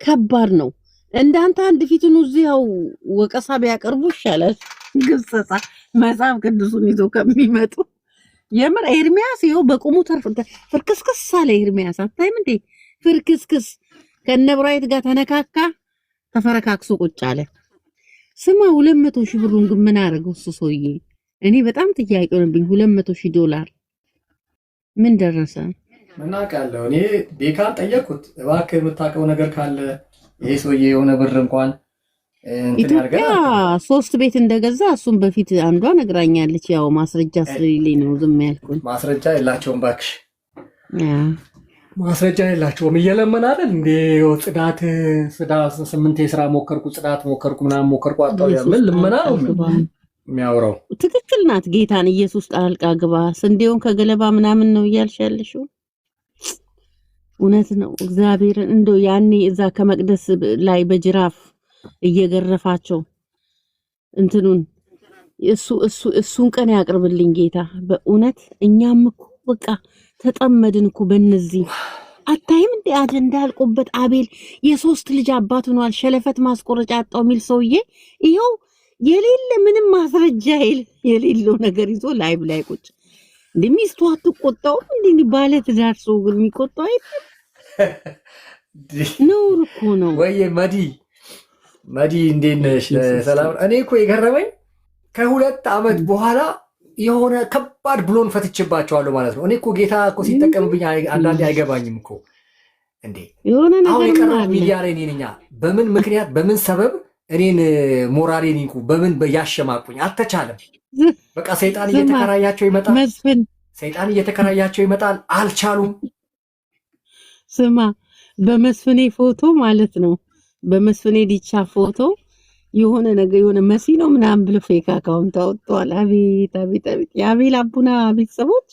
ከባድ ነው። እንዳንተ አንድ ፊቱን እዚያው ወቀሳ ቢያቀርቡ ይሻላል። ግሰጻ መጽሐፍ ቅዱስን ይዞ ከሚመጡ የምር ኤርሚያስ ይኸው በቁሙ ፍርክስክስ አለ። ኤርሚያስ አታይም እንዴ? ፍርክስክስ ከነብራይት ጋር ተነካካ፣ ተፈረካክሶ ቁጭ አለ። ስማ 200,000 ብሩን ግን ምን አደረገው እሱ ሰውዬ? እኔ በጣም ጥያቄ ሆነብኝ። $200,000 ምን ደረሰ? ምን አውቃለሁ እኔ። ቤካን ጠየቅኩት፣ እባክህ የምታውቀው ነገር ካለ ይሄ ሰውዬ የሆነ ብር እንኳን ኢትዮጵያ 3 ቤት እንደገዛ እሱም በፊት አንዷ ነግራኛለች። ያው ማስረጃ ስለሌለኝ ነው ዝም ያልኩኝ። ማስረጃ የላቸውም እባክሽ፣ ማስረጃ የላቸውም። እየለመን አይደል እንዴ? ጽዳት 8 የስራ ሞከርኩ፣ ጽዳት ሞከርኩ፣ ምናምን ሞከርኩ፣ አጣው። ምን ልመና ነው የሚያወራው? ትክክል ናት። ጌታን ኢየሱስ ጣልቃ ግባ፣ ስንዴውን ከገለባ ምናምን ነው እያልሽ ያለሽው እውነት ነው። እግዚአብሔርን እንደው ያኔ እዛ ከመቅደስ ላይ በጅራፍ እየገረፋቸው እንትኑን እሱን ቀን ያቅርብልኝ ጌታ በእውነት። እኛም እኮ በቃ ተጠመድን እኮ በእነዚህ። አታይም እንዴ አጀንዳ አልቆበት አቤል የ3 ልጅ አባት ሆኗል። ሸለፈት ማስቆረጫ አጣው የሚል ሰውዬ ይኸው የሌለ ምንም ማስረጃ የሌለው ነገር ይዞ ላይብ ላይ ቁጭ። ሚስቱ አትቆጣውም እንዴ? ባለ ትዳር ሰው ግን የሚቆጣው አይደል? ነውር እኮ ነው። ወይ መዲ እንዴት ነሽ? ሰላም። እኔ እኮ የገረመኝ ከ2 ዓመት በኋላ የሆነ ከባድ ብሎን ፈትቼባቸዋለሁ ማለት ነው። እኔ እኮ ጌታ እኮ ሲጠቀምብኝ አንዳንዴ አይገባኝም እኮ እንዴ። አሁን የቀረው ሚዲያ ላይ ነኝ። በምን ምክንያት በምን ሰበብ እኔን ሞራሌን ይንኩ በምን ያሸማቁኝ አልተቻለም። በቃ ሰይጣን እየተከራያቸው ይመጣል። ሰይጣን እየተከራያቸው ይመጣል። አልቻሉም። ስማ በመስፍኔ ፎቶ ማለት ነው፣ በመስፍኔ ዲቻ ፎቶ የሆነ ነገር የሆነ መሲ ነው ምናምን ብሎ ፌክ አካውንት አወጥተዋል። አቤት አቤት አቤት! የአቤል አቡና ቤተሰቦች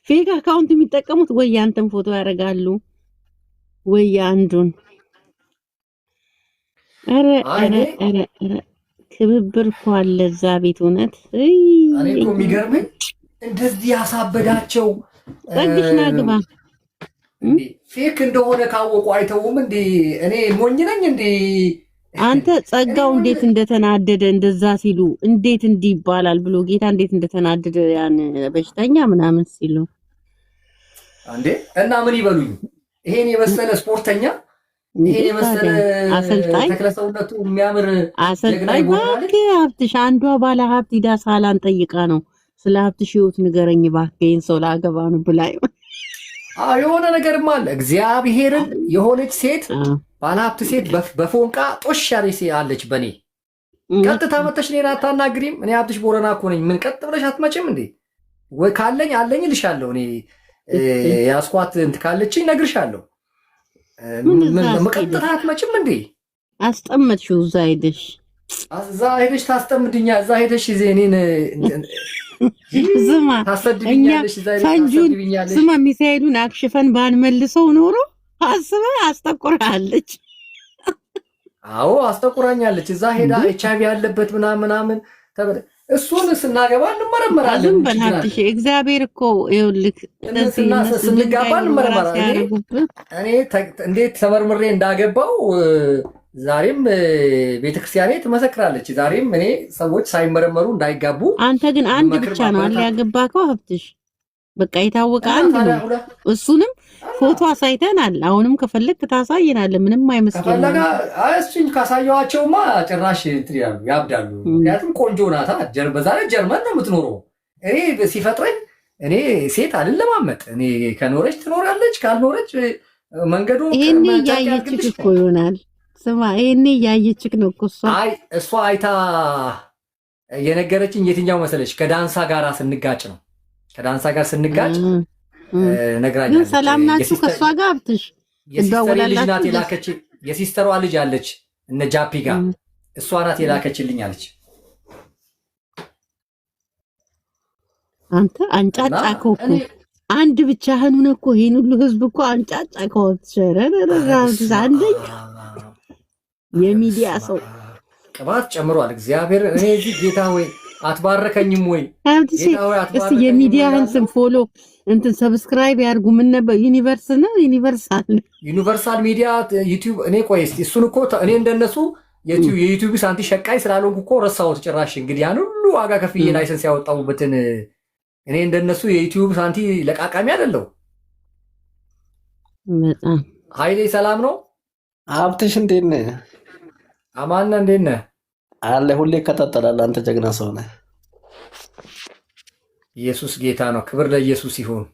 ፌክ አካውንት የሚጠቀሙት ወይ ያንተን ፎቶ ያደርጋሉ ወይ አንዱን። ኧረ ክብብር እኮ አለ እዛ ቤት እውነት። እኔ እኮ የሚገርመኝ እንደዚህ ያሳበዳቸው ጸግሽ ናግባ ፌክ እንደሆነ ካወቁ አይተውም እንዴ? እኔ ሞኝ ነኝ እንዴ? አንተ ጸጋው እንዴት እንደተናደደ እንደዛ ሲሉ እንዴት እንዲህ ይባላል ብሎ ጌታ እንዴት እንደተናደደ ያን በሽተኛ ምናምን ሲሉ አንዴ እና ምን ይበሉኝ? ይሄን የመሰለ ስፖርተኛ ይሄን የመሰለ አሰልጣኝ ተክለሰውነቱ የሚያምር አሰልጣኝ ሀብትሽ አንዷ ባለ ሀብት ሂዳ ሳላን ጠይቃ ነው ስለ ሀብትሽ ህይወት ንገረኝ እባክህን ሰው ላገባ ነው ብላ የሆነ ነገርም አለ። እግዚአብሔርን የሆነች ሴት ባለሀብት ሴት በፎንቃ ጦሽ ያለች አለች በኔ ቀጥታ መተሽ እኔን አታናግሪም? እኔ ሀብትሽ ቦረና እኮ ነኝ። ምን ቀጥ ብለሽ አትመጭም እንዴ? ወይ ካለኝ አለኝ እልሻለሁ። እኔ ያስኳት እንትን ካለችኝ እነግርሻለሁ። ቀጥታ አትመጭም እንዴ? አስጠመጥሽው እዛ ሄደሽ ታስጠምድኛ እዛ ሄደሽ እኔን ዝማ ታሰድብኛለሽ። ፈንጁን ዝማ ሚሳኤሉን አክሽፈን ባንመልሰው ኖሮ አስበህ አስጠቁራለች። አዎ አስጠቁራኛለች። እዛ ሄዳ ኤችአይቪ ያለበት ምናምን ተበለ እሱን ስናገባ እንመረመራለን። በእናትሽ እግዚአብሔር እኮ ይኸውልህ ስንጋባ እንመረመራለን። እኔ እንዴት ተመርምሬ እንዳገባው ዛሬም ቤተክርስቲያኔ ትመሰክራለች። ዛሬም እኔ ሰዎች ሳይመረመሩ እንዳይጋቡ። አንተ ግን አንድ ብቻ ነው አለ ያገባከው ሀብትሽ፣ በቃ የታወቀ አንድ ነው። እሱንም ፎቶ አሳይተናል። አሁንም ከፈለክ ታሳየናለህ። ምንም አይመስልም። እሱን ካሳየኋቸውማ ጭራሽ እንትን ይላሉ፣ ያብዳሉ። ምክንያቱም ቆንጆ ናታ። በዛ ላይ ጀርመን ነው የምትኖረው። እኔ ሲፈጥረኝ እኔ ሴት አልለማመጥ። እኔ ከኖረች ትኖራለች፣ ካልኖረች መንገዱ ይሄኔ እያየችክ እኮ ይሆናል። ስማ ይሄኔ እያየችክ ነው እኮ እሷ አይታ የነገረችኝ የትኛው መሰለች? ከዳንሳ ጋር ስንጋጭ ነው። ከዳንሳ ጋር ስንጋጭ ነግራኛለች። ሰላም ናችሁ ከእሷ ጋር ሀብትሽ? የሲስተሯ ልጅ አለች እነ ጃፒ ጋር፣ እሷ ናት የላከችልኝ አለች። አንተ አንጫጫከው እኮ አንድ ብቻህን እኮ ይሄን ሁሉ ህዝብ እኮ አንጫጫከው። አንደኛ የሚዲያ ሰው ቅባት ጨምሯል እግዚአብሔር። እኔ እዚህ ጌታ ሆይ አትባረከኝም ወይ? እስቲ የሚዲያህን ስም ፎሎ እንትን ሰብስክራይብ ያድርጉ። ምን ነበር ዩኒቨርሳል ሚዲያ ዩቲዩብ። እኔ ቆይ እስቲ እሱን እኮ እኔ እንደነሱ የዩቲዩብ ሳንቲ ሸቃይ ስላልሆንኩ እኮ ረሳሁት ጭራሽ። እንግዲህ ያን ሁሉ ዋጋ ከፍዬ ላይሰንስ ያወጣሁበትን እኔ እንደነሱ የዩቲዩብ ሳንቲ ለቃቃሚ አይደለሁ። በጣም ኃይሌ ሰላም ነው? ሀብትሽ እንዴት ነህ? አማን ነህ? እንዴት ነህ? አለ ሁሌ ይከታተላል። አንተ ጀግና ሰው ነህ። ኢየሱስ ጌታ ነው። ክብር ለኢየሱስ ይሁን።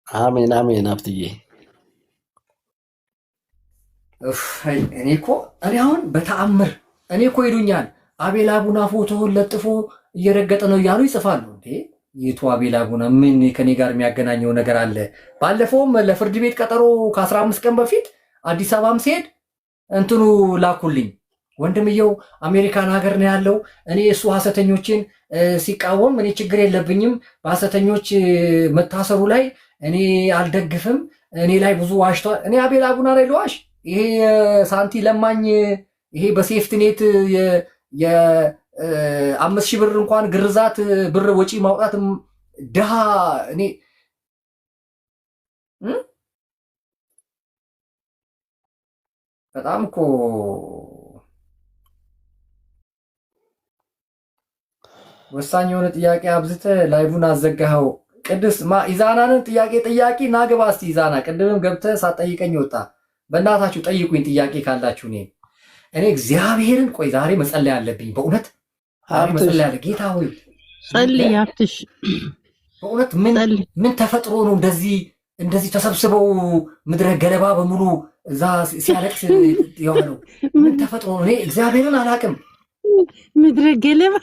አሜን አሜን። ሀብትዬ እኔ አሁን በተአምር እኔ እኮ ይሉኛል አቤል አቡና ፎቶውን ለጥፎ እየረገጠ ነው እያሉ ይጽፋሉ። እንዴ የቱ አቤል አቡና? ምን ከኔ ጋር የሚያገናኘው ነገር አለ? ባለፈውም ለፍርድ ቤት ቀጠሮ ከ15 ቀን በፊት አዲስ አበባም ሲሄድ እንትኑ ላኩልኝ። ወንድምየው አሜሪካን ሀገር ነው ያለው። እኔ እሱ ሐሰተኞችን ሲቃወም እኔ ችግር የለብኝም፣ በሐሰተኞች መታሰሩ ላይ እኔ አልደግፍም፣ እኔ ላይ ብዙ ዋሽቷል። እኔ አቤል አቡና ላይ ልዋሽ? ይሄ ሳንቲ ለማኝ ይሄ በሴፍትኔት የ5,000 ብር እንኳን ግርዛት ብር ወጪ ማውጣት ድሃ እኔ በጣም እኮ ወሳኝ የሆነ ጥያቄ አብዝተህ ላይቡን አዘጋኸው። ቅድስ ኢዛናንን ጥያቄ ናገባ እስቲ ኢዛና፣ ቅድምም ገብተህ ሳትጠይቀኝ ወጣ። በእናታችሁ ጠይቁኝ ጥያቄ ካላችሁ። እኔ እግዚአብሔርን ቆይ ዛሬ መጸለይ አለብኝ በእውነት መጸለይ አለ። ጌታ ሆይ ጸልይ ሀብትሽ። በእውነት ምን ተፈጥሮ ነው እንደዚህ ተሰብስበው ምድረ ገለባ በሙሉ እዛ ሲያለቅስ የሆነው? ምን ተፈጥሮ ነው? እኔ እግዚአብሔርን አላውቅም። ምድረ ገለባ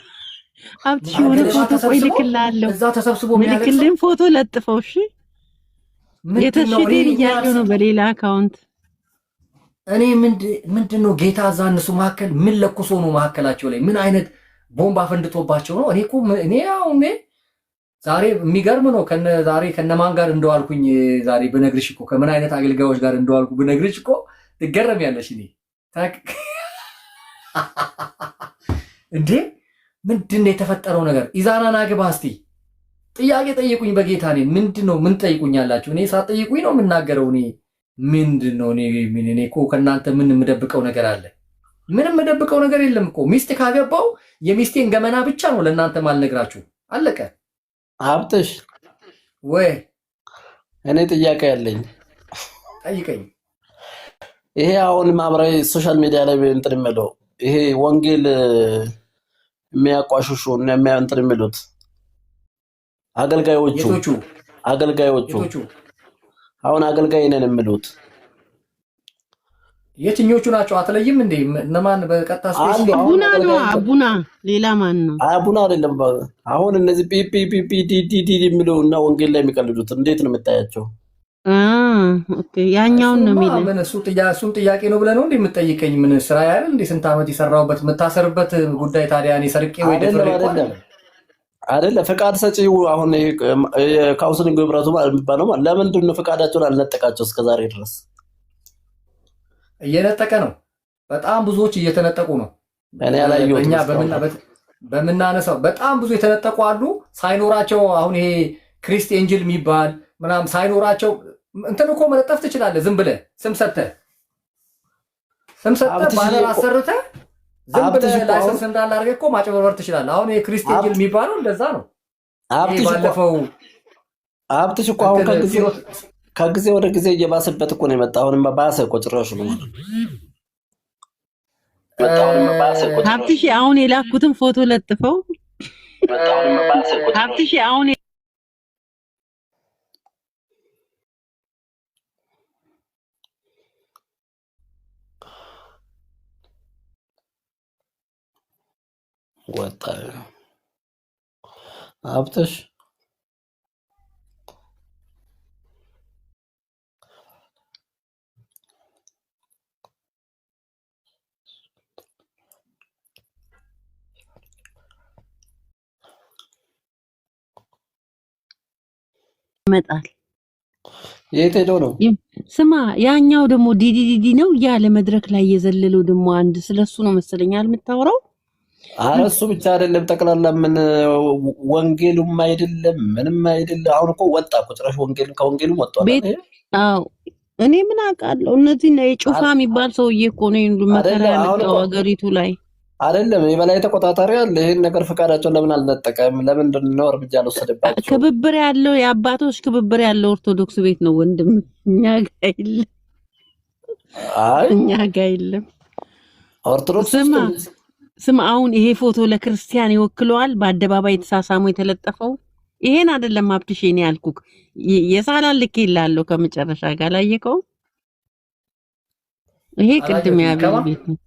ሀብትሽ የሆነ ፎቶ ቆይ ልክልሃለሁ። እዛ ተሰብስቦ ልክልህን ፎቶ ለጥፈው። እሺ የተሽዴን እያሉ ነው በሌላ አካውንት። እኔ ምንድን ነው ጌታ እዛ እነሱ መካከል ምን ለኩሶ ነው? መካከላቸው ላይ ምን አይነት ቦምብ አፈንድቶባቸው ነው? እኔ ዛሬ የሚገርም ነው። ዛሬ ከነማን ጋር እንደዋልኩኝ ዛሬ ብነግርሽ እኮ ከምን አይነት አገልጋዮች ጋር እንደዋልኩ ብነግርሽ እኮ ትገረሚያለሽ። እኔ እንዴ ምንድን ነው የተፈጠረው ነገር? ኢዛናን አግባ እስቲ ጥያቄ ጠይቁኝ በጌታ። እኔ ምንድን ነው ምን ጠይቁኛላችሁ? እኔ ሳትጠይቁኝ ነው የምናገረው። እኔ ምንድን ነው እኔ እኮ ከእናንተ ምን የምደብቀው ነገር አለ? ምንም የምደብቀው ነገር የለም እኮ። ሚስት ካገባው የሚስቴን ገመና ብቻ ነው ለእናንተ ማልነግራችሁ። አለቀ። ሀብትሽ ወይ እኔ ጥያቄ ያለኝ ጠይቀኝ። ይሄ አሁን ማህበራዊ ሶሻል ሚዲያ ላይ እንትን የሚለው ይሄ ወንጌል የሚያቋሽሹ እና እንትን የሚሉት አገልጋዮቹ አሁን አገልጋይ ነን የሚሉት የትኞቹ ናቸው አትለይም እንዴ? እነማን በቀጥታ ስፔስ አቡና ነው? አቡና ሌላ ማን ነው? አቡና አይደለም። አሁን እነዚህ ፒፒፒፒዲዲ የሚለውና ወንጌል ላይ የሚቀልዱት እንዴት ነው የምታያቸው? ኦኬ ያኛውን ነው የሚለው። ምን እሱን ጥያቄ ነው ብለህ ነው እንዴ የምትጠይቀኝ? ምን ስራ ያለ እንዴ? ስንት ዓመት የሰራሁበት የምታሰርበት ጉዳይ ታዲያ እኔ ሰርቄ ወይ ደፍሬ አይደለም ፈቃድ ሰጪው አሁን የካውንስሊንግ ህብረቱ የሚባለው ለምንድን ነው ፈቃዳቸውን አልነጠቃቸው እስከዛሬ ድረስ? እየነጠቀ ነው። በጣም ብዙዎች እየተነጠቁ ነው። እኔ ያላየሁት እኛ በምናነሳው በጣም ብዙ የተነጠቁ አሉ ሳይኖራቸው። አሁን ይሄ ክሪስት ኤንጅል የሚባል ምናምን ሳይኖራቸው እንትን እኮ መለጠፍ ትችላለህ። ዝም ብለህ ስም ሰጥተህ ባነር አሰርተህ ዝም ብለህ ላይሰንስ እንዳለ አድርገህ እኮ ማጭበርበር ትችላለህ። አሁን ይሄ ክሪስት ኤንጅል የሚባለው እንደዛ ነው። ባለፈው አብትሽ እኮ አሁን ከጊዜ ወደ ጊዜ እየባሰበት እኮ ነው የመጣ። አሁንም ባሰ እኮ ጭራሽ ነው ሀብትሽ አሁን የላኩትን ፎቶ ለጥፈው ሀብትሽ አሁን ወጣ ሀብትሽ ይመጣል። የት ሄዶ ነው? ስማ ያኛው ደግሞ ዲዲዲዲ ነው ያለ መድረክ ላይ የዘለለው ደግሞ አንድ ስለሱ ነው መሰለኛል የምታወራው። ኧረ እሱ ብቻ አይደለም ጠቅላላ ምን ወንጌሉም አይደለም ምንም አይደለም። አሁን እኮ ወጣ እኮ ጭራሽ ከወንጌሉም ወጥቷል። አዎ እኔ ምን አውቃለሁ። እነዚህ ነው የጩፋ የሚባል ሰውዬ እኮ ነው መከራ ያለው ሀገሪቱ ላይ አይደለም። የበላይ ተቆጣጣሪ አለ። ይሄን ነገር ፈቃዳቸውን ለምን አልነጠቀም? ለምንድን ነው እርምጃ አልወሰደባቸው? ክብብር ያለው የአባቶች ክብብር ያለው ኦርቶዶክስ ቤት ነው ወንድም። እኛ ጋር የለም። እኛ ጋር የለም ኦርቶዶክስ። ስማ አሁን ይሄ ፎቶ ለክርስቲያን ይወክለዋል። በአደባባይ የተሳሳሙ የተለጠፈው ይሄን አይደለም ሀብትሽ እኔ ያልኩክ የሳላን ልክ ይላለው ከመጨረሻ ጋር ላየከው ይሄ ቅድም ያለው ቤት ነው።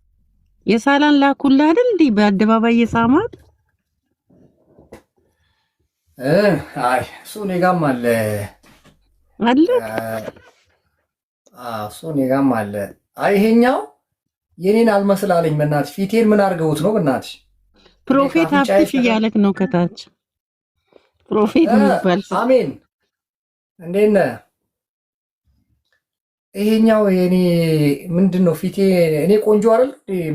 የሳላን ላኩልህ አይደል እንዴ? በአደባባይ የሳማት አይ እሱ እኔ ጋርም አለ እሱ እኔ ጋርም አለ። አይ ይሄኛው የኔን አልመስላለኝ። በእናትሽ ፊቴን ምን አድርገውት ነው? በእናትሽ ፕሮፌት ሀብትሽ እያለክ ነው ከታች ፕሮፌት የሚባል አሜን። እንዴት ነህ? ይሄኛው የኔ ምንድን ነው? ፊቴ እኔ ቆንጆ አይደል?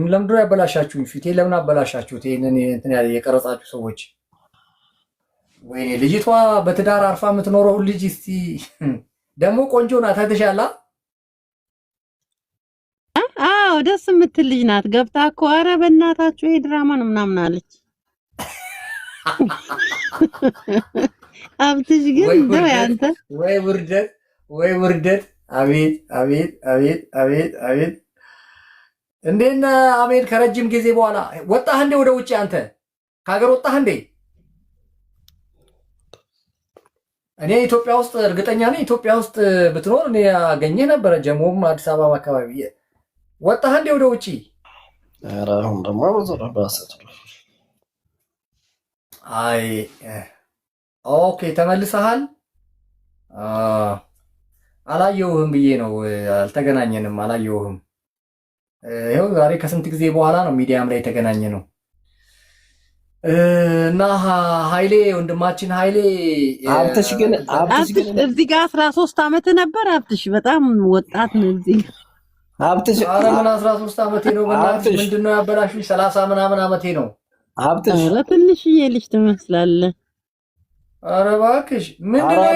ለምንድን ነው ያበላሻችሁኝ? ፊቴ ለምን አበላሻችሁት? ይሄንን እንትን ያለ የቀረጻችሁ ሰዎች ወይኔ ልጅቷ በትዳር አርፋ የምትኖረው ልጅ እስቲ ደግሞ ቆንጆ ናት። አይተሻላ? አዎ ደስ የምትል ልጅ ናት። ገብታ እኮ ኧረ በእናታችሁ ይሄ ድራማ ነው ምናምን አለች። ሀብትሽ ግን እንደው ያንተ ወይ ውርደት! አቤት አቤት አቤት አቤት አቤት! እንዴት ነህ አሜን? ከረጅም ጊዜ በኋላ ወጣህ እንዴ ወደ ውጭ? አንተ ከሀገር ወጣህ እንዴ? እኔ ኢትዮጵያ ውስጥ እርግጠኛ ነኝ ኢትዮጵያ ውስጥ ብትኖር እኔ ያገኘህ ነበረ። ጀሞም አዲስ አበባ አካባቢ ወጣህ እንዴ ወደ ውጭ? ኧረ አሁን ደግሞ አይ ኦኬ ተመልሰሃል? አላየውህም ብዬ ነው። አልተገናኘንም፣ አላየውህም። ይኸው ዛሬ ከስንት ጊዜ በኋላ ነው ሚዲያም ላይ የተገናኘ ነው። እና ኃይሌ ወንድማችን ኃይሌ ሀብትሽ ግን እዚህ ጋር 13 ዓመት ነበር። ሀብትሽ በጣም ወጣት ነው። እዚህ ሀብትሽ ኧረ ምን 13 ዓመቴ ነው? በእናትሽ ምንድን ነው ያበላሽኝ? 30 ምናምን ዓመቴ ነው። ሀብትሽ ትንሽዬ ልጅ ትመስላለህ። ኧረ እባክሽ ምንድን ነው